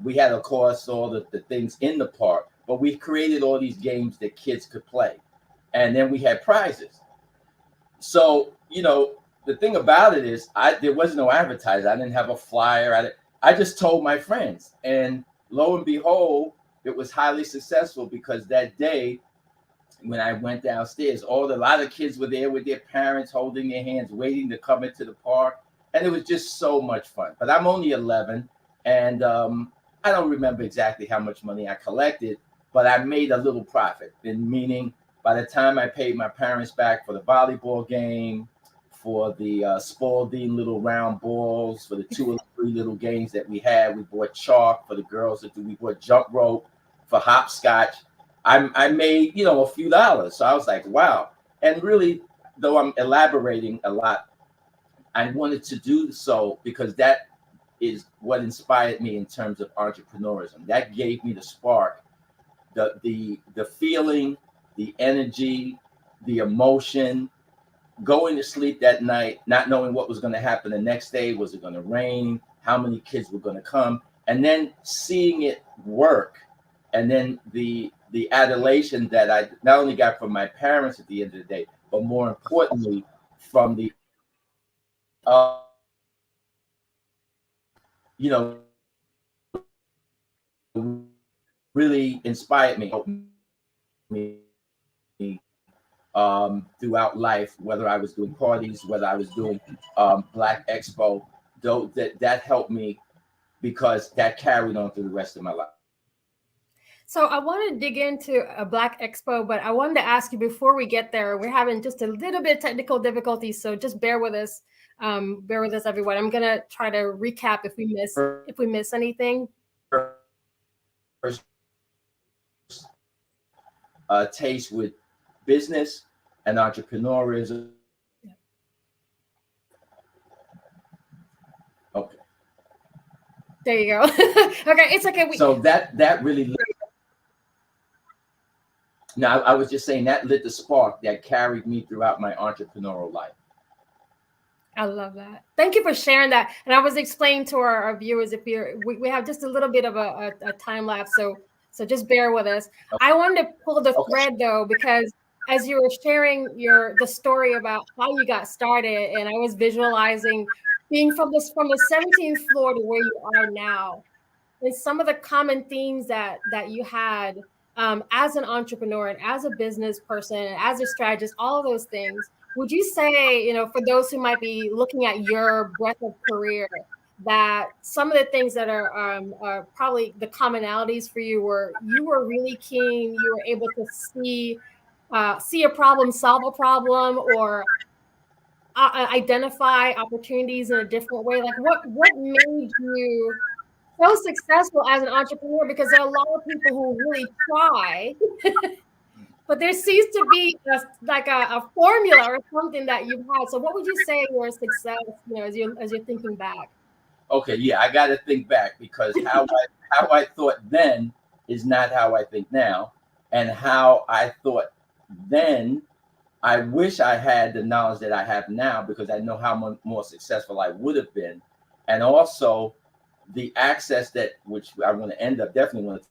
We had, of course, all the things in the park, but we created all these games that kids could play. And then we had prizes. So, you know, the thing about it is there was no advertising. I didn't have a flyer. I just told my friends. And lo and behold, it was highly successful because that day when I went downstairs, a lot of kids were there with their parents holding their hands, waiting to come into the park. And it was just so much fun. But I'm only 11, and I don't remember exactly how much money I collected, but I made a little profit, meaning by the time I paid my parents back for the volleyball game, for the Spalding little round balls, for the 2 or 3 little games that we had, we bought chalk for the girls, we bought jump rope for hopscotch. I made, you know, a few dollars. So I was like, wow. And really, though I'm elaborating a lot, I wanted to do so because that is what inspired me in terms of entrepreneurism. That gave me the spark, the feeling, the energy, the emotion, going to sleep that night, not knowing what was going to happen the next day. Was it going to rain? How many kids were going to come? And then seeing it work. And then the adulation that I not only got from my parents at the end of the day, but more importantly, from the, you know, really inspired me throughout life, whether I was doing parties, whether I was doing Black Expo, though that helped me because that carried on through the rest of my life. So I want to dig into a Black Expo, but I wanted to ask you before we get there, we're having just a little bit of technical difficulties, so just bear with us. Bear with us, everyone. I'm gonna try to recap if we miss anything. Taste with business and entrepreneurism. Okay. There you go. Okay, it's okay. So that really. Now, I was just saying that lit the spark that carried me throughout my entrepreneurial life. I love that. Thank you for sharing that. And I was explaining to our viewers, if we have just a little bit of a time lapse, so just bear with us. I wanted to pull the thread though, because as you were sharing the story about how you got started, and I was visualizing being from the 17th floor to where you are now, and some of the common themes that you had as an entrepreneur and as a business person, and as a strategist, all of those things. Would you say, you know, for those who might be looking at your breadth of career, that some of the things that are probably the commonalities for you were really keen, you were able to see a problem, solve a problem, or identify opportunities in a different way? Like what made you so successful as an entrepreneur? Because there are a lot of people who really try, but there seems to be a formula or something that you've had. So what would you say your success, you know, as you're thinking back? Okay, yeah, I got to think back, because how I thought then is not how I think now, and how I thought then, I wish I had the knowledge that I have now, because I know how much more successful I would have been, and also the access which I'm going to end up definitely want to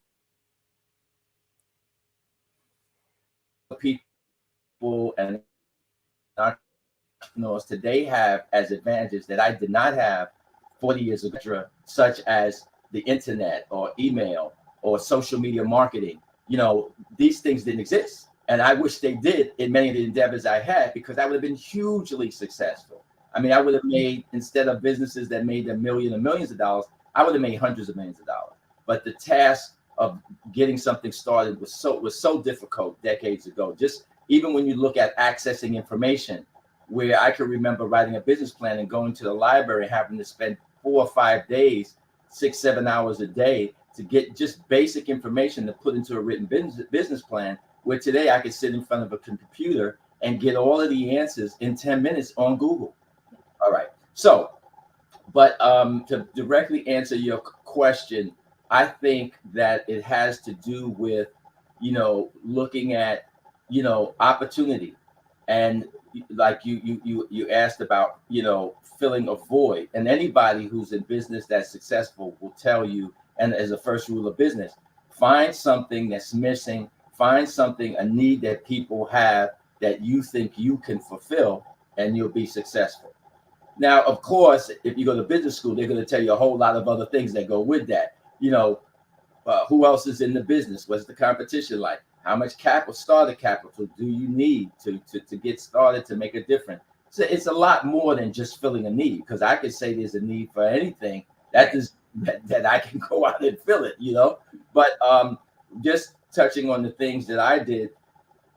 people and entrepreneurs today have as advantages that I did not have 40 years ago, such as the internet or email or social media marketing. You know, these things didn't exist. And I wish they did in many of the endeavors I had, because I would have been hugely successful. I mean, I would have made, instead of businesses that made $1 million and millions of dollars, I would have made hundreds of millions of dollars. But the task of getting something started was so difficult decades ago. Just even when you look at accessing information, where I can remember writing a business plan and going to the library, having to spend 4 or 5 days, 6-7 hours a day to get just basic information to put into a written business plan, where today I could sit in front of a computer and get all of the answers in 10 minutes on Google. All right. So, but to directly answer your question, I think that it has to do with, you know, looking at, you know, opportunity. And, like you asked about, filling a void, and anybody who's in business that's successful will tell you, and as a first rule of business, find something that's missing, find something, a need that people have that you think you can fulfill, and you'll be successful. Now, of course, if you go to business school, they're going to tell you a whole lot of other things that go with that. Who else is in the business? What's the competition like? How much starter capital do you need to get started, to make a difference? So it's a lot more than just filling a need, because I could say there's a need for anything that I can go out and fill it, But just touching on the things that I did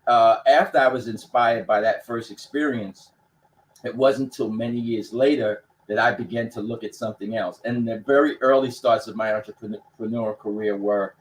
after I was inspired by that first experience, it wasn't until many years later that I began to look at something else. And the very early starts of my entrepreneurial career were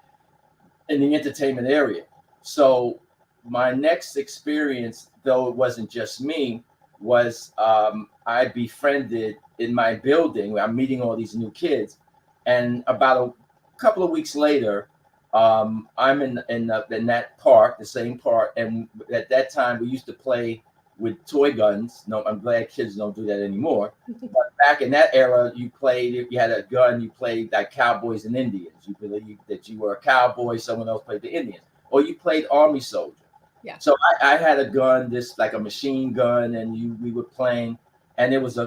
in the entertainment area. So my next experience, though it wasn't just me, was I befriended in my building. I'm meeting all these new kids, and about a couple of weeks later, I'm in that park, the same park, and at that time we used to play with toy guns. No, I'm glad kids don't do that anymore. But back in that era, you played, if you had a gun, you played like cowboys and Indians. You believed that you were a cowboy, someone else played the Indians, or you played army soldier. Yeah. So I had a gun, this like a machine gun, and we were playing, and there was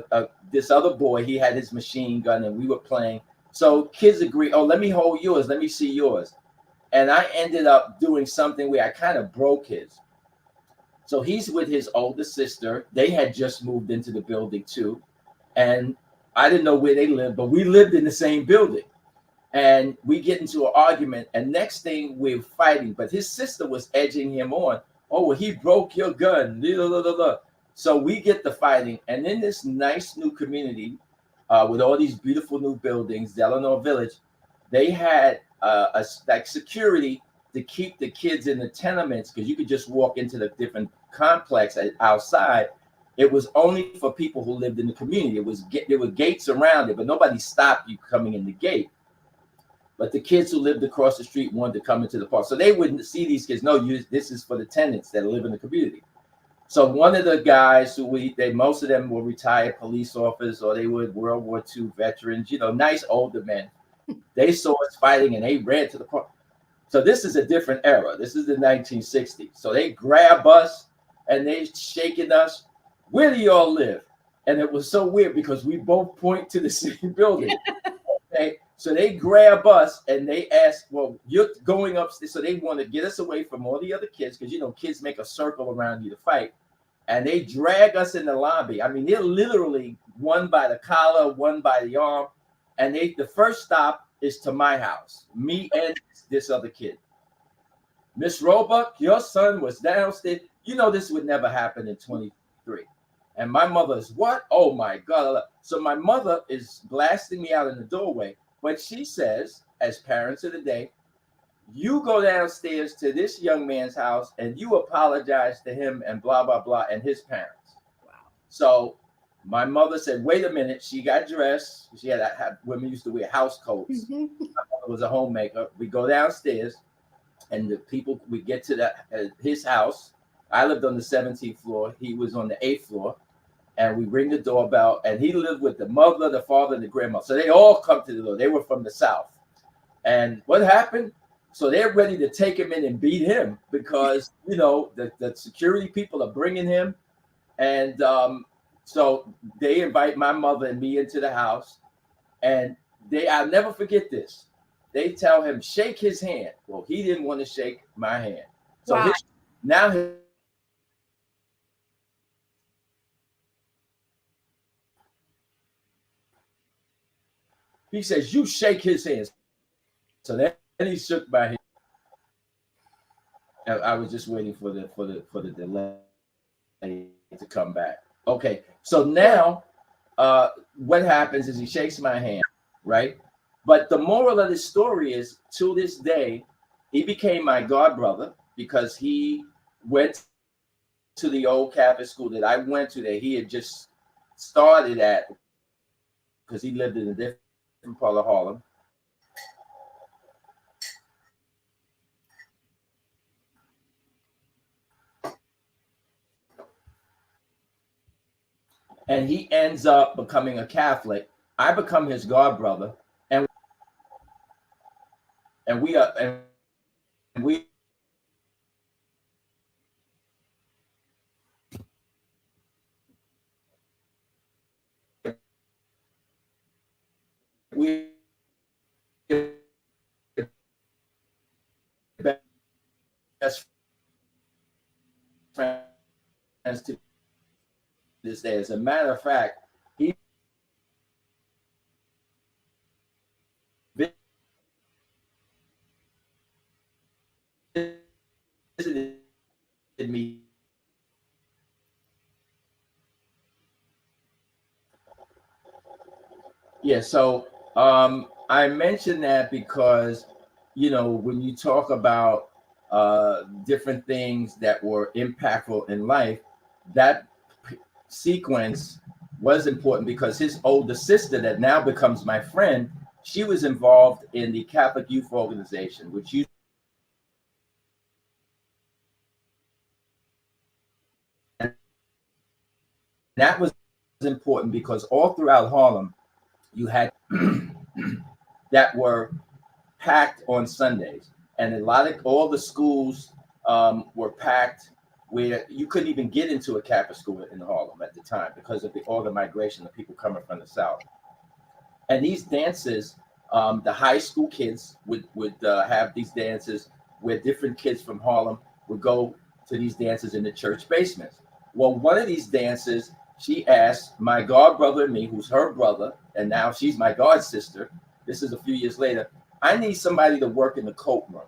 this other boy, he had his machine gun, and we were playing. So kids agreed, oh, let me hold yours, let me see yours. And I ended up doing something where I kind of broke his. So he's with his older sister. They had just moved into the building too. And I didn't know where they lived, but we lived in the same building. And we get into an argument, and next thing we're fighting, but his sister was edging him on. Oh, well, he broke your gun. So we get the fighting. And in this nice new community with all these beautiful new buildings, Delano Village, they had like security to keep the kids in the tenements, because you could just walk into the different complex outside. It was only for people who lived in the community. There were gates around it, but nobody stopped you coming in the gate. But the kids who lived across the street wanted to come into the park, so they wouldn't see these kids. No, this is for the tenants that live in the community. So one of the guys most of them were retired police officers, or they were World War II veterans, nice older men. They saw us fighting and they ran to the park. So this is a different era. This is the 1960s. So they grab us and they shaking us. Where do y'all live? And it was so weird because we both point to the same building. Okay. So they grab us and they ask, well, you're going upstairs. So they want to get us away from all the other kids, because, kids make a circle around you to fight. And they drag us in the lobby. I mean, they're literally one by the collar, one by the arm. And the first stop is to my house, me and this other kid. Miss Roebuck, your son was downstairs. This would never happen in 23. And my mother is, what? Oh my God. So my mother is blasting me out in the doorway. But she says, as parents of the day, you go downstairs to this young man's house and you apologize to him and blah, blah, blah, and his parents. Wow. So my mother said, wait a minute. She got dressed. She had women used to wear house coats. My mother was a homemaker. We go downstairs, and the people, we get to his house. I lived on the 17th floor. He was on the 8th floor. And we ring the doorbell, and he lived with the mother, the father, and the grandmother. So they all come to the door. They were from the South. And what happened? So they're ready to take him in and beat him, because, the security people are bringing him. And so they invite my mother and me into the house. And I'll never forget this. They tell him, shake his hand. Well, he didn't want to shake my hand. So wow. He says, you shake his hands. So then he shook my hand. I was just waiting for the delay to come back. Okay, so now what happens is he shakes my hand, right? But the moral of this story is, to this day, he became my god brother, because he went to the old Catholic school that I went to, that he had just started at, because he lived in a different part of Harlem. and he ends up becoming a Catholic. I become his god brother, and we are we best friends to this day. As a matter of fact, he visited me. Yeah, so I mentioned that because, you know, when you talk about different things that were impactful in life, that sequence was important because his older sister, that now becomes my friend, she was involved in the Catholic Youth Organization, which used that was important because all throughout Harlem, you had that were packed on Sundays, and a lot of all the schools were packed where you couldn't even get into a Catholic school in Harlem at the time because of all the migration of people coming from the South. And these dances, the high school kids would have these dances where different kids from Harlem would go to these dances in the church basements. Well, one of these dances, she asked my god brother and me, who's her brother, and now she's my god sister. This is a few years later. I need somebody to work in the coat room.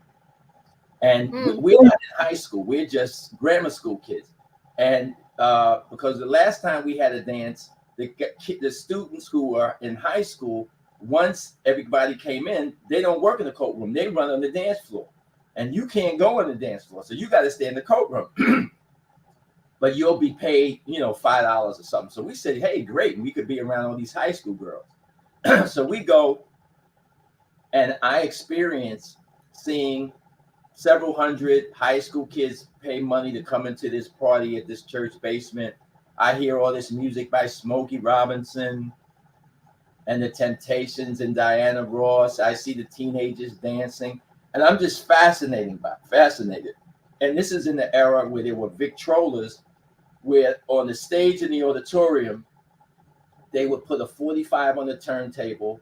And we're not in high school. We're just grammar school kids. And because the last time we had a dance, the students who are in high school, once everybody came in, they don't work in the coat room. They run on the dance floor. And you can't go on the dance floor. So you got to stay in the coat room. But you'll be paid, you know, $5 or something. So we said, hey, great. We could be around all these high school girls. So we go, and I experienced seeing several hundred high school kids pay money to come into this party at this church basement. I hear all this music by Smokey Robinson and the Temptations and Diana Ross. I see the teenagers dancing, and I'm just fascinated. And this is in the era where there were Victrolas, where on the stage in the auditorium, they would put a 45 on the turntable,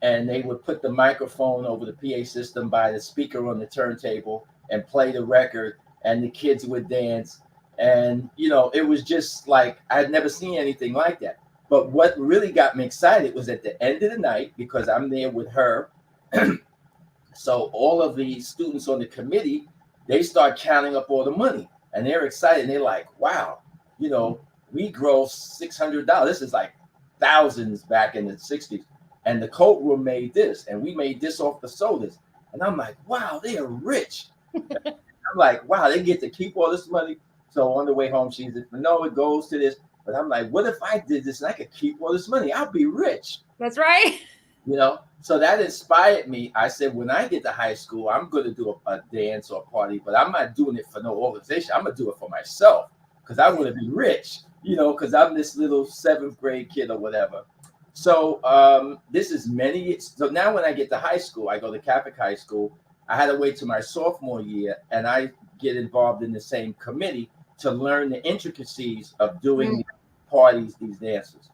and they would put the microphone over the PA system by the speaker on the turntable and play the record, and the kids would dance. And, you know, it was just like, I'd never seen anything like that. But what really got me excited was at the end of the night, because I'm there with her. So all of the students on the committee, they start counting up all the money, and they're excited. And they're like, wow, you know, we grow $600. This is like thousands back in the 60s. And the coat room made this, and we made this off the sodas. And I'm like, wow, they are rich. I'm like, wow, they get to keep all this money. So on the way home, she said, no, it goes to this. But I'm like, what if I did this and I could keep all this money? I'll be rich. That's right. You know, so that inspired me. I said, when I get to high school, I'm going to do a dance or a party, but I'm not doing it for no organization. I'm going to do it for myself because I want to be rich, you know, because I'm this little 7th grade kid or whatever. So this is so now when I get to high school, I go to Catholic high school. I had to wait till my sophomore year, and I get involved in the same committee to learn the intricacies of doing these parties, these dances.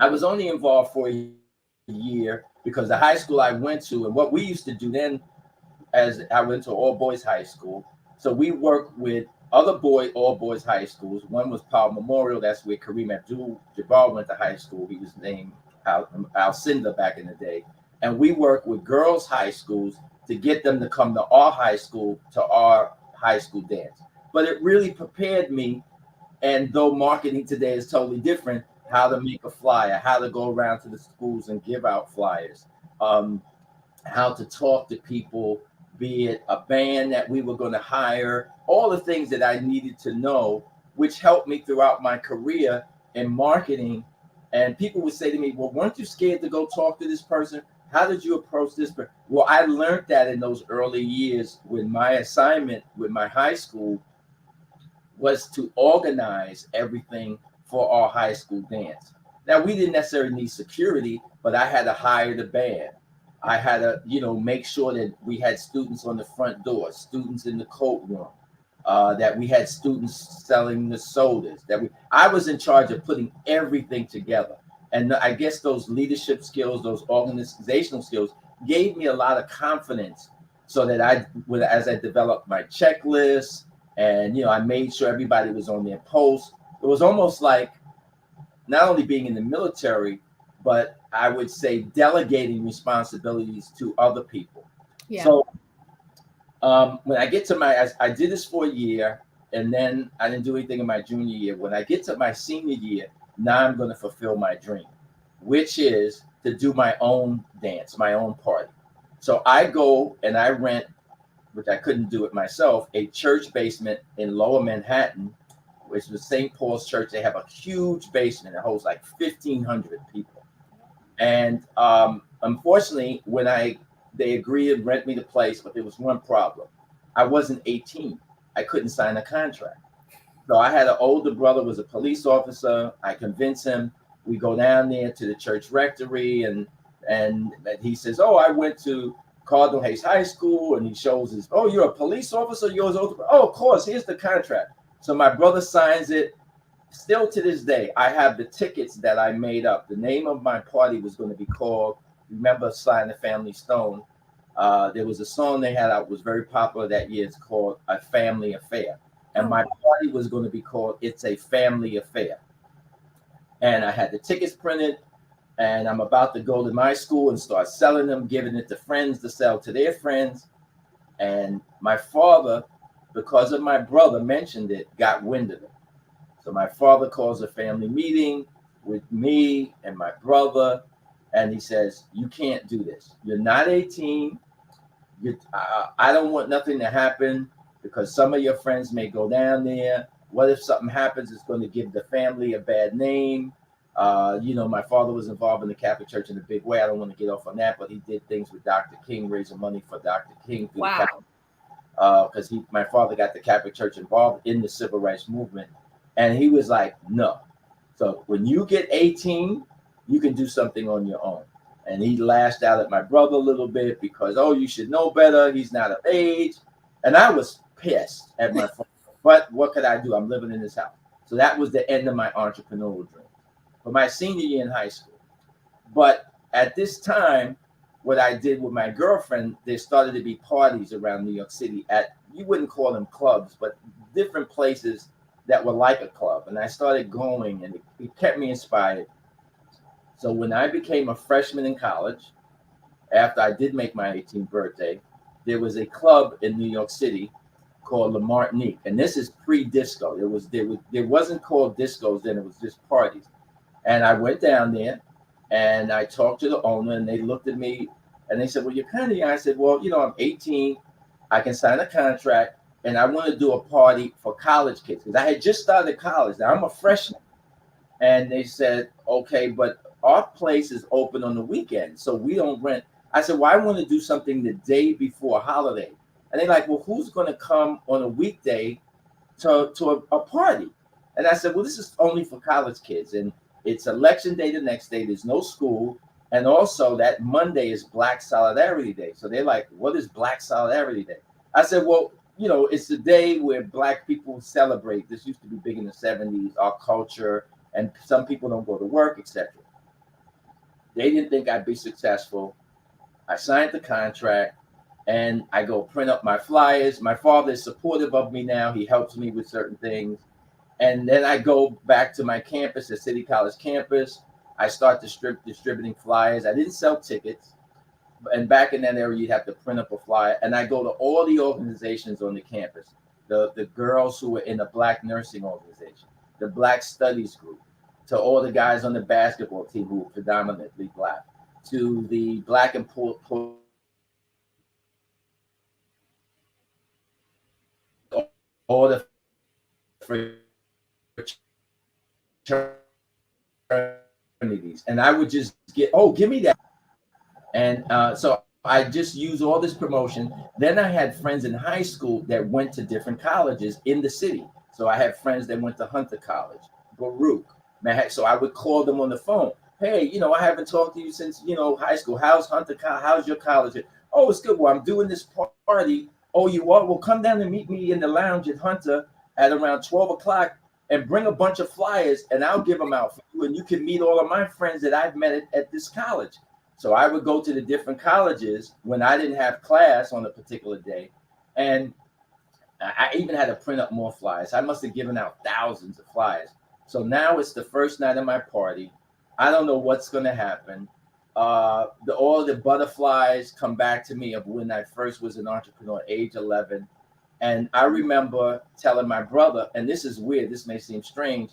I was only involved for a year because the high school I went to, and what we used to do then, as I went to all boys high school, so we worked with other all boys high schools. One was Powell Memorial. That's where Kareem Abdul-Jabbar went to high school. He was named Alcinda back in the day. And we worked with girls' high schools to get them to come to our high school, to our high school dance. But it really prepared me. And though marketing today is totally different, how to make a flyer, how to go around to the schools and give out flyers, how to talk to people, be it a band that we were going to hire, all the things that I needed to know, which helped me throughout my career in marketing. And people would say to me, well, weren't you scared to go talk to this person? How did you approach this person? Well, I learned that in those early years when my assignment with my high school was to organize everything for our high school dance. Now, we didn't necessarily need security, but I had to hire the band. I had to, make sure that we had students on the front door, students in the coat room, that we had students selling the sodas. I was in charge of putting everything together. And I guess those leadership skills, those organizational skills gave me a lot of confidence, so that as I developed my checklist and, I made sure everybody was on their post. It was almost like not only being in the military, but I would say delegating responsibilities to other people. Yeah. So when I get to I did this for a year, and then I didn't do anything in my junior year. When I get to my senior year, now I'm going to fulfill my dream, which is to do my own dance, my own party. So I go and I rent, which I couldn't do it myself, a church basement in Lower Manhattan, which is St. Paul's Church. They have a huge basement that holds like 1,500 people. And unfortunately, when they agreed to rent me the place, but there was one problem. I wasn't 18. I couldn't sign a contract. So I had an older brother, was a police officer. I convinced him. We go down there to the church rectory, and he says, "Oh, I went to Cardinal Hayes High School," and he shows his, "Oh, you're a police officer? Yours older? Oh, of course, here's the contract." So my brother signs it. Still to this day, I have the tickets that I made up. The name of my party was going to be called, remember Sly and the Family Stone? There was a song they had out, was very popular that year. It's called A Family Affair. And my party was going to be called It's a Family Affair. And I had the tickets printed, and I'm about to go to my school and start selling them, giving it to friends to sell to their friends. And my father, because of my brother mentioned it, got wind of it. So my father calls a family meeting with me and my brother, and he says, "You can't do this. You're not 18. I don't want nothing to happen, because some of your friends may go down there. What if something happens? It's going to give the family a bad name." My father was involved in the Catholic Church in a big way. I don't want to get off on that, but he did things with Dr. King, raising money for Dr. King. Wow. Because my father got the Catholic Church involved in the civil rights movement. And he was like, "No. So when you get 18, you can do something on your own." And he lashed out at my brother a little bit because, "Oh, you should know better. He's not of age." And I was pissed at my father. But what could I do? I'm living in this house. So that was the end of my entrepreneurial dream for my senior year in high school. But at this time, what I did with my girlfriend, there started to be parties around New York City at, you wouldn't call them clubs, but different places that were like a club. And I started going, and it kept me inspired. So when I became a freshman in college, after I did make my 18th birthday, there was a club in New York City called La Martinique. And this is pre-disco. There wasn't called discos then, it was just parties. And I went down there and I talked to the owner, and they looked at me and they said, "Well, you're kind of young." I said, "Well, I'm 18. I can sign a contract, and I want to do a party for college kids," because I had just started college. Now I'm a freshman. And they said, "Okay, but our place is open on the weekend, so we don't rent." I said, "Well, I want to do something the day before a holiday." And they're like, "Well, who's going to come on a weekday to a party?" And I said, "Well, this is only for college kids. And it's election day the next day. There's no school. And also that Monday is Black Solidarity Day." So they're like, "What is Black Solidarity Day?" I said, "Well, it's the day where Black people celebrate. This used to be big in the 70s, our culture, and some people don't go to work, etc." They didn't think I'd be successful. I signed the contract, and I go print up my flyers. My father is supportive of me now. He helps me with certain things. And then I go back to my campus, the City College campus. I start distributing flyers. I didn't sell tickets. And back in that area, you'd have to print up a flyer. And I go to all the organizations on the campus, the girls who were in the Black nursing organization, the Black studies group, to all the guys on the basketball team who were predominantly Black, to the Black and all the fraternities. And I would just get, "Oh, give me that." And so I just use all this promotion. Then I had friends in high school that went to different colleges in the city. So I had friends that went to Hunter College, Baruch, Man, so I would call them on the phone. Hey, you know, I haven't talked to you since, you know, high school. How's Hunter? How's your college? Oh, it's good. Well, I'm doing this party. Oh, you are? Well, come down and meet me in the lounge at Hunter at around 12 o'clock and bring a bunch of flyers and I'll give them out for you. And you can meet all of my friends that I've met at this college. So I would go to the different colleges when I didn't have class on a particular day. And I even had to print up more flyers. I must have given out thousands of flyers. So now it's the first night of my party. I don't know what's going to happen. All the butterflies come back to me of when I first was an entrepreneur, age 11. And I remember telling my brother, and this is weird, this may seem strange,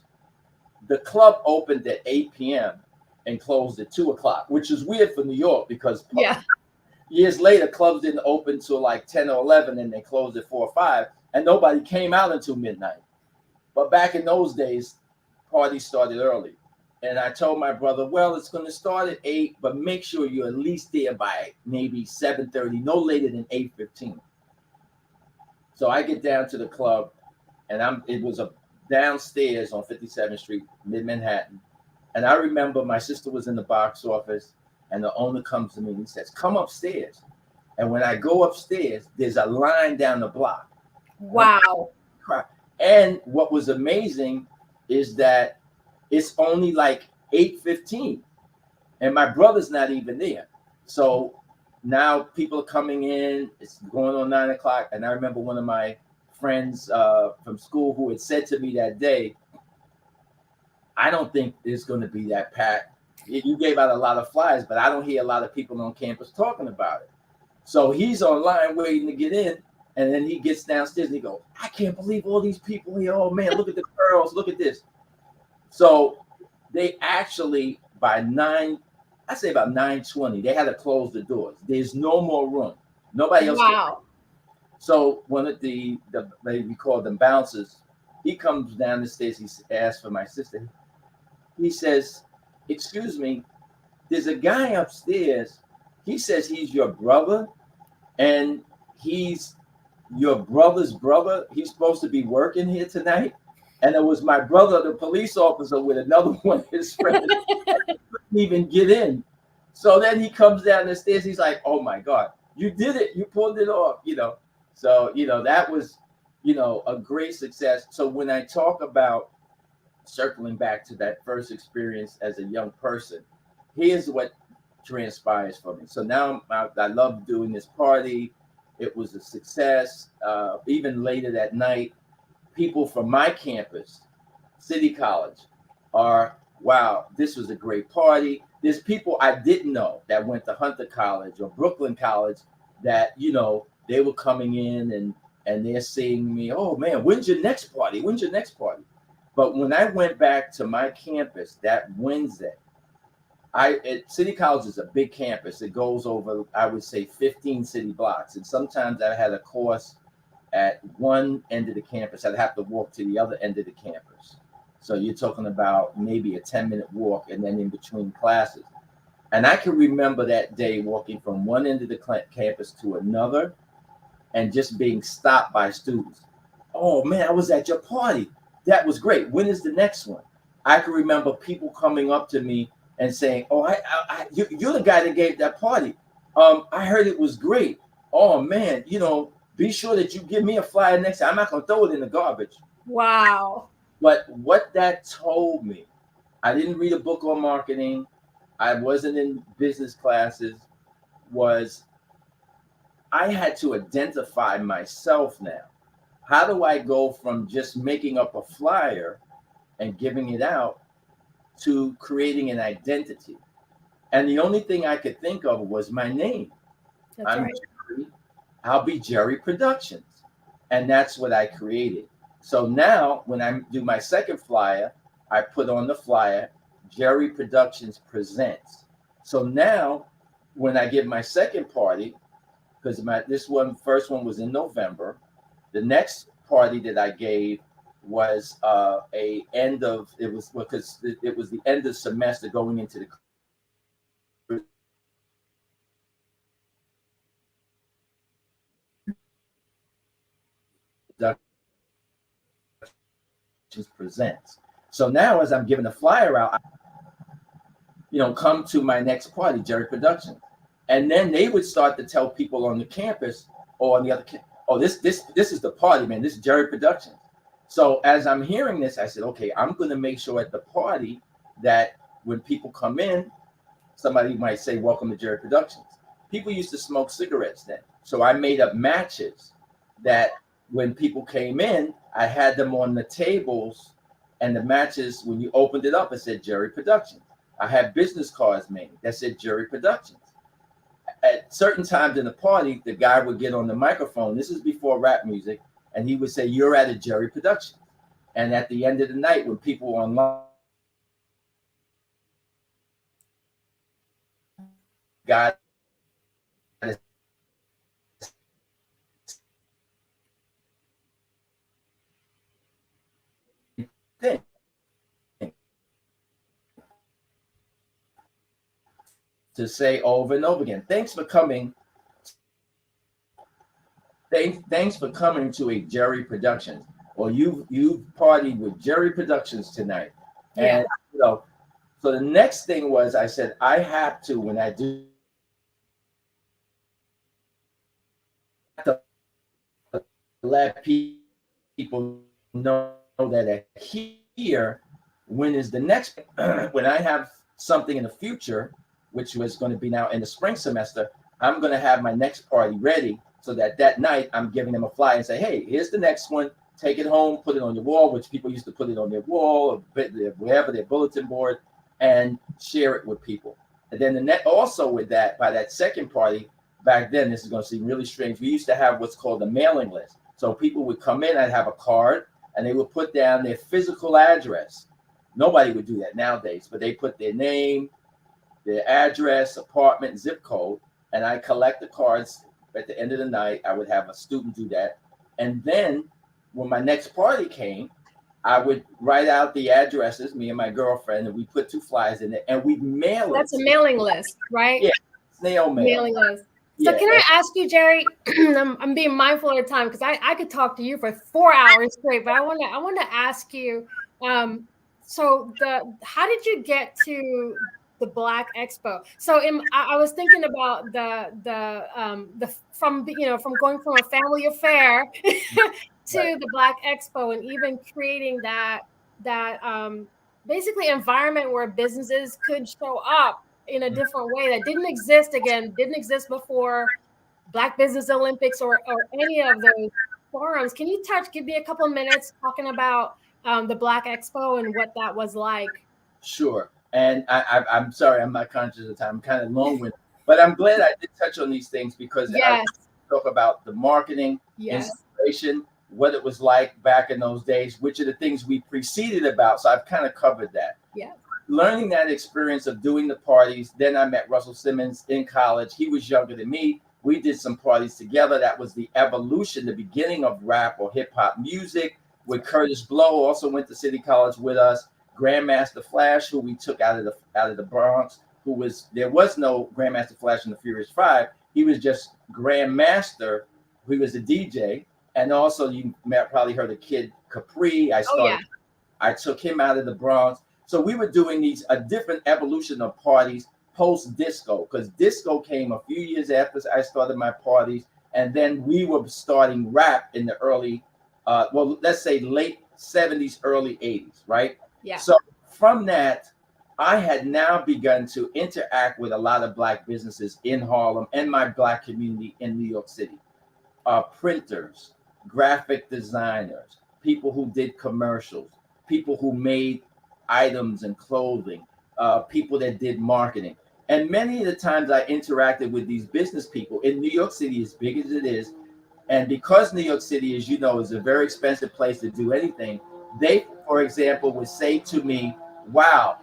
the club opened at 8 p.m. and closed at 2 o'clock, which is weird for New York because years later, clubs didn't open till like 10 or 11 and they closed at 4 or 5, and nobody came out until midnight. But back in those days, parties started early. And I told my brother, well, it's going to start at 8, but make sure you're at least there by maybe 7:30, no later than 8:15. So I get down to the club, and it was a downstairs on 57th Street, mid-Manhattan. And I remember my sister was in the box office, and the owner comes to me and he says, come upstairs. And when I go upstairs, there's a line down the block. Wow. And what was amazing is that it's only like 8:15 and my brother's not even there. So now people are coming in, it's going on 9 o'clock. And I remember one of my friends from school who had said to me that day, I don't think it's going to be that packed. You gave out a lot of flyers, but I don't hear a lot of people on campus talking about it. So he's online waiting to get in. And then he gets downstairs and he goes, I can't believe all these people here. Oh man, look at the girls, look at this. So they actually, by about 9:20, they had to close the doors. There's no more room. Nobody else. Wow. So one of we call them bouncers, he comes down the stairs, he asks for my sister. He says, excuse me, there's a guy upstairs. He says he's your brother and he's your brother's brother. He's supposed to be working here tonight. And it was my brother, the police officer, with another one of his friends. Couldn't even get in. So then he comes down the stairs. He's like, oh my God, you did it. You pulled it off, you know. So, you know, that was, you know, a great success. So when I talk about circling back to that first experience as a young person, here's what transpires for me. So now I love doing this party. It was a success. Even later that night, people from my campus, City College, are, wow, this was a great party. There's people I didn't know that went to Hunter College or Brooklyn College that, you know, they were coming in and they're seeing me, oh man, when's your next party? When's your next party? But when I went back to my campus that Wednesday, City College is a big campus. It goes over, I would say, 15 city blocks. And sometimes I had a course at one end of the campus. I'd have to walk to the other end of the campus. So you're talking about maybe a 10-minute walk and then in between classes. And I can remember that day walking from one end of the campus to another and just being stopped by students. Oh man, I was at your party. That was great. When is the next one? I can remember people coming up to me and saying, oh, you're the guy that gave that party. I heard it was great. Oh man, you know, be sure that you give me a flyer next time. I'm not going to throw it in the garbage. Wow. But what that told me, I didn't read a book on marketing. I wasn't in business classes, was I had to identify myself now. How do I go from just making up a flyer and giving it out to creating an identity? And the only thing I could think of was my name. That's right. Jerry. I'll be Jerry Productions. And that's what I created. So now when I do my second flyer, I put on the flyer, Jerry Productions Presents. So now when I give my second party, because first one was in November, the next party that I gave was it was the end of semester going into the Presents. So now as I'm giving a flyer out, come to my next party, Jerry Productions. And then they would start to tell people on the campus or on the other oh, this is the party, man. This is Jerry Productions. So as I'm hearing this, I said, okay, I'm going to make sure at the party that when people come in, somebody might say, welcome to Jerry Productions. People used to smoke cigarettes then. So I made up matches that when people came in, I had them on the tables, and the matches, when you opened it up, it said Jerry Productions. I had business cards made that said Jerry Productions. At certain times in the party, the guy would get on the microphone. This is before rap music. And he would say, you're at a Jerry Productions. And at the end of the night, when people were online, God thing to say over and over again, thanks for coming. Thanks for coming to a Jerry Productions, or you partied with Jerry Productions tonight. Yeah. And so the next thing was, I said, I have to, when I do, let people know that here, when is the next, when I have something in the future, which was going to be now in the spring semester, I'm going to have my next party ready, so that night I'm giving them a flyer and say, hey, here's the next one. Take it home, put it on your wall, which people used to put it on their wall or wherever, their bulletin board, and share it with people. And then also with that, by that second party, back then, this is going to seem really strange, we used to have what's called a mailing list. So people would come in, I'd have a card, and they would put down their physical address. Nobody would do that nowadays, but they put their name, their address, apartment, zip code, and I collect the cards. At the end of the night, I would have a student do that. And then when my next party came, I would write out the addresses, me and my girlfriend, and we put 2 flyers in it, and we'd mail it. That's a mailing list, right? Yeah, snail mail. Mailing list. So Yeah. can I ask you, Jerry, I'm being mindful of the time, because I could talk to you for 4 hours straight, but I want to ask you, so how did you get to the Black Expo? So I was thinking about the from going from a family affair to Right. the Black Expo, and even creating that basically environment where businesses could show up in a different way that didn't exist before Black Business Olympics or any of those forums. Can you give me a couple of minutes talking about the Black Expo and what that was like? Sure. And I'm sorry, I'm not conscious of the time. I'm kind of long-winded, but I'm glad I did touch on these things, because yes. I talk about the marketing, yes. inspiration, what it was like back in those days, which are the things we preceded about. So I've kind of covered that. Yeah. Learning that experience of doing the parties. Then I met Russell Simmons in college. He was younger than me. We did some parties together. That was the evolution, the beginning of rap or hip hop music, with Curtis Blow, also went to City College with us. Grandmaster Flash, who we took out of the Bronx, there was no Grandmaster Flash in the Furious Five. He was just Grandmaster. He was a DJ. And also you probably heard of Kid Capri. I took him out of the Bronx. So we were doing a different evolution of parties post-disco, because disco came a few years after I started my parties. And then we were starting rap in the early, let's say late 70s, early 80s, right? Yeah. So from that, I had now begun to interact with a lot of Black businesses in Harlem and my Black community in New York City. Printers, graphic designers, people who did commercials, people who made items and clothing, people that did marketing. And many of the times I interacted with these business people in New York City, as big as it is. And because New York City, as you know, is a very expensive place to do anything, they, for example, would say to me, wow,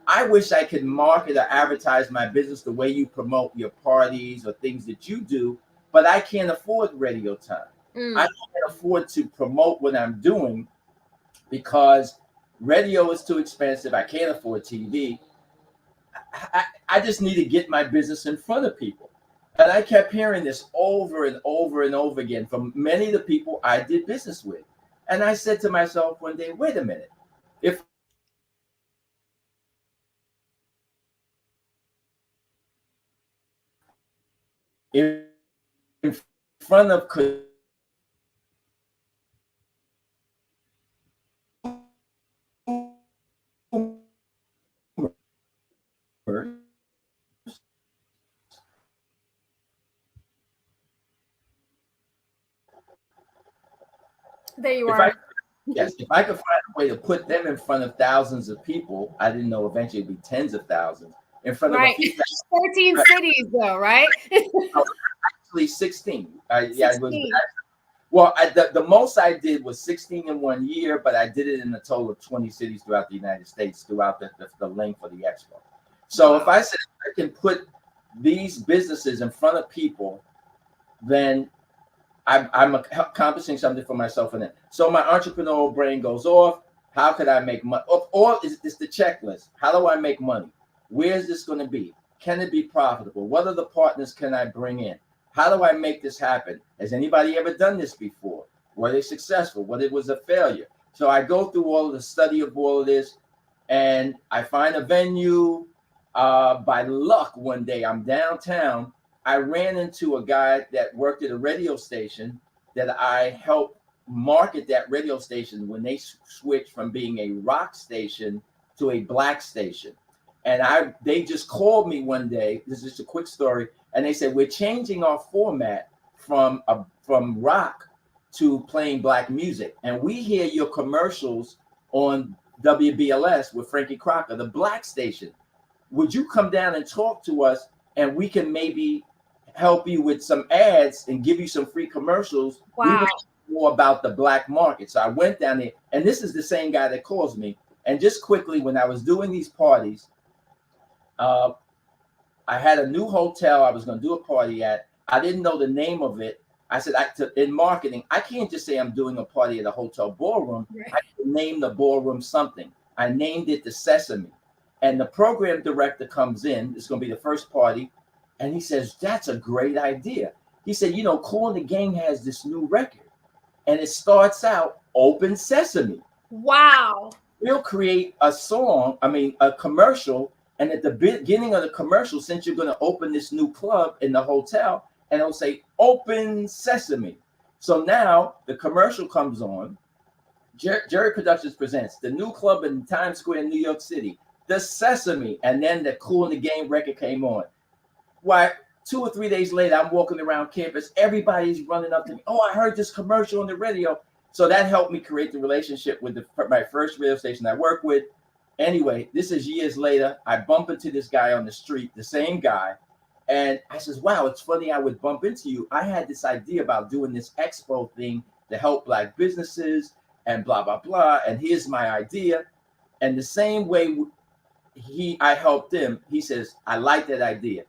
I wish I could market or advertise my business the way you promote your parties or things that you do, but I can't afford radio time. I can't afford to promote what I'm doing because radio is too expensive. I can't afford TV. I just need to get my business in front of people. And I kept hearing this over and over and over again from many of the people I did business with. And I said to myself one day, wait a minute, if in front of There you if are. if I could find a way to put them in front of thousands of people, I didn't know eventually it'd be tens of thousands in front of a Right. few 13 cities though, right? actually 16. Yeah, it was 16. well, the most I did was 16 in 1 year, but I did it in a total of 20 cities throughout the United States throughout the length of the expo. So if I said I can put these businesses in front of people, then I'm accomplishing something for myself in it. So my entrepreneurial brain goes off. How could I make money? Or it's the checklist. How do I make money? Where is this going to be? Can it be profitable? What other partners can I bring in? How do I make this happen? Has anybody ever done this before? Were they successful? What it was a failure? So I go through all of the study of all of this, and I find a venue. By luck, one day I'm downtown. I ran into a guy that worked at a radio station that I helped market that radio station when they switched from being a rock station to a black station. And they just called me one day. This is just a quick story. And they said, we're changing our format from rock to playing black music. And we hear your commercials on WBLS with Frankie Crocker, the black station. Would you come down and talk to us, and we can maybe help you with some ads and give you some free commercials? Wow. We want to know more about the black market. So I went down there, and this is the same guy that calls me. And just quickly, when I was doing these parties, I had a new hotel I was going to do a party at. I didn't know the name of it. I said, in marketing, I can't just say I'm doing a party at a hotel ballroom. Right. I can name the ballroom something. I named it the Sesame. And the program director comes in. It's going to be the first party. And he says, that's a great idea. He said, you know, Kool and the Gang has this new record. And it starts out Open Sesame. Wow. We'll create a commercial. And at the beginning of the commercial, since you're going to open this new club in the hotel, and it'll say Open Sesame. So now the commercial comes on. Jerry Productions presents the new club in Times Square in New York City, the Sesame. And then the Kool and the Gang record came on. Why, 2 or 3 days later, I'm walking around campus. Everybody's running up to me. Oh, I heard this commercial on the radio. So that helped me create the relationship with my first radio station I work with. Anyway, this is years later. I bump into this guy on the street, the same guy. And I says, wow, it's funny I would bump into you. I had this idea about doing this expo thing to help black businesses and blah, blah, blah. And here's my idea. And the same way I helped him, he says, I like that idea.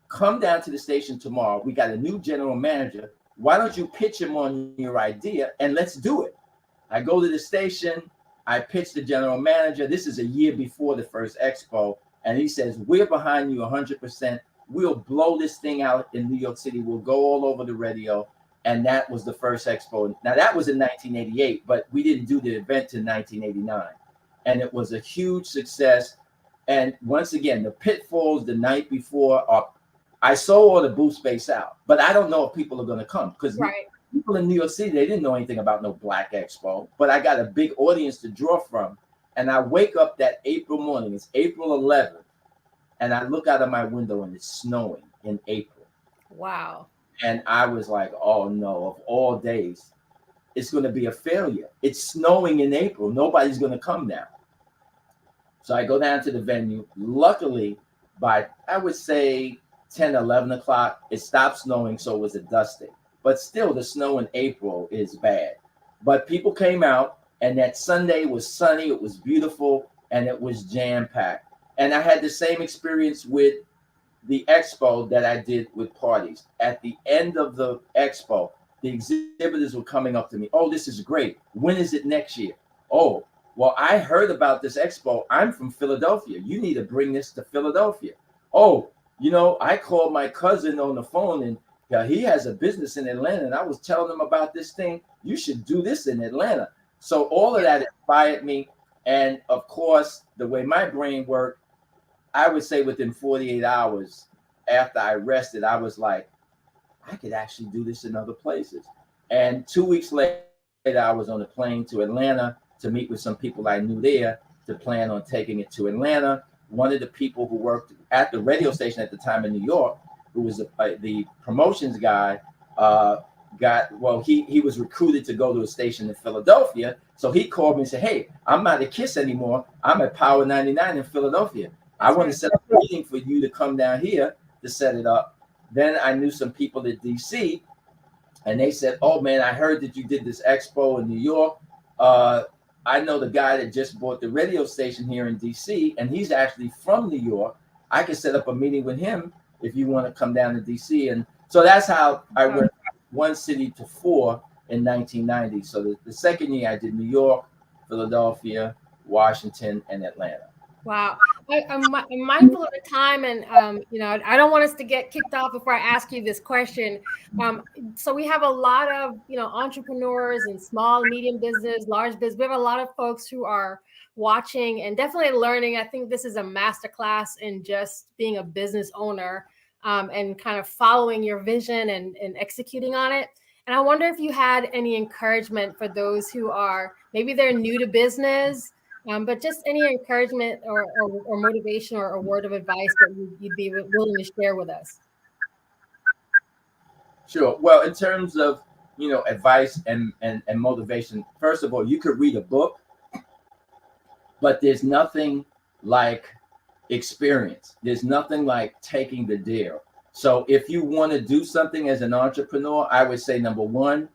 Come down to the station tomorrow. We got a new general manager. Why don't you pitch him on your idea and let's do it? I go to the station. I pitch the general manager. This is a year before the first expo. And he says, we're behind you 100%. We'll blow this thing out in New York City. We'll go all over the radio. And that was the first expo. Now, that was in 1988, but we didn't do the event in 1989. And it was a huge success. And once again, the pitfalls the night before are, I sold all the booth space out, but I don't know if people are going to come because people in New York City, they didn't know anything about no Black Expo, but I got a big audience to draw from. And I wake up that April morning, it's April 11th, and I look out of my window and it's snowing in April. Wow. And I was like, oh no, of all days, it's going to be a failure. It's snowing in April. Nobody's going to come now. So I go down to the venue. Luckily, by, I would say, 10, 11 o'clock, it stopped snowing, so it was a dusting. But still, the snow in April is bad. But people came out, and that Sunday was sunny, it was beautiful, and it was jam-packed. And I had the same experience with the expo that I did with parties. At the end of the expo, the exhibitors were coming up to me. Oh, this is great. When is it next year? Oh, well, I heard about this expo. I'm from Philadelphia. You need to bring this to Philadelphia. Oh, you know, I called my cousin on the phone, and he has a business in Atlanta, and I was telling him about this thing. You should do this in Atlanta. So all of that inspired me. And of course, the way my brain worked, I would say within 48 hours, after I rested, I was like, I could actually do this in other places. And 2 weeks later, I was on a plane to Atlanta to meet with some people I knew there to plan on taking it to Atlanta. One of the people who worked at the radio station at the time in New York, who was the promotions guy, he was recruited to go to a station in Philadelphia. So he called me and said, hey, I'm not at KISS anymore. I'm at Power 99 in Philadelphia. I want to set up a meeting for you to come down here to set it up. Then I knew some people at DC, and they said, oh man, I heard that you did this expo in New York. I know the guy that just bought the radio station here in DC, and he's actually from New York. I can set up a meeting with him if you want to come down to DC. And so that's how I went from one city to 4 in 1990. So the second year I did New York, Philadelphia, Washington, and Atlanta. Wow. I'm mindful of the time, and I don't want us to get kicked off before I ask you this question. So we have a lot of entrepreneurs and small, medium business, large business. We have a lot of folks who are watching and definitely learning. I think this is a masterclass in just being a business owner and kind of following your vision and executing on it. And I wonder if you had any encouragement for those who are maybe they're new to business. But just any encouragement or motivation or a word of advice that you'd be willing to share with us. Sure. Well, in terms of, advice and motivation, first of all, you could read a book, but there's nothing like experience. There's nothing like taking the dare. So if you want to do something as an entrepreneur, I would say, number one,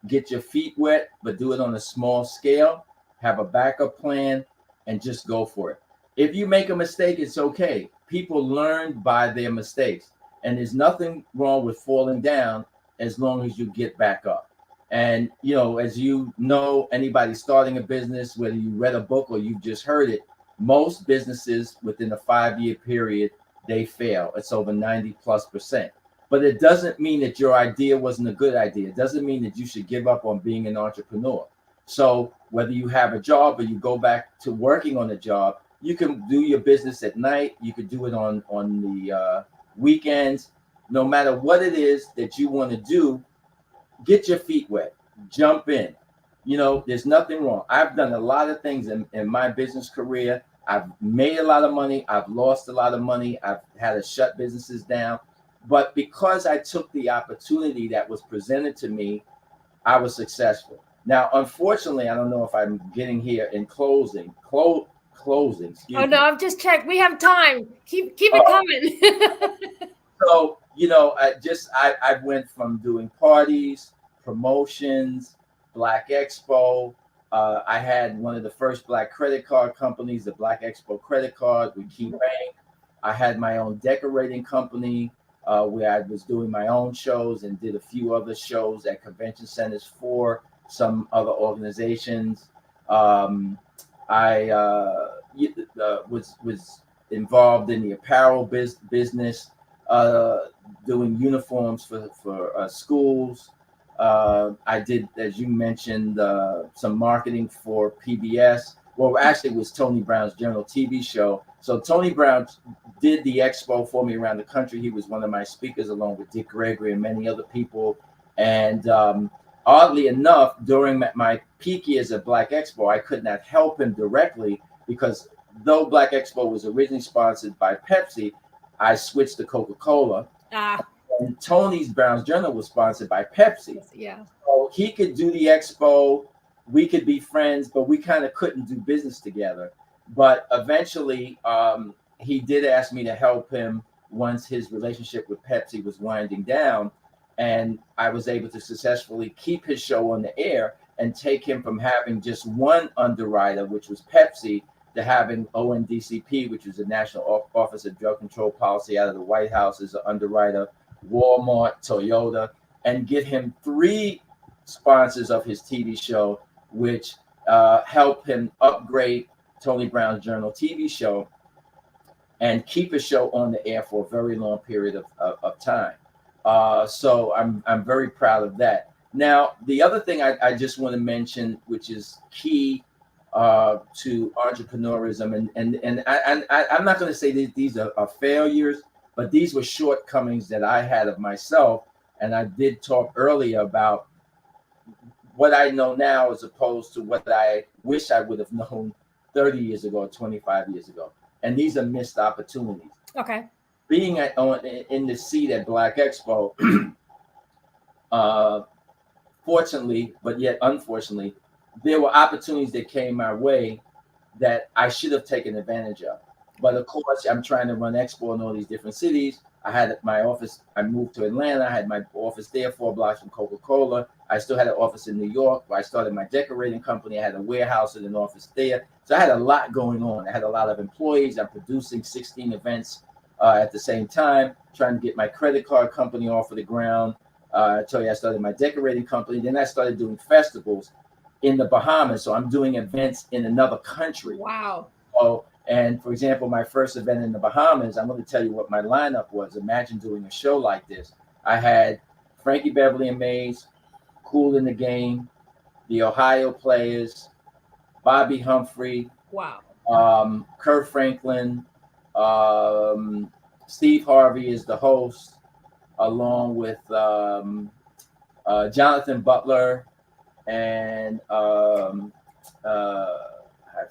get your feet wet, but do it on a small scale. Have a backup plan, and just go for it. If you make a mistake, it's okay. People learn by their mistakes, and there's nothing wrong with falling down as long as you get back up. And, as anybody starting a business, whether you read a book or you just heard it, most businesses within a 5-year period, they fail. It's over 90+%. But it doesn't mean that your idea wasn't a good idea. It doesn't mean that you should give up on being an entrepreneur. So whether you have a job or you go back to working on a job, you can do your business at night. You could do it on the weekends. No matter what it is that you want to do, get your feet wet, jump in. There's nothing wrong. I've done a lot of things in my business career. I've made a lot of money. I've lost a lot of money. I've had to shut businesses down. But because I took the opportunity that was presented to me, I was successful. Now, unfortunately, I don't know if I'm getting here in closing. Excuse me. Oh no, I've just checked. We have time. Keep it coming. So, I went from doing parties, promotions, Black Expo. I had one of the first Black credit card companies, the Black Expo credit card with Key Bank. I had my own decorating company where I was doing my own shows and did a few other shows at convention centers for some other organizations. I was involved in the apparel business, doing uniforms for schools. I did, as you mentioned, some marketing for PBS. Well, actually, it was Tony Brown's Journal TV show. So Tony Brown did the expo for me around the country. He was one of my speakers, along with Dick Gregory and many other people. And oddly enough, during my peak years at Black Expo, I could not help him directly because though Black Expo was originally sponsored by Pepsi, I switched to Coca-Cola. And Tony's Brown's Journal was sponsored by Pepsi. Yeah. So he could do the expo, we could be friends, but we kind of couldn't do business together. But eventually, he did ask me to help him once his relationship with Pepsi was winding down. And I was able to successfully keep his show on the air and take him from having just one underwriter, which was Pepsi, to having ONDCP, which is the National Office of Drug Control Policy out of the White House, as an underwriter, Walmart, Toyota, and get him 3 sponsors of his TV show, which helped him upgrade Tony Brown's Journal TV show and keep his show on the air for a very long period of time. So I'm very proud of that. Now, the other thing I just want to mention, which is key to entrepreneurism, and I'm not going to say that these are failures, but these were shortcomings that I had of myself. And I did talk earlier about what I know now as opposed to what I wish I would have known 30 years ago, 25 years ago. And these are missed opportunities. Okay. Being in the seat at Black Expo, fortunately, but yet unfortunately, there were opportunities that came my way that I should have taken advantage of. But of course, I'm trying to run Expo in all these different cities. I had my office, I moved to Atlanta. I had my office there 4 blocks from Coca-Cola. I still had an office in New York where I started my decorating company. I had a warehouse and an office there. So I had a lot going on. I had a lot of employees. I'm producing 16 events at the same time, trying to get my credit card company off of the ground. I told you I started my decorating company. Then I started doing festivals in the Bahamas. So I'm doing events in another country. Wow. Oh, and for example, my first event in the Bahamas, I'm going to tell you what my lineup was. Imagine doing a show like this. I had Frankie Beverly and Mays, Cool in the Game, the Ohio Players, Bobby Humphrey, wow, Kurt Franklin, Steve Harvey is the host, along with Jonathan Butler and I'm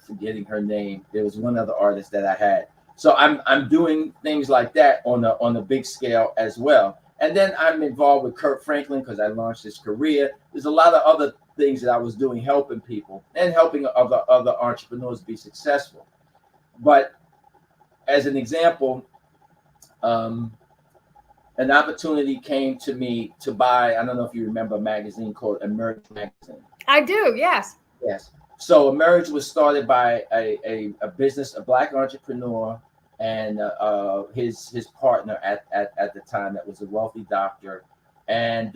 forgetting her name. There was one other artist that I had. So I'm doing things like that on a big scale as well. And then I'm involved with Kurt Franklin because I launched his career. There's a lot of other things that I was doing, helping people and helping other entrepreneurs be successful. But as an example, an opportunity came to me to buy, I don't know if you remember a magazine called Emerge magazine. I do, yes. Yes. So Emerge was started by a business, a Black entrepreneur, and his partner at the time that was a wealthy doctor. And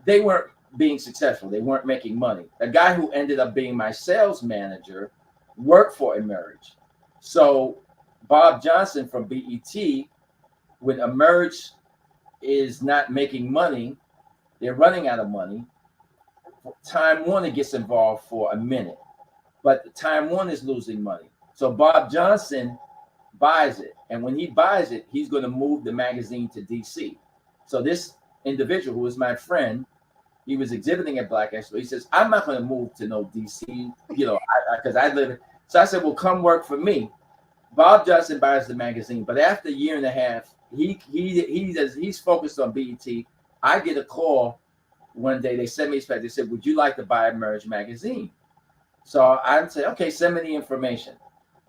they weren't being successful. They weren't making money. A guy who ended up being my sales manager worked for Emerge. So Bob Johnson from BET, when Emerge is not making money, they're running out of money. Time Warner gets involved for a minute, but Time Warner is losing money. So Bob Johnson buys it. And when he buys it, he's going to move the magazine to DC. So this individual who is my friend, he was exhibiting at Black Expo. He says, I'm not going to move to no DC, because I live. So I said, well, come work for me. Bob Johnson buys the magazine, but after a year and a half, he's focused on BET. I get a call one day. They sent me a spec. They said, would you like to buy Emerge magazine? So I said, okay, send me the information.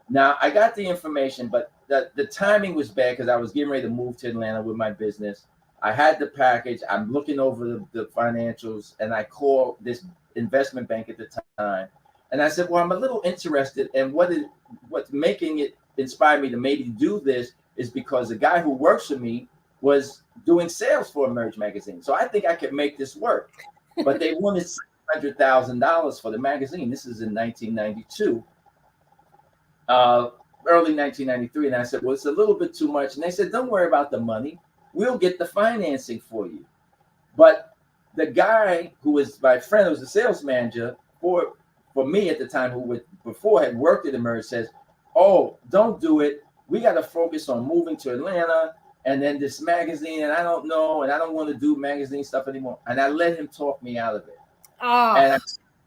Now I got the information, but the timing was bad because I was getting ready to move to Atlanta with my business. I had the package. I'm looking over the financials, and I called this investment bank at the time. And I said, well, I'm a little interested. And what's making it inspire me to maybe do this is because the guy who works for me was doing sales for Emerge magazine. So I think I could make this work. But they wanted $600,000 for the magazine. This is in 1992, early 1993. And I said, well, it's a little bit too much. And they said, don't worry about the money. We'll get the financing for you. But the guy who was my friend, who was the sales manager for me at the time, who before had worked at Emerge, says, oh, don't do it. We got to focus on moving to Atlanta and then this magazine. And I don't know. And I don't want to do magazine stuff anymore. And I let him talk me out of it. Oh.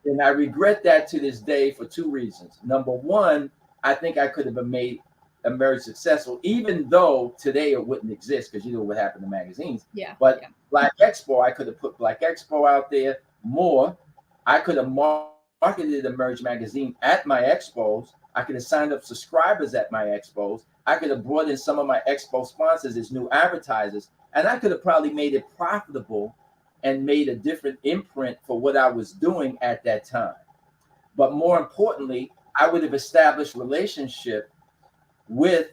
And I regret that to this day for two reasons. Number one, I think I could have made Emerge successful, even though today it wouldn't exist because you know what happened to magazines. Yeah. But yeah. Black Expo, I could have put Black Expo out there more. I could have marketed Emerge magazine at my expos. I could have signed up subscribers at my expos. I could have brought in some of my expo sponsors as new advertisers, and I could have probably made it profitable and made a different imprint for what I was doing at that time. But more importantly, I would have established relationship with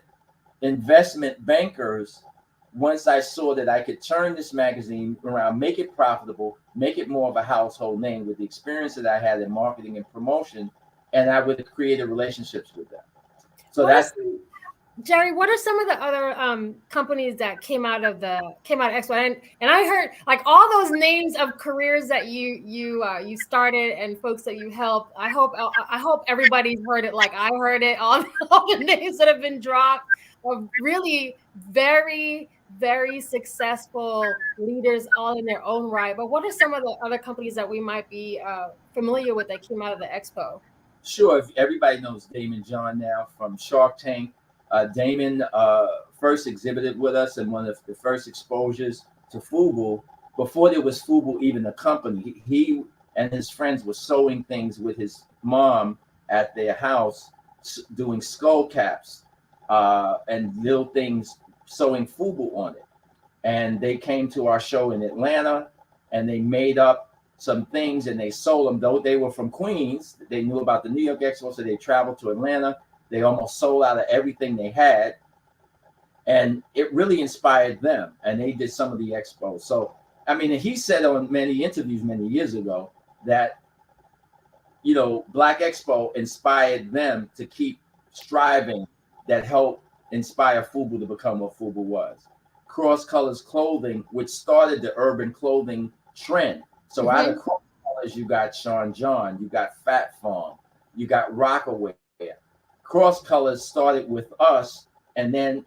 investment bankers once I saw that I could turn this magazine around, make it profitable, make it more of a household name with the experience that I had in marketing and promotion, and I would have created relationships with them. So Jerry, what are some of the other companies that came out of Expo? And I heard like all those names of careers that you started and folks that you helped. I hope everybody's heard it like I heard it. All the names that have been dropped. of really very, very successful leaders all in their own right. But what are some of the other companies that we might be familiar with that came out of the expo? Sure, if everybody knows Damon John now from Shark Tank. Damon first exhibited with us in one of the first exposures to Fubu. Before there was Fubu even a company, he and his friends were sewing things with his mom at their house, doing skull caps and little things, sewing Fubu on it. And they came to our show in Atlanta, and they made up some things and they sold them. Though they were from Queens, they knew about the New York Expo, so they traveled to Atlanta. They almost sold out of everything they had, and it really inspired them. And they did some of the expos. So, I mean, he said on many interviews many years ago that, you know, Black Expo inspired them to keep striving, that helped inspire Fubu to become what Fubu was. Cross Colors Clothing, which started the urban clothing trend. So out of Cross Colors, you got Sean John, you got Fat Farm, you got Rockaway. Cross Colors started with us, and then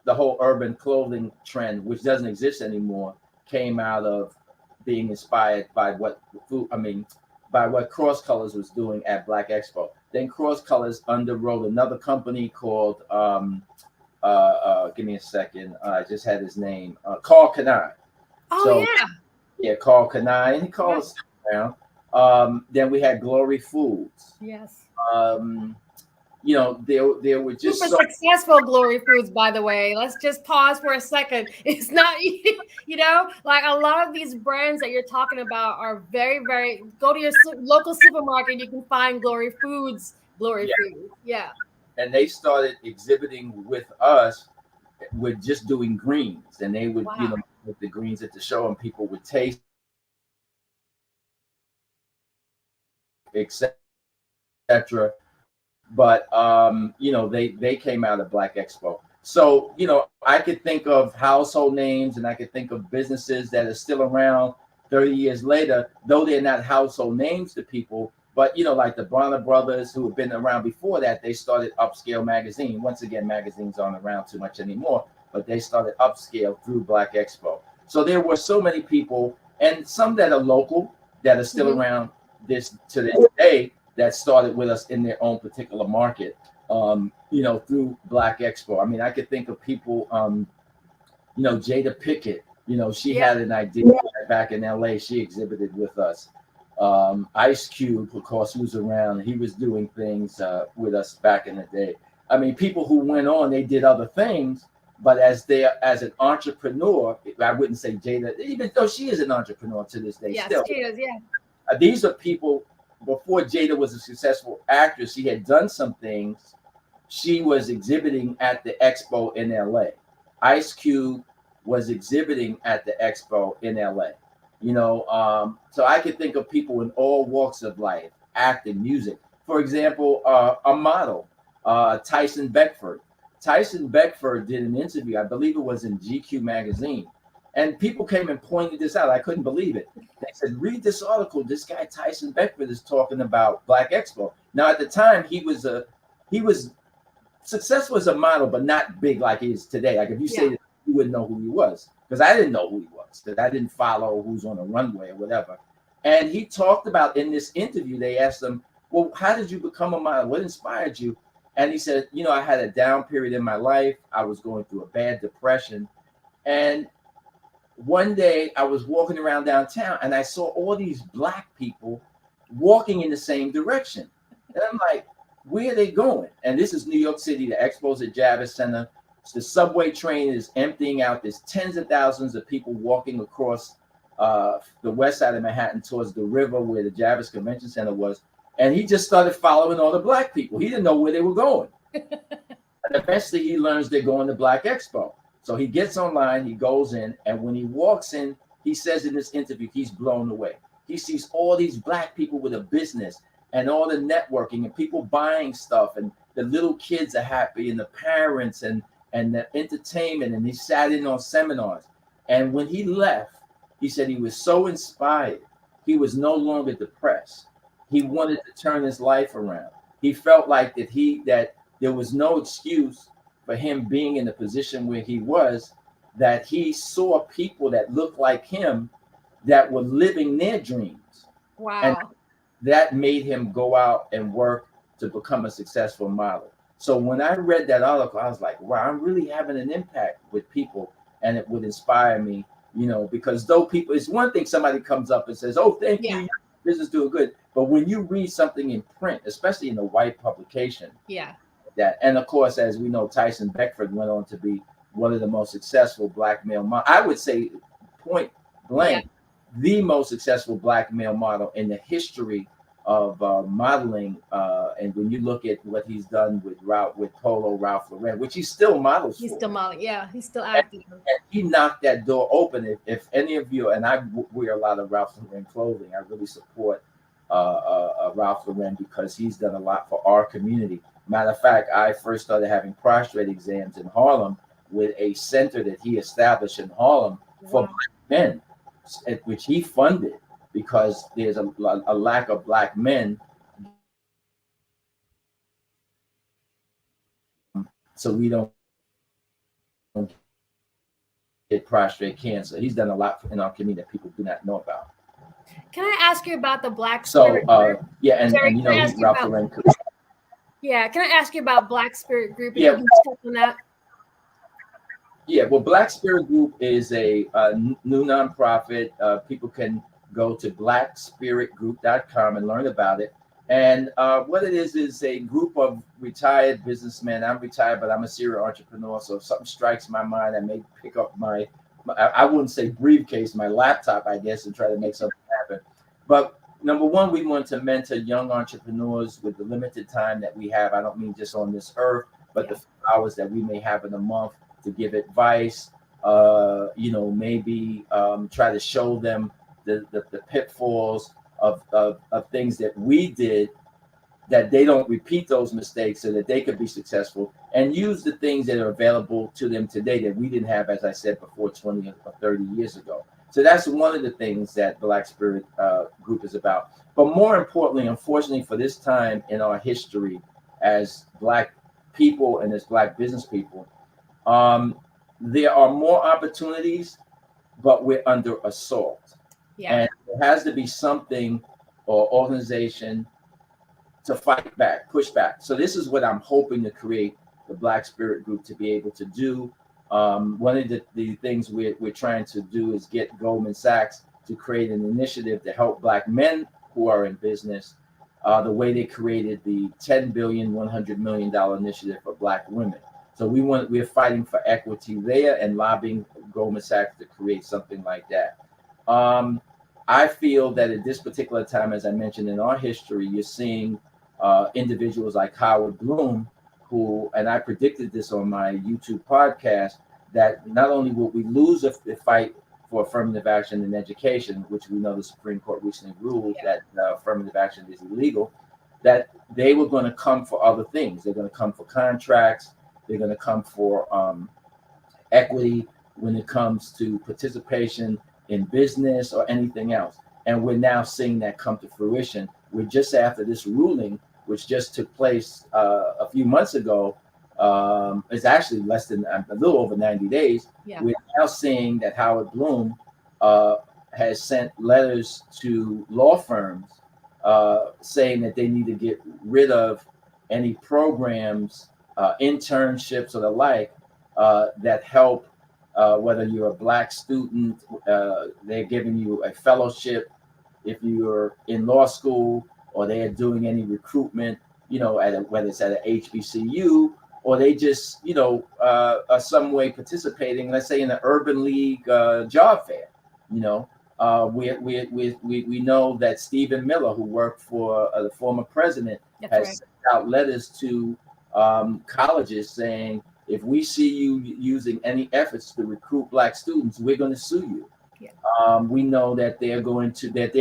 the whole urban clothing trend, which doesn't exist anymore, came out of being inspired by what Cross Colors was doing at Black Expo. Then Cross Colors underwrote another company called give me a second. I just had his name. Carl Kanai. Yeah, Carl Kanai, and he called us around. Then we had Glory Foods. Yes. You know, there were just super successful Glory Foods, by the way. Let's just pause for a second. It's not, you know, like a lot of these brands that you're talking about are very, very, go to your local supermarket, you can find Glory Foods, Foods. Yeah. And they started exhibiting with us with just doing greens, and they would, you know, with the greens at the show, and people would taste, etc. But you know, they came out of Black Expo. So, you know, I could think of household names, and I could think of businesses that are still around 30 years later, though they're not household names to people. But, you know, like the Bronner brothers, who have been around before that, they started Upscale magazine. Once again, magazines aren't around too much anymore, but they started Upscale through Black Expo. So there were so many people, and some that are local, that are still around to this day, that started with us in their own particular market, you know, through Black Expo. I mean, I could think of people, you know, Jada Pickett, you know, she had an idea back in LA. She exhibited with us. Ice Cube, of course, who's around. He was doing things with us back in the day. I mean, people who went on, they did other things, but as an entrepreneur, I wouldn't say Jada, even though she is an entrepreneur to this day. Yes, still. she is, yeah. These are people, before Jada was a successful actress, she had done some things. She was exhibiting at the expo in LA. Ice Cube was exhibiting at the expo in LA. You know, so I could think of people in all walks of life, acting, music. For example, a model, Tyson Beckford. Tyson Beckford did an interview, I believe it was in GQ magazine, and people came and pointed this out. I couldn't believe it. They said, read this article. This guy Tyson Beckford is talking about Black Expo. Now, at the time, he was successful as a model, but not big like he is today. Like if you say that, you wouldn't know who he was, because I didn't know who he was, because I didn't follow who's on the runway or whatever. And he talked about, in this interview, they asked him, well, how did you become a model? What inspired you? And he said, you know, I had a down period in my life. I was going through a bad depression. And one day I was walking around downtown and I saw all these Black people walking in the same direction. And I'm like, where are they going? And this is New York City, the expo's at Javits Center. The subway train is emptying out. There's tens of thousands of people walking across the west side of Manhattan towards the river where the Javits Convention Center was. And he just started following all the Black people. He didn't know where they were going. And eventually he learns they're going to Black Expo. So he gets online, he goes in, and when he walks in, he says in this interview, he's blown away. He sees all these Black people with a business and all the networking and people buying stuff, and the little kids are happy, and the parents and the entertainment, and he sat in on seminars. And when he left, he said he was so inspired. He was no longer depressed. He wanted to turn his life around. He felt like that there was no excuse for him being in the position where he was, that he saw people that looked like him that were living their dreams. Wow. And that made him go out and work to become a successful model. So when I read that article, I was like, wow, I'm really having an impact with people, and it would inspire me, because though people, it's one thing somebody comes up and says, oh, thank you, your business doing good. But when you read something in print, especially in a white publication, and of course, as we know, Tyson Beckford went on to be one of the most successful black male models. I would say, point blank, the most successful black male model in the history of modeling. And when you look at what he's done with Polo Ralph Lauren, which he still models He's for. still modeling. Yeah, he's still active. And he knocked that door open. If any of you, and I wear a lot of Ralph Lauren clothing, I really support Ralph Lauren because he's done a lot for our community. Matter of fact, I first started having prostate exams in Harlem with a center that he established in Harlem for black men, which he funded because there's a lack of black men. So we don't get prostate cancer. He's done a lot in our community that people do not know about. Can I ask you about the Black So Spirit group? yeah, and Jerry, Ralph Lauren. Yeah, can I ask you about Black Spirit Group? Yeah. You can touch on that. Yeah, well, Black Spirit Group is a new nonprofit. People can go to blackspiritgroup.com and learn about it. And what it is a group of retired businessmen. I'm retired, but I'm a serial entrepreneur. So if something strikes my mind, I may pick up I wouldn't say briefcase, my laptop, I guess, and try to make something happen. But number one, we want to mentor young entrepreneurs with the limited time that we have. I don't mean just on this earth, but the hours that we may have in a month to give advice, maybe try to show them the pitfalls of things that we did, that they don't repeat those mistakes so that they could be successful, and use the things that are available to them today that we didn't have, as I said before, 20 or 30 years ago. So that's one of the things that Black Spirit Group is about. But more importantly, unfortunately, for this time in our history as Black people and as Black business people, there are more opportunities, but we're under assault. Yeah. And there has to be something or organization to fight back, push back. So this is what I'm hoping to create the Black Spirit Group to be able to do. One of the things we're trying to do is get Goldman Sachs to create an initiative to help Black men who are in business, the way they created the $10 billion, $100 million initiative for Black women. So we're fighting for equity there and lobbying Goldman Sachs to create something like that. I feel that at this particular time, as I mentioned in our history, you're seeing individuals like Howard Bloom, who, and I predicted this on my YouTube podcast, that not only will we lose the fight for affirmative action in education, which we know the Supreme Court recently ruled that affirmative action is illegal, that they were going to come for other things. They're going to come for contracts. They're going to come for equity when it comes to participation in business or anything else. And we're now seeing that come to fruition. We're just after this ruling, which just took place a few months ago. It's actually less than a little over 90 days. Yeah. We're now seeing that Howard Bloom has sent letters to law firms saying that they need to get rid of any programs, internships or the like that help, whether you're a Black student, they're giving you a fellowship if you're in law school, or they are doing any recruitment, whether it's at an HBCU, or they just, are some way participating, let's say in the Urban League job fair. We know that Stephen Miller, who worked for the former president, has sent out letters to colleges saying, if we see you using any efforts to recruit Black students, we're going to sue you. Yeah. We know that they're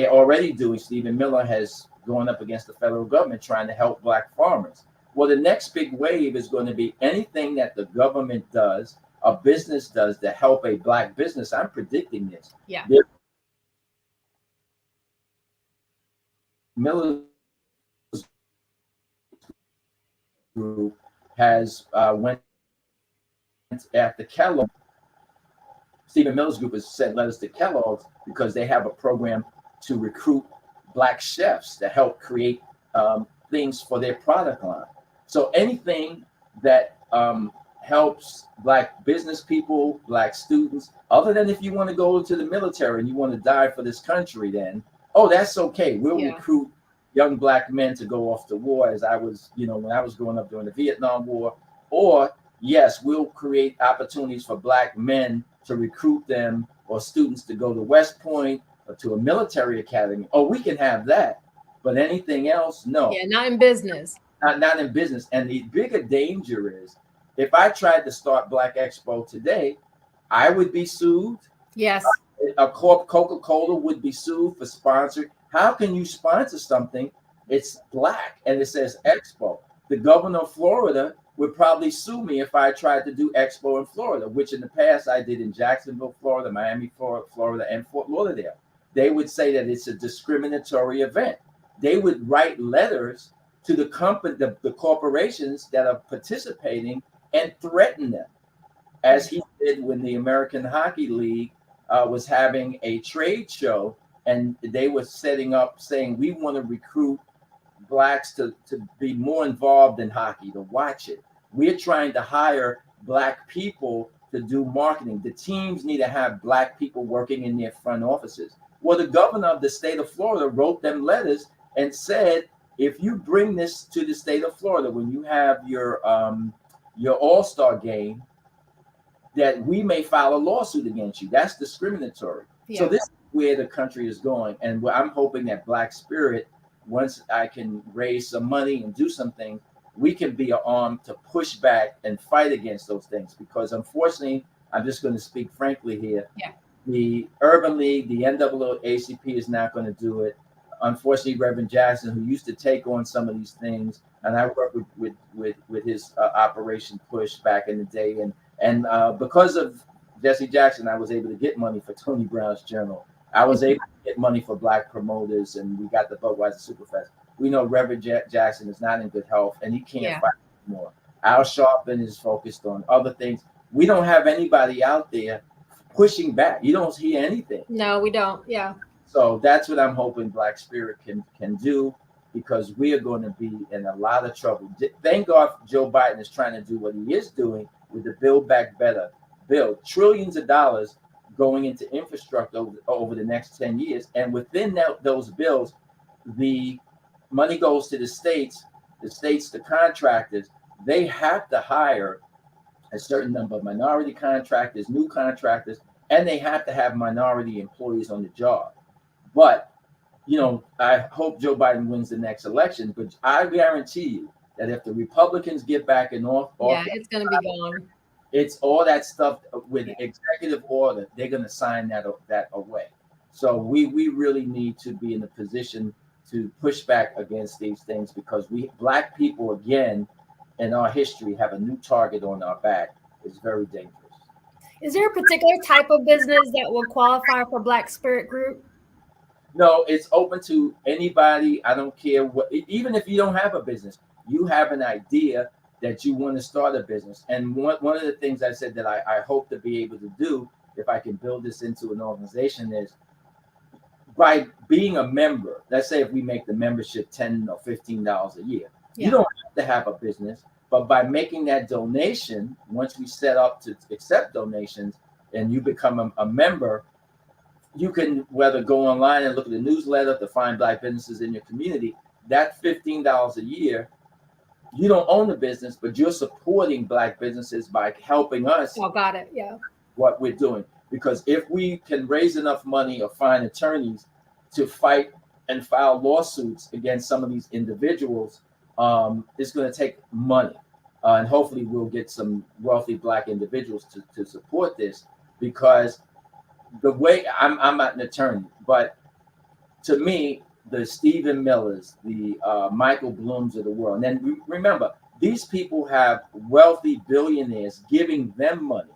already doing. Stephen Miller has gone up against the federal government trying to help Black farmers. Well, the next big wave is going to be anything that the government does, a business does to help a Black business. I'm predicting this. Yeah. Miller's group has went at the Kellogg, Stephen Miller's group has sent letters to Kellogg's because they have a program to recruit Black chefs to help create things for their product line. So anything that helps Black business people, Black students, other than if you want to go into the military and you want to die for this country, then, oh, that's okay. We'll recruit young Black men to go off to war, as I was, when I was growing up during the Vietnam War. Or, yes, we'll create opportunities for Black men to recruit them or students to go to West Point or to a military academy. Oh, we can have that. But anything else, no. Yeah, not in business. Not in business. And the bigger danger is, if I tried to start Black Expo today, I would be sued. Yes. Coca-Cola would be sued for sponsoring. How can you sponsor something? It's Black and it says Expo. The governor of Florida would probably sue me if I tried to do Expo in Florida, which in the past I did in Jacksonville, Florida, Miami, Florida, and Fort Lauderdale. They would say that it's a discriminatory event. They would write letters to the company, the corporations that are participating, and threaten them, as he did when the American Hockey League was having a trade show, and they were setting up saying, we want to recruit Blacks to be more involved in hockey, to watch it. We're trying to hire Black people to do marketing. The teams need to have Black people working in their front offices. Well, the governor of the state of Florida wrote them letters and said, if you bring this to the state of Florida, when you have your All-Star game, that we may file a lawsuit against you. That's discriminatory. Yeah. So this is where the country is going. And I'm hoping that Black Spirit, once I can raise some money and do something, we can be an arm to push back and fight against those things. Because unfortunately, I'm just going to speak frankly here. Yeah. The Urban League, the NAACP is not going to do it. Unfortunately, Reverend Jackson, who used to take on some of these things, and I worked with his Operation Push back in the day, and because of Jesse Jackson, I was able to get money for Tony Brown's Journal. I was able to get money for Black promoters, and we got the Budweiser Superfest. We know Reverend Jackson is not in good health, and he can't fight anymore. Al Sharpton is focused on other things. We don't have anybody out there pushing back. You don't hear anything. No, we don't. Yeah. So that's what I'm hoping Black Spirit can do, because we are going to be in a lot of trouble. Thank God Joe Biden is trying to do what he is doing with the Build Back Better bill. Trillions of dollars going into infrastructure over the next 10 years. And within those bills, the money goes to the states, the contractors. They have to hire a certain number of minority contractors, new contractors, and they have to have minority employees on the job. But, I hope Joe Biden wins the next election, but I guarantee you that if the Republicans get back in office, it's going to be gone. It's all that stuff with executive order. They're going to sign that away. So we really need to be in a position to push back against these things, because we Black people, again, in our history, have a new target on our back. It's very dangerous. Is there a particular type of business that will qualify for Black Spirit Group? No, it's open to anybody. I don't care what, even if you don't have a business, you have an idea that you want to start a business. And one of the things I said that I hope to be able to do, if I can build this into an organization, is by being a member. Let's say if we make the membership $10 or $15 a year, you don't have to have a business, but by making that donation, once we set up to accept donations and you become a member, you can whether go online and look at the newsletter to find Black businesses in your community. That $15 a year, you don't own the business, but you're supporting Black businesses by helping us. Oh, got it. Yeah. What we're doing. Because if we can raise enough money or find attorneys to fight and file lawsuits against some of these individuals, it's going to take money. And hopefully we'll get some wealthy Black individuals to support this, because the way I'm not an attorney, but to me, the Stephen Millers, the Michael Blooms of the world. And then remember, these people have wealthy billionaires giving them money.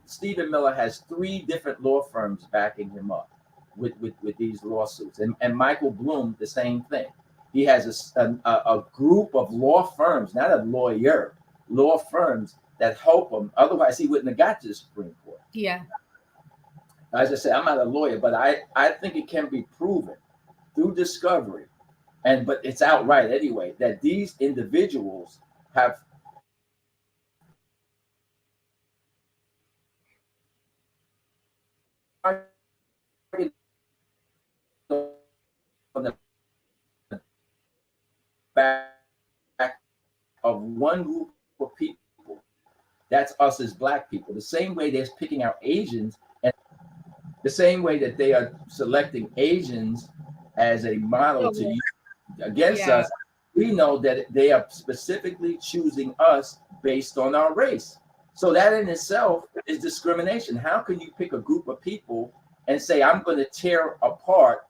Stephen Miller has 3 different law firms backing him up with these lawsuits. And Michael Bloom, the same thing. He has a group of law firms, not a lawyer, law firms that help him. Otherwise, he wouldn't have got to the Supreme Court. Yeah. As I said, I'm not a lawyer, but I think it can be proven through discovery, but it's outright anyway, that these individuals have on the back of one group of people. That's us as Black people. The same way they're picking out Asians, and the same way that they are selecting Asians as a model to use against us, we know that they are specifically choosing us based on our race. So that in itself is discrimination. How can you pick a group of people and say, I'm going to tear apart,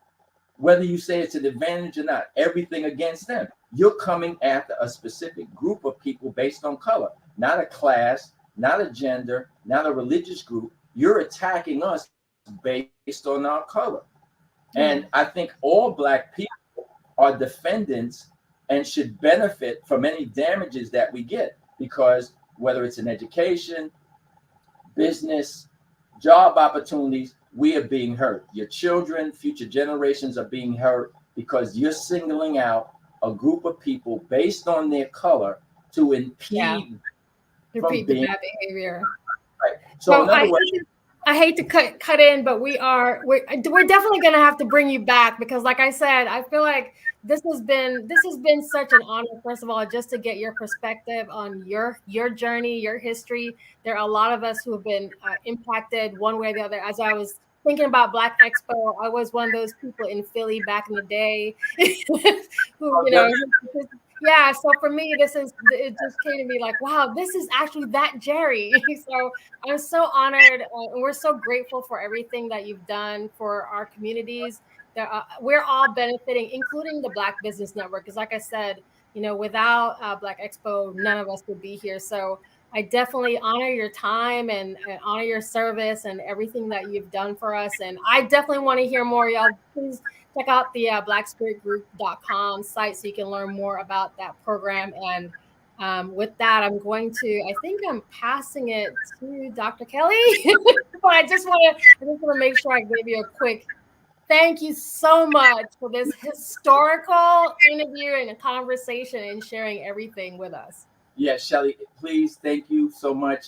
whether you say it's an advantage or not, everything against them? You're coming after a specific group of people based on color, not a class, not a gender, not a religious group. You're attacking us based on our color. And I think all Black people are defendants and should benefit from any damages that we get, because whether it's in education, business, job opportunities, we are being hurt. Your children, future generations are being hurt because you're singling out a group of people based on their color to impede the bad behavior. Right. So in other words, I hate to cut in, but we're definitely going to have to bring you back, because like I said, I feel like this has been such an honor, first of all, just to get your perspective on your journey, your history. There are a lot of us who have been impacted one way or the other. As I was thinking about Black Expo, I was one of those people in Philly back in the day who, yeah. So for me, it just came to me like, wow, this is actually that Jerry. So I'm so honored, and we're so grateful for everything that you've done for our communities. We're all benefiting, including the Black Business Network. Because like I said, without Black Expo, none of us would be here. So I definitely honor your time and honor your service and everything that you've done for us. And I definitely want to hear more. Y'all, please check out the blackspiritgroup.com site so you can learn more about that program. And with that, I think I'm passing it to Dr. Kelly. But I just want to make sure I give you a quick thank you so much for this historical interview and a conversation and sharing everything with us. Yes, Shelly, please, thank you so much.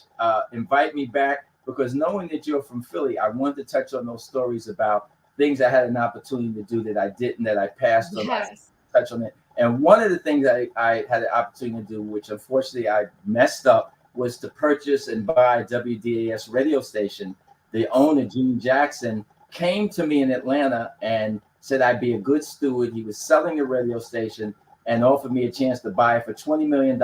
Invite me back, because knowing that you're from Philly, I want to touch on those stories about things I had an opportunity to do that I didn't, that I passed on. Yes. Touch on it. And one of the things I had an opportunity to do, which unfortunately I messed up, was to purchase and buy a WDAS radio station. The owner, Jimmy Jackson, came to me in Atlanta and said I'd be a good steward. He was selling a radio station and offered me a chance to buy it for $20 million.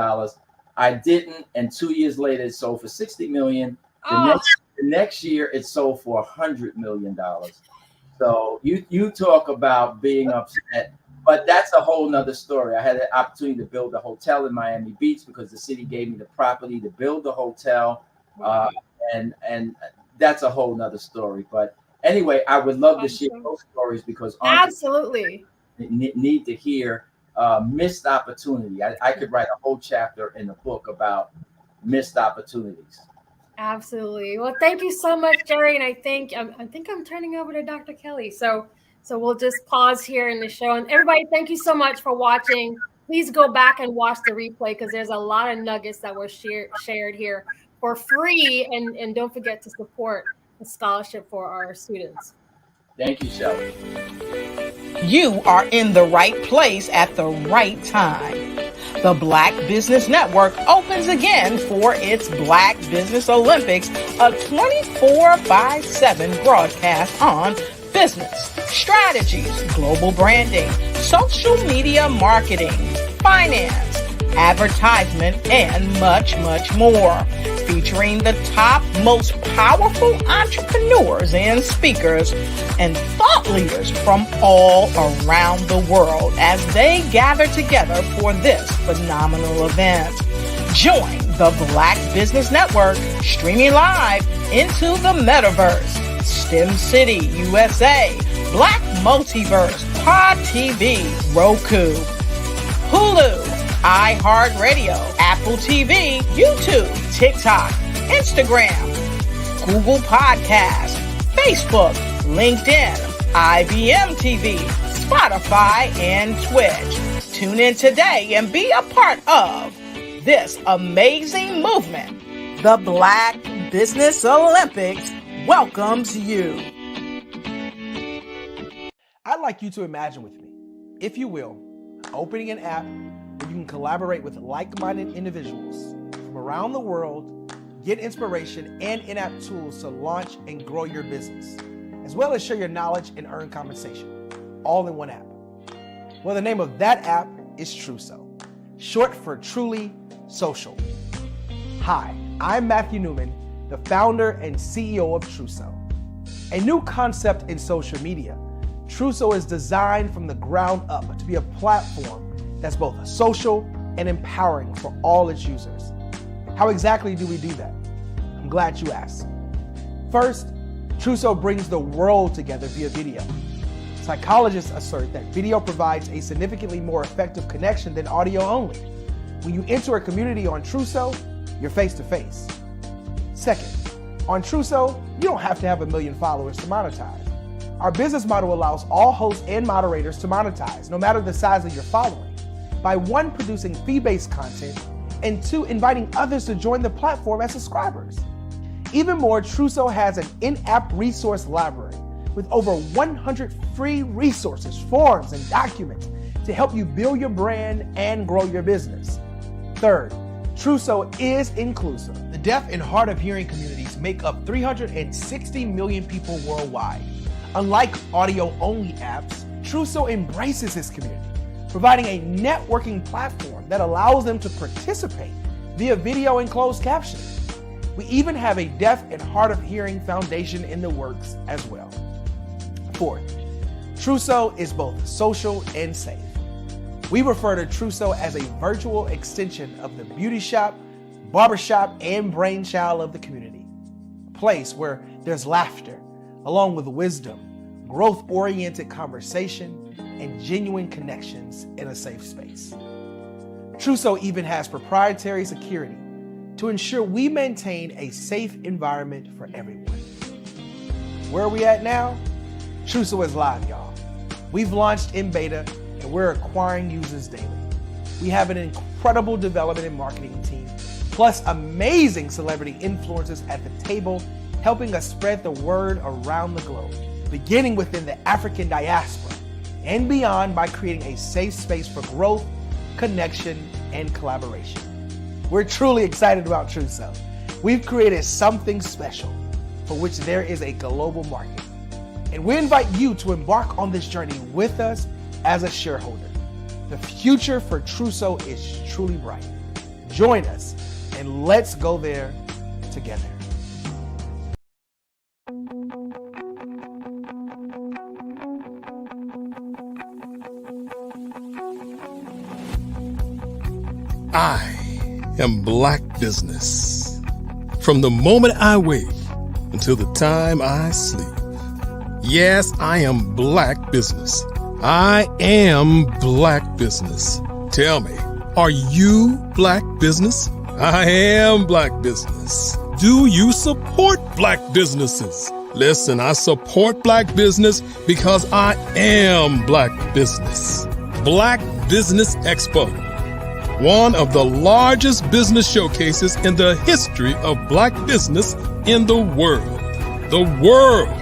I didn't, and 2 years later, it sold for $60 million. The next year, it sold for $100 million. So you talk about being upset, but that's a whole nother story. I had an opportunity to build a hotel in Miami Beach because the city gave me the property to build the hotel, and that's a whole nother story. But anyway, I would love to share those stories, because absolutely need to hear missed opportunity. I could write a whole chapter in the book about missed opportunities. Absolutely. Well, thank you so much, Jerry. And I think I'm turning over to Dr. Kelly. So we'll just pause here in the show. And everybody, thank you so much for watching. Please go back and watch the replay, because there's a lot of nuggets that were shared here for free. And don't forget to support the scholarship for our students. Thank you, Shelly. You are in the right place at the right time. The Black Business Network opens again for its Black Business Olympics, a 24/7 broadcast on business, strategies, global branding, social media marketing, finance, advertisement, and much, much more. Featuring the top, most powerful entrepreneurs and speakers and thought leaders from all around the world as they gather together for this phenomenal event. Join the Black Business Network streaming live into the metaverse, STEM City, USA, Black Multiverse, Pod TV, Roku, Hulu, iHeartRadio, Apple TV, YouTube, TikTok, Instagram, Google Podcasts, Facebook, LinkedIn, IBM TV, Spotify, and Twitch. Tune in today and be a part of this amazing movement. The Black Business Olympics welcomes you. I'd like you to imagine with me, if you will, opening an app where you can collaborate with like-minded individuals from around the world, get inspiration and in-app tools to launch and grow your business, as well as share your knowledge and earn compensation, all in one app. Well, the name of that app is Truso, short for Truly Social. Hi, I'm Matthew Newman, the founder and CEO of Truso. A new concept in social media, Truso is designed from the ground up to be a platform that's both social and empowering for all its users. How exactly do we do that? I'm glad you asked. First, Truso brings the world together via video. Psychologists assert that video provides a significantly more effective connection than audio only. When you enter a community on Truso, you're face to face. Second, on Truso, you don't have to have 1 million followers to monetize. Our business model allows all hosts and moderators to monetize, no matter the size of your following, by 1, producing fee-based content, and 2, inviting others to join the platform as subscribers. Even more, Truso has an in-app resource library with over 100 free resources, forms, and documents to help you build your brand and grow your business. Third, Truso is inclusive. The deaf and hard of hearing communities make up 360 million people worldwide. Unlike audio-only apps, Truso embraces this community, providing a networking platform that allows them to participate via video and closed captioning. We even have a deaf and hard of hearing foundation in the works as well. Fourth, Truso is both social and safe. We refer to Truso as a virtual extension of the beauty shop, barbershop, and brainchild of the community. A place where there's laughter, along with wisdom, growth-oriented conversation, and genuine connections in a safe space. Truso even has proprietary security to ensure we maintain a safe environment for everyone. Where are we at now? Truso is live, y'all. We've launched in beta, and we're acquiring users daily. We have an incredible development and marketing team, plus amazing celebrity influencers at the table, helping us spread the word around the globe, beginning within the African diaspora and beyond by creating a safe space for growth, connection, and collaboration. We're truly excited about Truso. We've created something special for which there is a global market. And we invite you to embark on this journey with us as a shareholder. The future for Truso is truly bright. Join us and let's go there together. I am Black business. From the moment I wake until the time I sleep. Yes, I am Black business. I am Black business. Tell me, are you Black business? I am Black business. Do you support Black businesses? Listen, I support Black business because I am Black business. Black Business Expo, one of the largest business showcases in the history of Black business in the world. The world.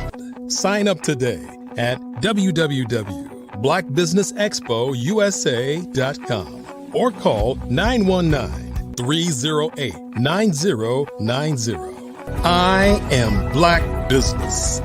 Sign up today at www.blackbusinessexpousa.com or call 919-308-9090. I am Black business.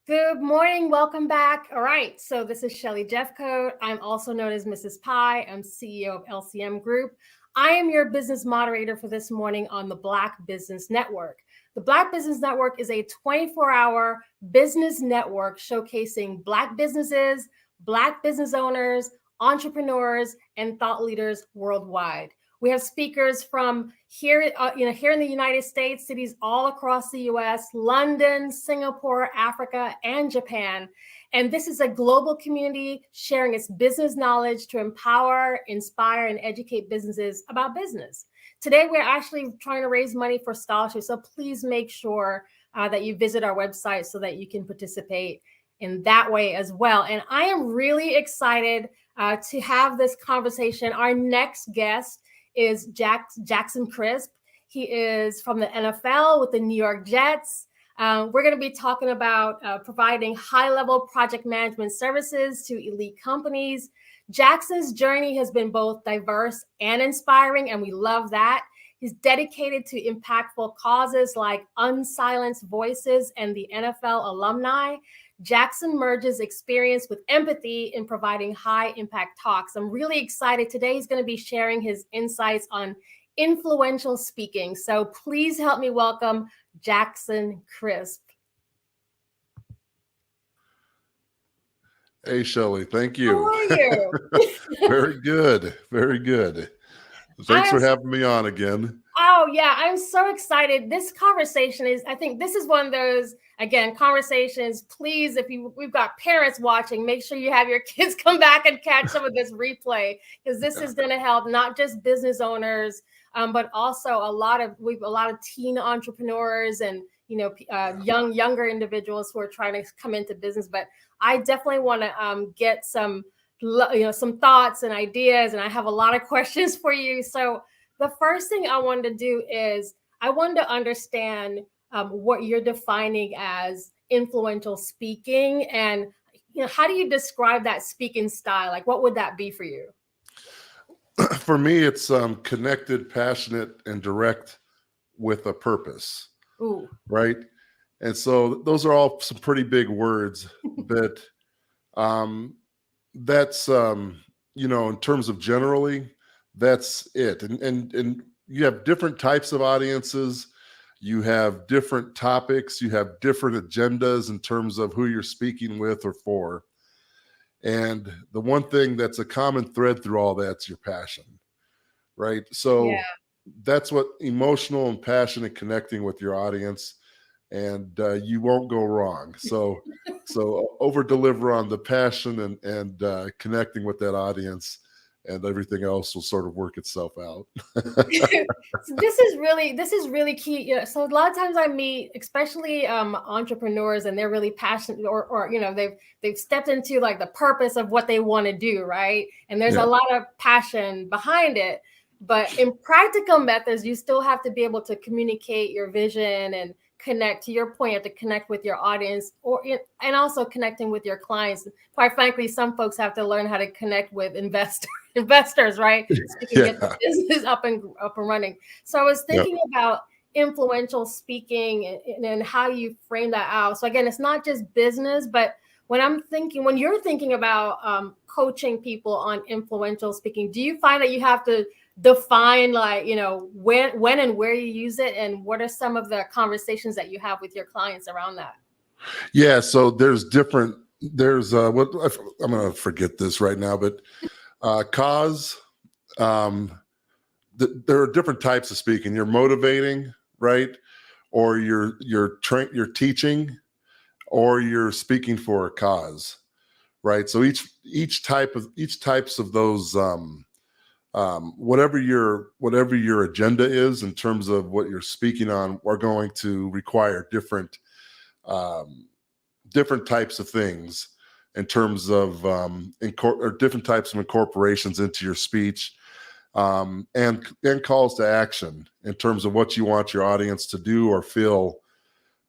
Good morning. Welcome back. All right. So this is Shelly Jeffcoat. I'm also known as Mrs. Pie. I'm CEO of LCM Group. I am your business moderator for this morning on the Black Business Network. The Black Business Network is a 24-hour business network showcasing Black businesses, Black business owners, entrepreneurs, and thought leaders worldwide. We have speakers from here, here in the United States, cities all across the US, London, Singapore, Africa, and Japan. And this is a global community sharing its business knowledge to empower, inspire, and educate businesses about business. Today, we're actually trying to raise money for scholarships. So please make sure that you visit our website so that you can participate in that way as well. And I am really excited to have this conversation. Our next guest is Jackson Crisp. He is from the NFL with the New York Jets. We're going to be talking about providing high-level project management services to elite companies. Jackson's journey has been both diverse and inspiring, and we love that. He's dedicated to impactful causes like Unsilenced Voices and the NFL alumni. Jackson merges experience with empathy in providing high-impact talks. I'm really excited. Today he's going to be sharing his insights on influential speaking. So please help me welcome Jackson Crisp. Hey, Shelley, thank you. How are you? Very good. Very good. Thanks for having me on again. Oh, yeah, I'm so excited. This conversation I think this is one of those, again, conversations. Please, if we've got parents watching, make sure you have your kids come back and catch some of this replay, because this is going to help not just business owners, but also a lot of teen entrepreneurs and younger individuals who are trying to come into business. But I definitely want to get some thoughts and ideas, and I have a lot of questions for you. So the first thing I wanted to do is I wanted to understand what you're defining as influential speaking, and how do you describe that speaking style? Like, what would that be for you? For me, it's connected, passionate, and direct with a purpose. Ooh. Right? And so those are all some pretty big words, but that's in terms of generally, that's it. And you have different types of audiences, you have different topics, you have different agendas in terms of who you're speaking with or for. And the one thing that's a common thread through all that's your passion, right? So that's what emotional and passionate connecting with your audience, and you won't go wrong. So over deliver on the passion and connecting with that audience, and everything else will sort of work itself out. So this is really key. So a lot of times I meet, especially entrepreneurs, and they're really passionate, or they've stepped into like the purpose of what they want to do, right? And there's a lot of passion behind it. But in practical methods, you still have to be able to communicate your vision and connect. To your point, you have to connect with your audience, and also connecting with your clients. Quite frankly, some folks have to learn how to connect with investors, right? So you can get the business up and running. So I was thinking about influential speaking and how you frame that out. So again, it's not just business, but when you're thinking about coaching people on influential speaking, do you find that you have to define when and where you use it, and what are some of the conversations that you have with your clients around that? Yeah, so there's what I'm going to forget this right now, but cause, there are different types of speaking. You're motivating, right? Or you're teaching, or you're speaking for a cause, right? So each types of those, whatever your agenda is in terms of what you're speaking on, are going to require different types of things in terms of or different types of incorporations into your speech, and calls to action in terms of what you want your audience to do or feel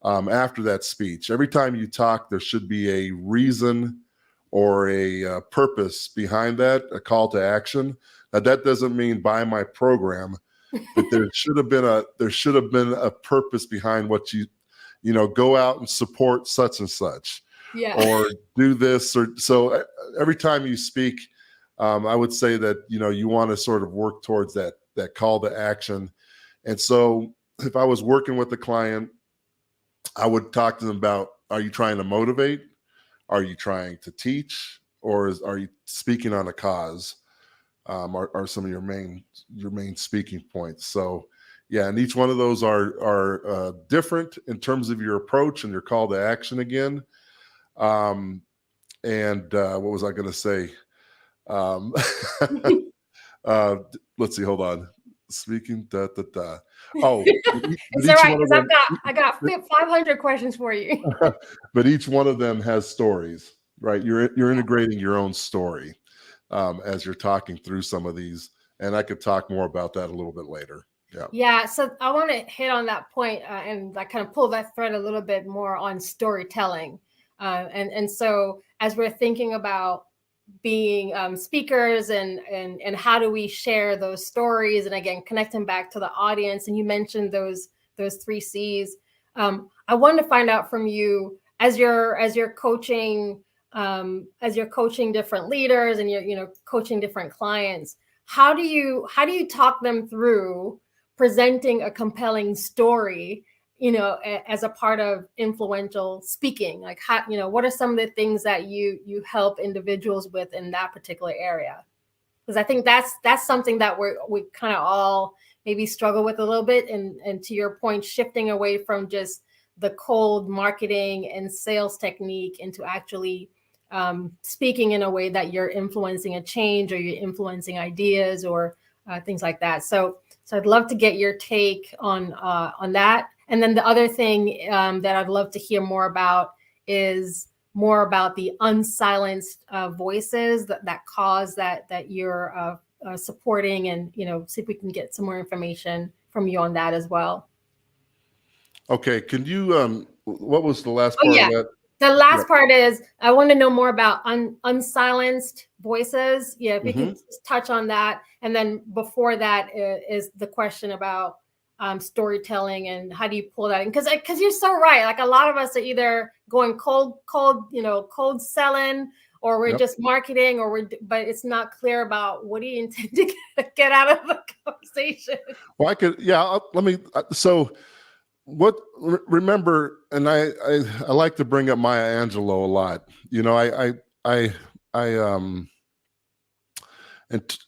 after that speech. Every time you talk, there should be a reason or a purpose behind that, a call to action. Now, that doesn't mean buy my program, but there should have been a purpose behind what you go out and support such and such, or do this, or so. Every time you speak, I would say that you want to sort of work towards that call to action. And so, if I was working with a client, I would talk to them about: are you trying to motivate? Are you trying to teach? Or are you speaking on a cause? are some of your main speaking points. So yeah, and each one of those are different in terms of your approach and your call to action again. And what was I going to say? Let's see. Hold on. Speaking. Oh, It's all right, because I got 500 questions for you. But each one of them has stories, right? You're integrating your own story as you're talking through some of these, and I could talk more about that a little bit later. Yeah. Yeah. So I want to hit on that point, and like kind of pull that thread a little bit more on storytelling. And so as we're thinking about being speakers and how do we share those stories, and again connecting back to the audience, and you mentioned those 3 C's. I wanted to find out from you as you're coaching different leaders and you're coaching different clients. How do you talk them through presenting a compelling story, as a part of influential speaking? Like, how, what are some of the things that you help individuals with in that particular area? Because I think that's something that we kind of all maybe struggle with a little bit. And to your point, shifting away from just the cold marketing and sales technique into actually speaking in a way that you're influencing a change, or you're influencing ideas, or things like that. So I'd love to get your take on that. And then the other thing that I'd love to hear more about is more about the unsilenced voices that cause that you're supporting, and see if we can get some more information from you on that as well. Okay, can you what was the last part of that? The last part is I want to know more about unsilenced voices. Yeah, if you could just touch on that. And then before that is the question about storytelling and how do you pull that in? Because you're so right. Like, a lot of us are either going cold selling, or we're just marketing, but it's not clear about what do you intend to get out of the conversation. Well, remember, and I like to bring up Maya Angelou a lot.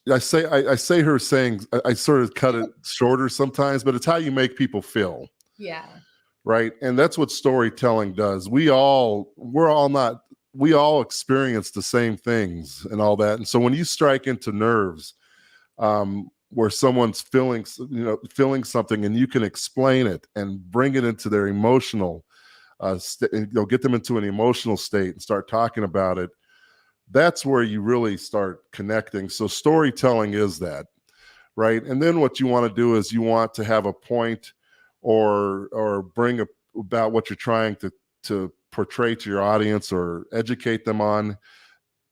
I say her saying, I sort of cut it shorter sometimes, but it's how you make people feel. Yeah. Right. And that's what storytelling does. We all experience the same things and all that. And so when you strike into nerves, where someone's feeling something, and you can explain it and bring it into their emotional get them into an emotional state and start talking about it, that's where you really start connecting. So storytelling is that, right? And then what you want to do is you want to have a point or bring about what you're trying to portray to your audience or educate them on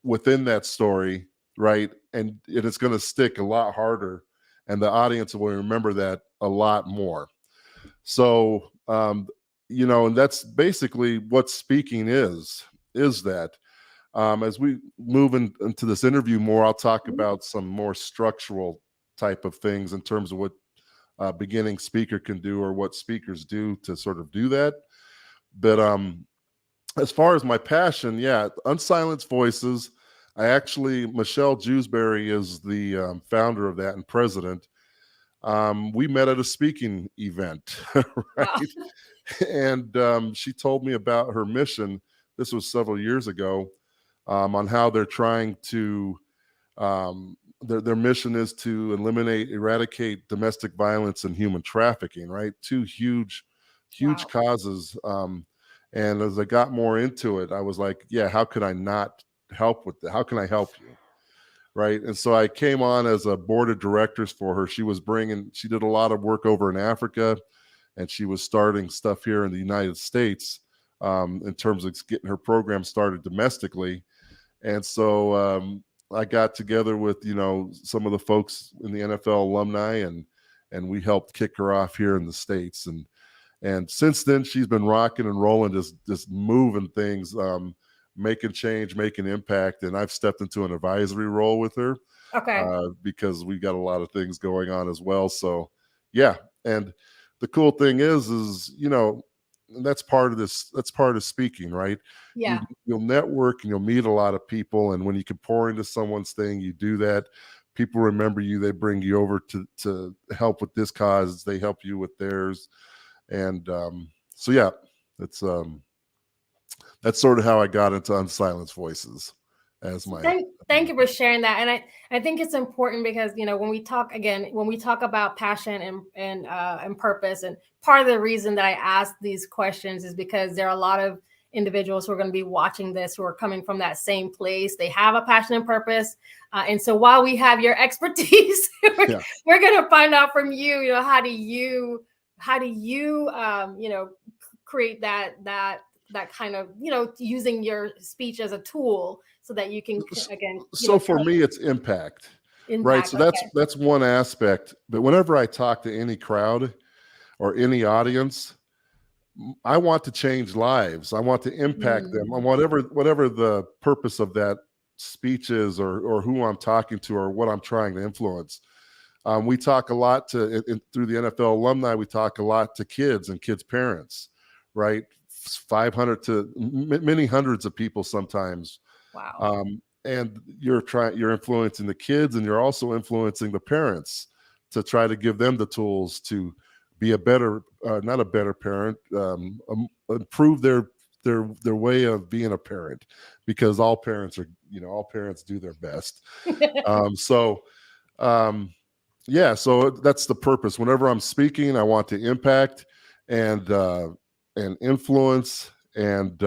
within that story, right? And it's going to stick a lot harder, and the audience will remember that a lot more. So, and that's basically what speaking is that. As we move into this interview more, I'll talk about some more structural type of things in terms of what a beginning speaker can do, or what speakers do to sort of do that. But as far as my passion, unsilenced voices. Michelle Jewsbury is the founder of that and president. We met at a speaking event, right? And she told me about her mission. This was several years ago, on how they're trying to, their mission is to eradicate domestic violence and human trafficking, right? 2 huge causes. And as I got more into it, I was like, how could I not help with that? How can I help you? Right. And so I came on as a board of directors for her. She did a lot of work over in Africa, and she was starting stuff here in the United States in terms of getting her program started domestically. And so I got together with, some of the folks in the NFL alumni, and we helped kick her off here in the States. And since then, she's been rocking and rolling, just moving things, making change, making impact. And I've stepped into an advisory role with her. Okay. Because we've got a lot of things going on as well. So, and the cool thing is, that's part of this. That's part of speaking, right? Yeah. You'll network and you'll meet a lot of people. And when you can pour into someone's thing, you do that. people remember you. They bring you over to help with this cause. They help you with theirs. And so, yeah, that's sort of how I got into Unsilenced Voices as my. Thank you for sharing that. And I think it's important because, when we talk about passion and purpose, and part of the reason that I ask these questions is because there are a lot of individuals who are going to be watching this who are coming from that same place. They have a passion and purpose. And so while we have your expertise, we're going to find out from you, how do you create that kind of, using your speech as a tool so that you can, again. So for me, it's impact, right? So that's one aspect. But whenever I talk to any crowd or any audience, I want to change lives. I want to impact them on whatever the purpose of that speech is, or who I'm talking to, or what I'm trying to influence. We talk a lot through the NFL alumni. We talk a lot to kids and kids' parents, right? 500 to many hundreds of people sometimes. Wow. And you're influencing the kids, and you're also influencing the parents to try to give them the tools to be a better, not a better parent, improve their way of being a parent, because all parents do their best. So that's the purpose. Whenever I'm speaking, I want to impact and influence and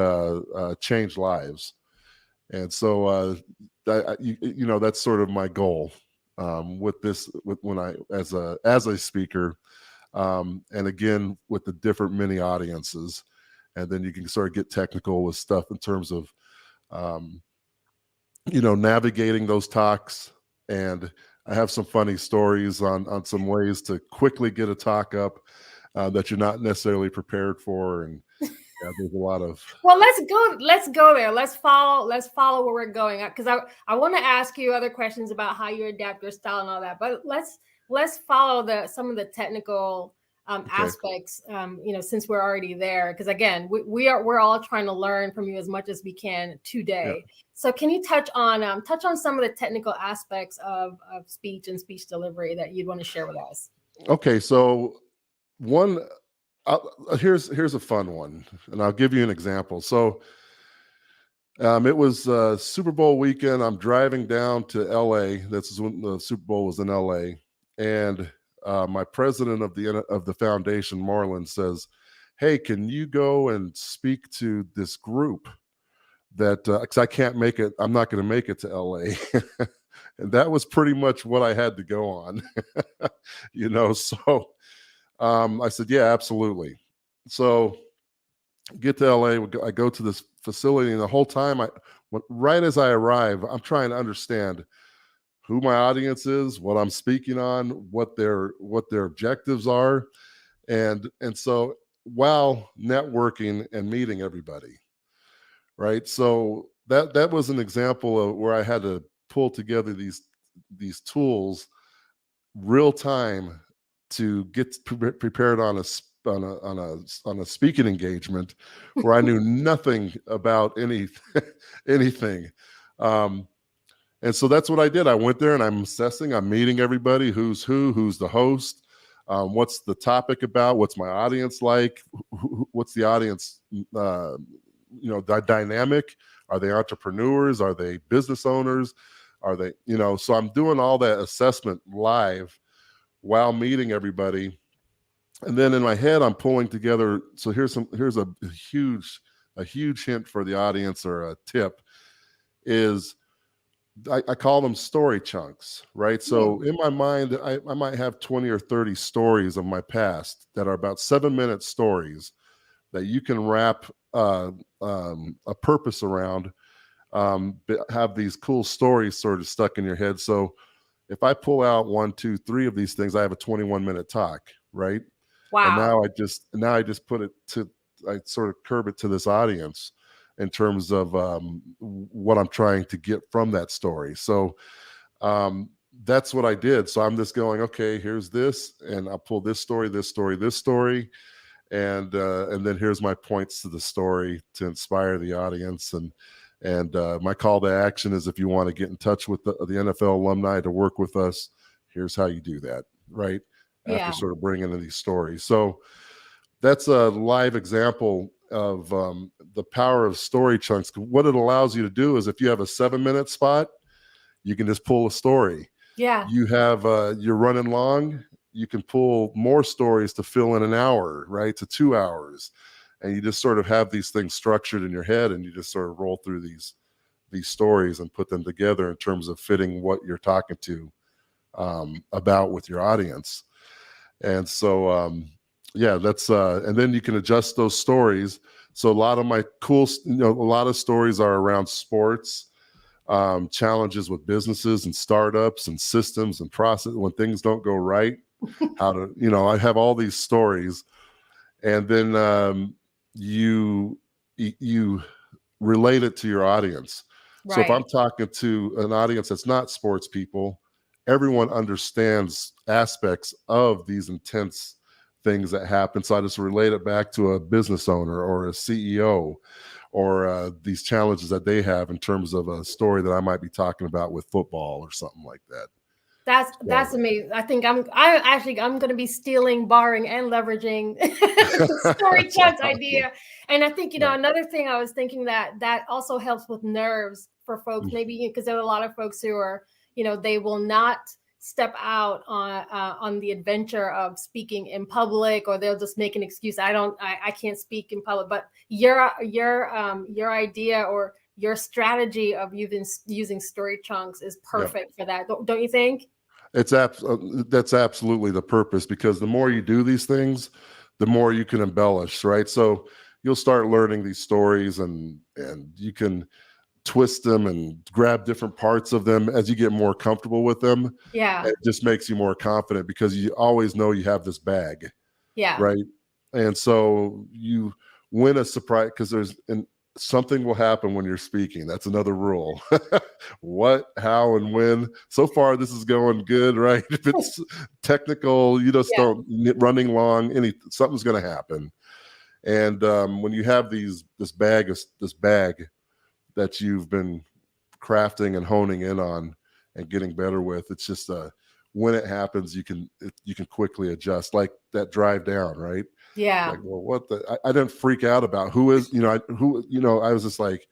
change lives. And so that's sort of my goal as a speaker. And again, with the different mini audiences, and then you can sort of get technical with stuff in terms of, navigating those talks. And I have some funny stories on some ways to quickly get a talk up that you're not necessarily prepared for. And there's a lot of. Well, let's go there. Let's follow where we're going, because I want to ask you other questions about how you adapt your style and all that. But let's follow some of the technical aspects, since we're already there, because again, we're all trying to learn from you as much as we can today. Yeah. So can you touch on some of the technical aspects of speech and speech delivery that you'd want to share with us? Okay, so here's a fun one, and I'll give you an example. So it was Super Bowl weekend. I'm driving down to LA. This is when the Super Bowl was in LA. And my president of the foundation, Marlon, says, "Hey, can you go and speak to this group that, because I can't make it, I'm not going to make it to LA." And that was pretty much what I had to go on, so I said, "Yeah, absolutely." So get to LA, I go to this facility, and the whole time, right as I arrive, I'm trying to understand who my audience is, what I'm speaking on, what their objectives are. And so while networking and meeting everybody, right? So that was an example of where I had to pull together these tools real time to get prepared on a speaking engagement where I knew nothing about anything. And so that's what I did. I went there and I'm assessing, I'm meeting everybody, who's the host, what's the topic about, what's my audience like, what's the audience, the dynamic, are they entrepreneurs, are they business owners, are they, so I'm doing all that assessment live while meeting everybody. And then in my head, I'm pulling together. So here's a huge hint for the audience, or a tip is, I call them story chunks, right? So in my mind, I might have 20 or 30 stories of my past that are about 7-minute stories that you can wrap a purpose around, have these cool stories sort of stuck in your head. So if I pull out 1, 2, 3 of these things, I have a 21-minute talk, right? Wow. And now I just I sort of curb it to this audience in terms of what I'm trying to get from that story. So that's what I did. So I'm just going, okay, here's this, and I'll pull this story, and then here's my points to the story to inspire the audience, and And my call to action is, if you want to get in touch with the NFL alumni to work with us, here's how you do that, right? Yeah. After sort of bringing in these stories. So that's a live example of the power of story chunks. What it allows you to do is, if you have a 7-minute spot, you can just pull a story. Yeah. You have, you're running long, you can pull more stories to fill in an hour, right? To 2 hours. And you just sort of have these things structured in your head, and you just sort of roll through these stories and put them together in terms of fitting what you're talking to about with your audience. And so, yeah, that's, and then you can adjust those stories. So a lot of my a lot of stories are around sports, challenges with businesses and startups and systems and process when things don't go right, how to, I have all these stories. And then you relate it to your audience. Right. So if I'm talking to an audience that's not sports people, everyone understands aspects of these intense things that happen. So I just relate it back to a business owner or a CEO, or these challenges that they have in terms of a story that I might be talking about with football or something like that. That's amazing. I think I'm going to be stealing, borrowing, and leveraging the story chunks idea. And I think, another thing I was thinking that also helps with nerves for folks, maybe because there are a lot of folks who are, they will not step out on the adventure of speaking in public, or they'll just make an excuse. I can't speak in public. But your idea or your strategy of using story chunks is perfect for that. Don't you think? That's absolutely the purpose, because the more you do these things, the more you can embellish, right? So you'll start learning these stories, and you can twist them and grab different parts of them as you get more comfortable with them. Yeah. It just makes you more confident, because you always know you have this bag. Yeah. Right. And so you win a surprise, because something will happen when you're speaking. That's another rule. What, how, and when. So far, this is going good, right? If it's technical, you just don't running long. Something's going to happen. And when you have this bag that you've been crafting and honing in on and getting better with, it's just when it happens, you can quickly adjust, like that drive down, right? Yeah. Like, well, I didn't freak out about who is, I was just like,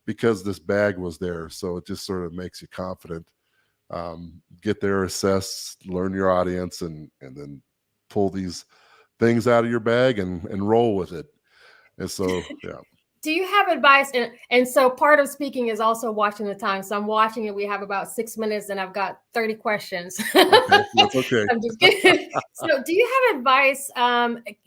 because this bag was there. So it just sort of makes you confident. Get there, assess, learn your audience, and then pull these things out of your bag and roll with it. And so, yeah. Do you have advice? And so part of speaking is also watching the time. So I'm watching it. We have about 6 minutes, and I've got 30 questions. Okay, that's okay. I'm just kidding. So do you have advice?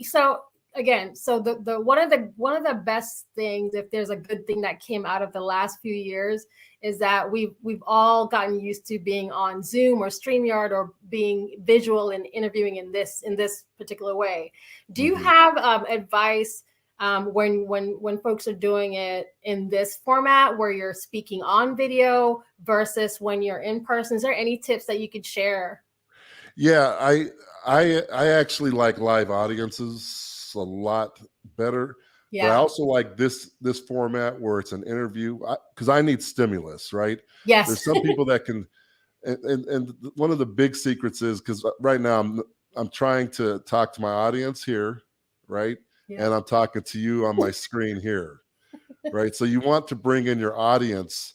So again, so the one of the best things, if there's a good thing that came out of the last few years, is that we've all gotten used to being on Zoom or StreamYard or being visual and interviewing in this particular way. Do you have advice? When folks are doing it in this format, where you're speaking on video versus when you're in person? Is there any tips that you could share? Yeah, I actually like live audiences a lot better. Yeah. But I also like this format where it's an interview, because I need stimulus, right? Yes. There's some people that can, and one of the big secrets is, because right now I'm trying to talk to my audience here, right? Yeah. And I'm talking to you on my screen here, right? So you want to bring in your audience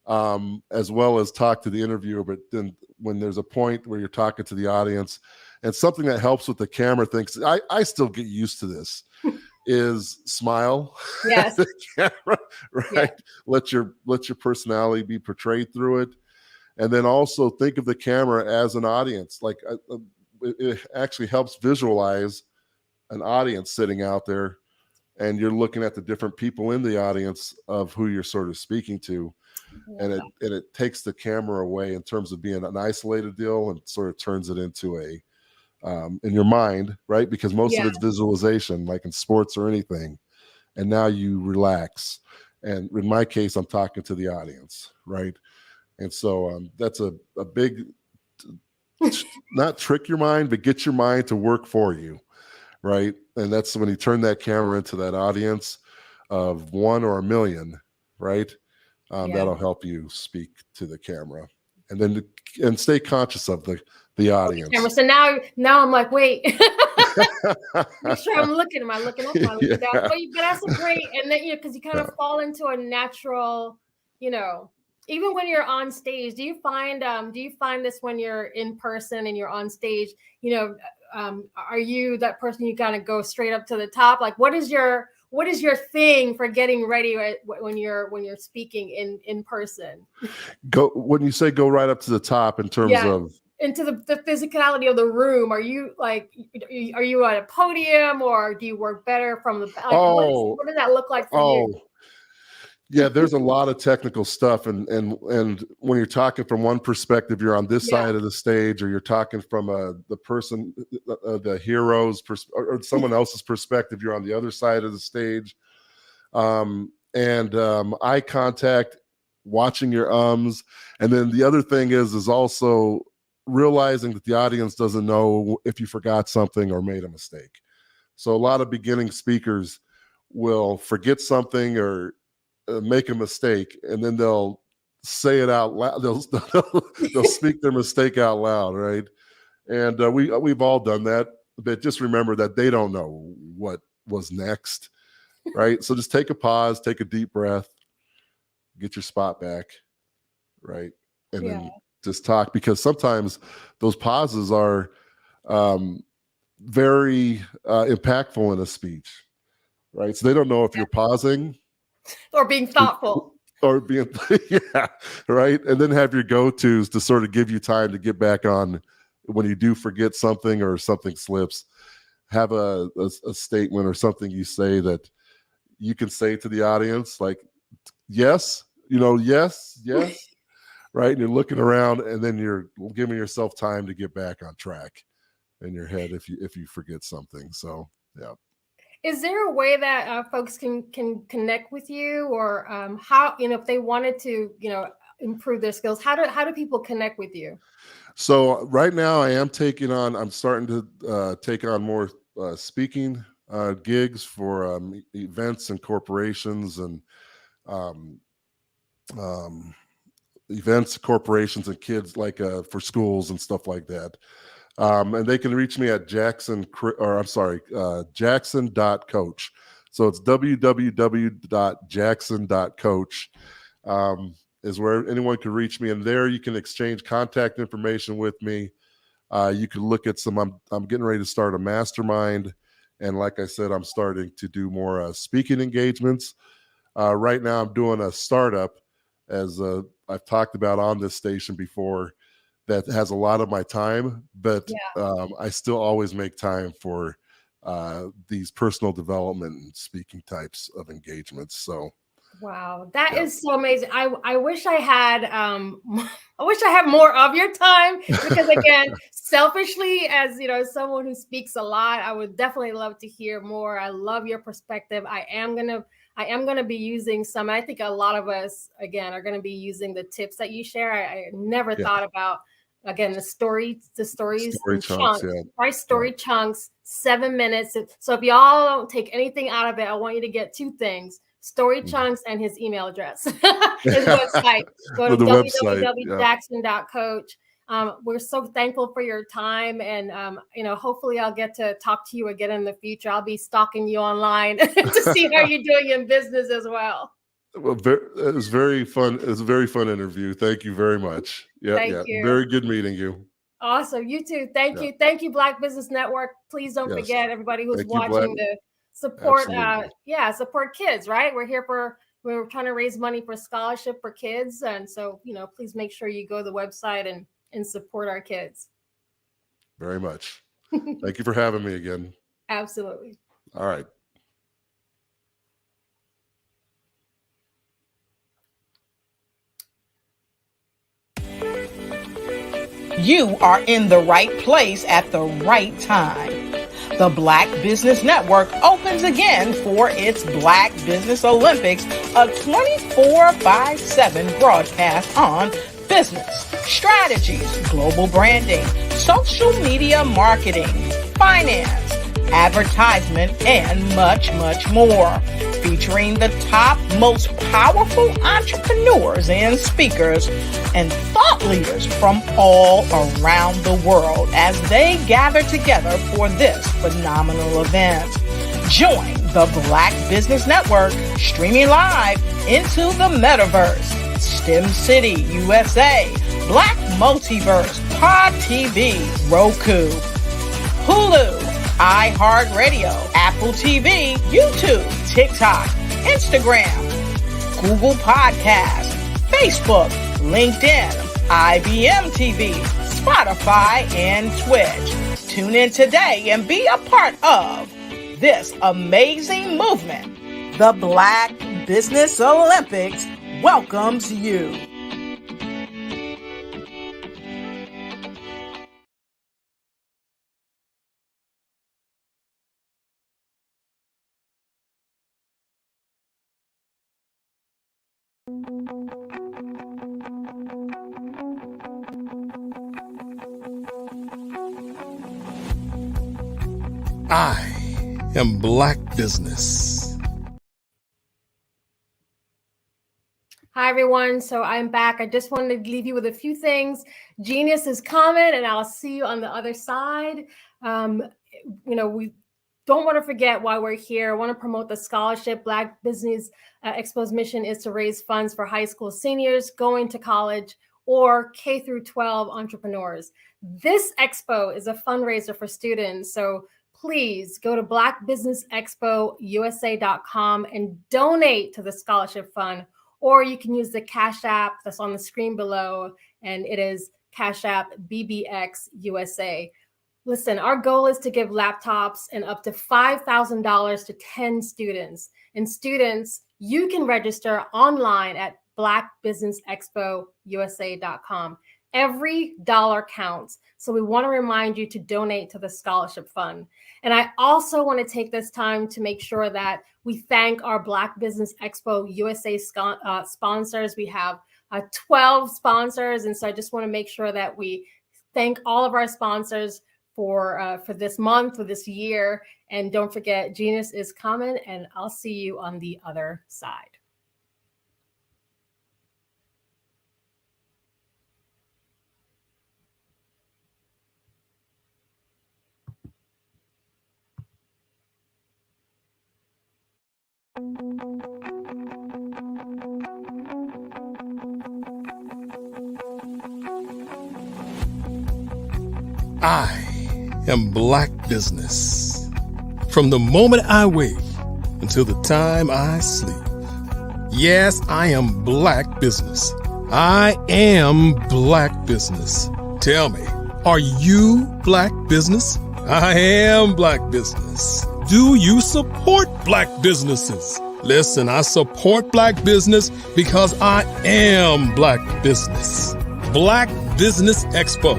as well as talk to the interviewer. But then when there's a point where you're talking to the audience, and something that helps with the camera things, I still get used to this, is smile. Yes. The camera, right? Yeah. Let your personality be portrayed through it. And then also think of the camera as an audience. Like it actually helps visualize an audience sitting out there, and you're looking at the different people in the audience of who you're sort of speaking to. Yeah. And it takes the camera away in terms of being an isolated deal, and sort of turns it into a in your mind, right? Because most of it's visualization, like in sports or anything. And now you relax. And in my case, I'm talking to the audience, right? And so that's a big, not trick your mind, but get your mind to work for you. Right. And that's when you turn that camera into that audience of 1 or 1 million, right? That'll help you speak to the camera, and then and stay conscious of the audience. So now I'm like, wait, make sure I'm looking. Am I looking up? Am I looking down? But that's a great, and then because you kind of fall into a natural, even when you're on stage. Do you find this when you're in person and you're on stage? Are you that person you kind of go straight up to the top? Like, what is your thing for getting ready when you're speaking in person? When you say go right up to the top in terms of into the physicality of the room, are you at a podium, or do you work better from the back? What does that look like for you? Yeah, there's a lot of technical stuff, and when you're talking from one perspective, you're on this side of the stage, or you're talking from the person, the hero's or someone else's perspective, you're on the other side of the stage, and eye contact, watching your ums, and then the other thing is also realizing that the audience doesn't know if you forgot something or made a mistake. So a lot of beginning speakers will forget something or make a mistake, and then they'll say it out loud. They'll speak their mistake out loud, right? And we've all done that. But just remember that they don't know what was next, right? So just take a pause, take a deep breath, get your spot back, right? And then just talk, because sometimes those pauses are very impactful in a speech, right? So they don't know if you're pausing or being thoughtful or being right. And then have your go-tos to sort of give you time to get back on when you do forget something or something slips. Have a statement or something you say that you can say to the audience, like, yes, yes. Right. And you're looking around, and then you're giving yourself time to get back on track in your head if you forget something. So, yeah. Is there a way that folks can connect with you, or how, if they wanted to, improve their skills, how do people connect with you? So right now I'm starting to take on more speaking gigs for events and corporations and events, corporations, and kids, like for schools and stuff like that. And they can reach me at jackson.coach. So it's www.jackson.coach is where anyone can reach me. And there you can exchange contact information with me. You can look at I'm getting ready to start a mastermind. And like I said, I'm starting to do more speaking engagements. Right now I'm doing a startup, as I've talked about on this station before, that has a lot of my time, but I still always make time for these personal development and speaking types of engagements. So, wow, that is so amazing. I wish I had more of your time, because again, selfishly, as someone who speaks a lot, I would definitely love to hear more. I love your perspective. I am gonna be using some. I think a lot of us, again, are gonna be using the tips that you share. I never thought about, again, the stories chunks, right? Story chunks, 7 minutes. So if y'all don't take anything out of it, I want you to get two things: story chunks and his email address, his website. Go to www.jackson.coach. We're so thankful for your time, and hopefully I'll get to talk to you again in the future. I'll be stalking you online to see how you're doing in business as well. Well, it was very fun. It was a very fun interview. Thank you very much. Thank you. Very good meeting you. Awesome. You too. Thank you. Thank you, Black Business Network. Please don't forget, everybody who's watching, to support, support kids, right? We're trying to raise money for scholarship for kids. And so, please make sure you go to the website and support our kids. Very much. Thank you for having me again. Absolutely. All right. You are in the right place at the right time. The Black Business Network opens again for its Black Business Olympics, a 24/7 broadcast on business, strategies, global branding, social media marketing, finance, advertisement, and much, much more. Featuring featuring the top, most powerful entrepreneurs and speakers and thought leaders from all around the world as they gather together for this phenomenal event. Join the Black Business Network streaming live into the metaverse, STEM City, USA, Black Multiverse, Pod TV, Roku, Hulu, iHeartRadio, Apple TV, YouTube, TikTok, Instagram, Google Podcasts, Facebook, LinkedIn, IBM TV, Spotify, and Twitch. Tune in today and be a part of this amazing movement. The Black Business Olympics welcomes you. I am Black Business. Hi, everyone. So I'm back. I just wanted to leave you with a few things. Genius is coming, and I'll see you on the other side. We don't want to forget why we're here. I want to promote the scholarship. Black Business Expo's mission is to raise funds for high school seniors going to college or K through 12 entrepreneurs. This expo is a fundraiser for students. So please go to blackbusinessexpousa.com and donate to the scholarship fund, or you can use the Cash App that's on the screen below, and it is Cash App BBX USA. Listen, our goal is to give laptops and up to $5,000 to 10 students. And students, you can register online at blackbusinessexpousa.com. Every dollar counts. So we want to remind you to donate to the scholarship fund. And I also want to take this time to make sure that we thank our Black Business Expo USA sponsors. We have 12 sponsors. And so I just want to make sure that we thank all of our sponsors for this month, for this year. And don't forget, Genius is coming, and I'll see you on the other side. I am Black Business. From the moment I wake until the time I sleep. Yes, I am Black Business. I am Black Business. Tell me, are you Black Business? I am Black Business. Do you support Black businesses? Listen, I support Black business because I am Black Business. Black Business Expo,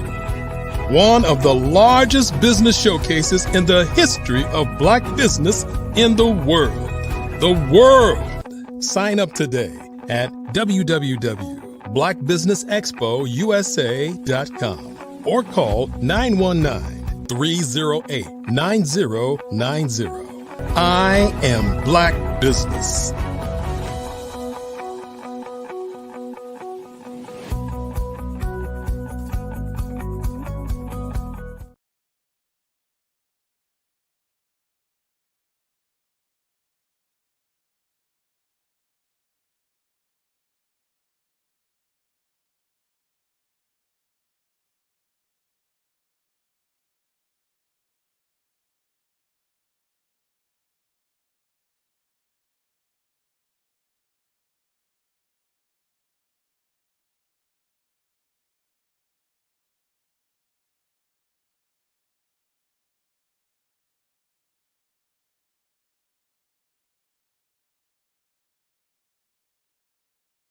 one of the largest business showcases in the history of Black business in the world. The world! Sign up today at www.blackbusinessexpousa.com or call 919-308-9090. I am Black Business.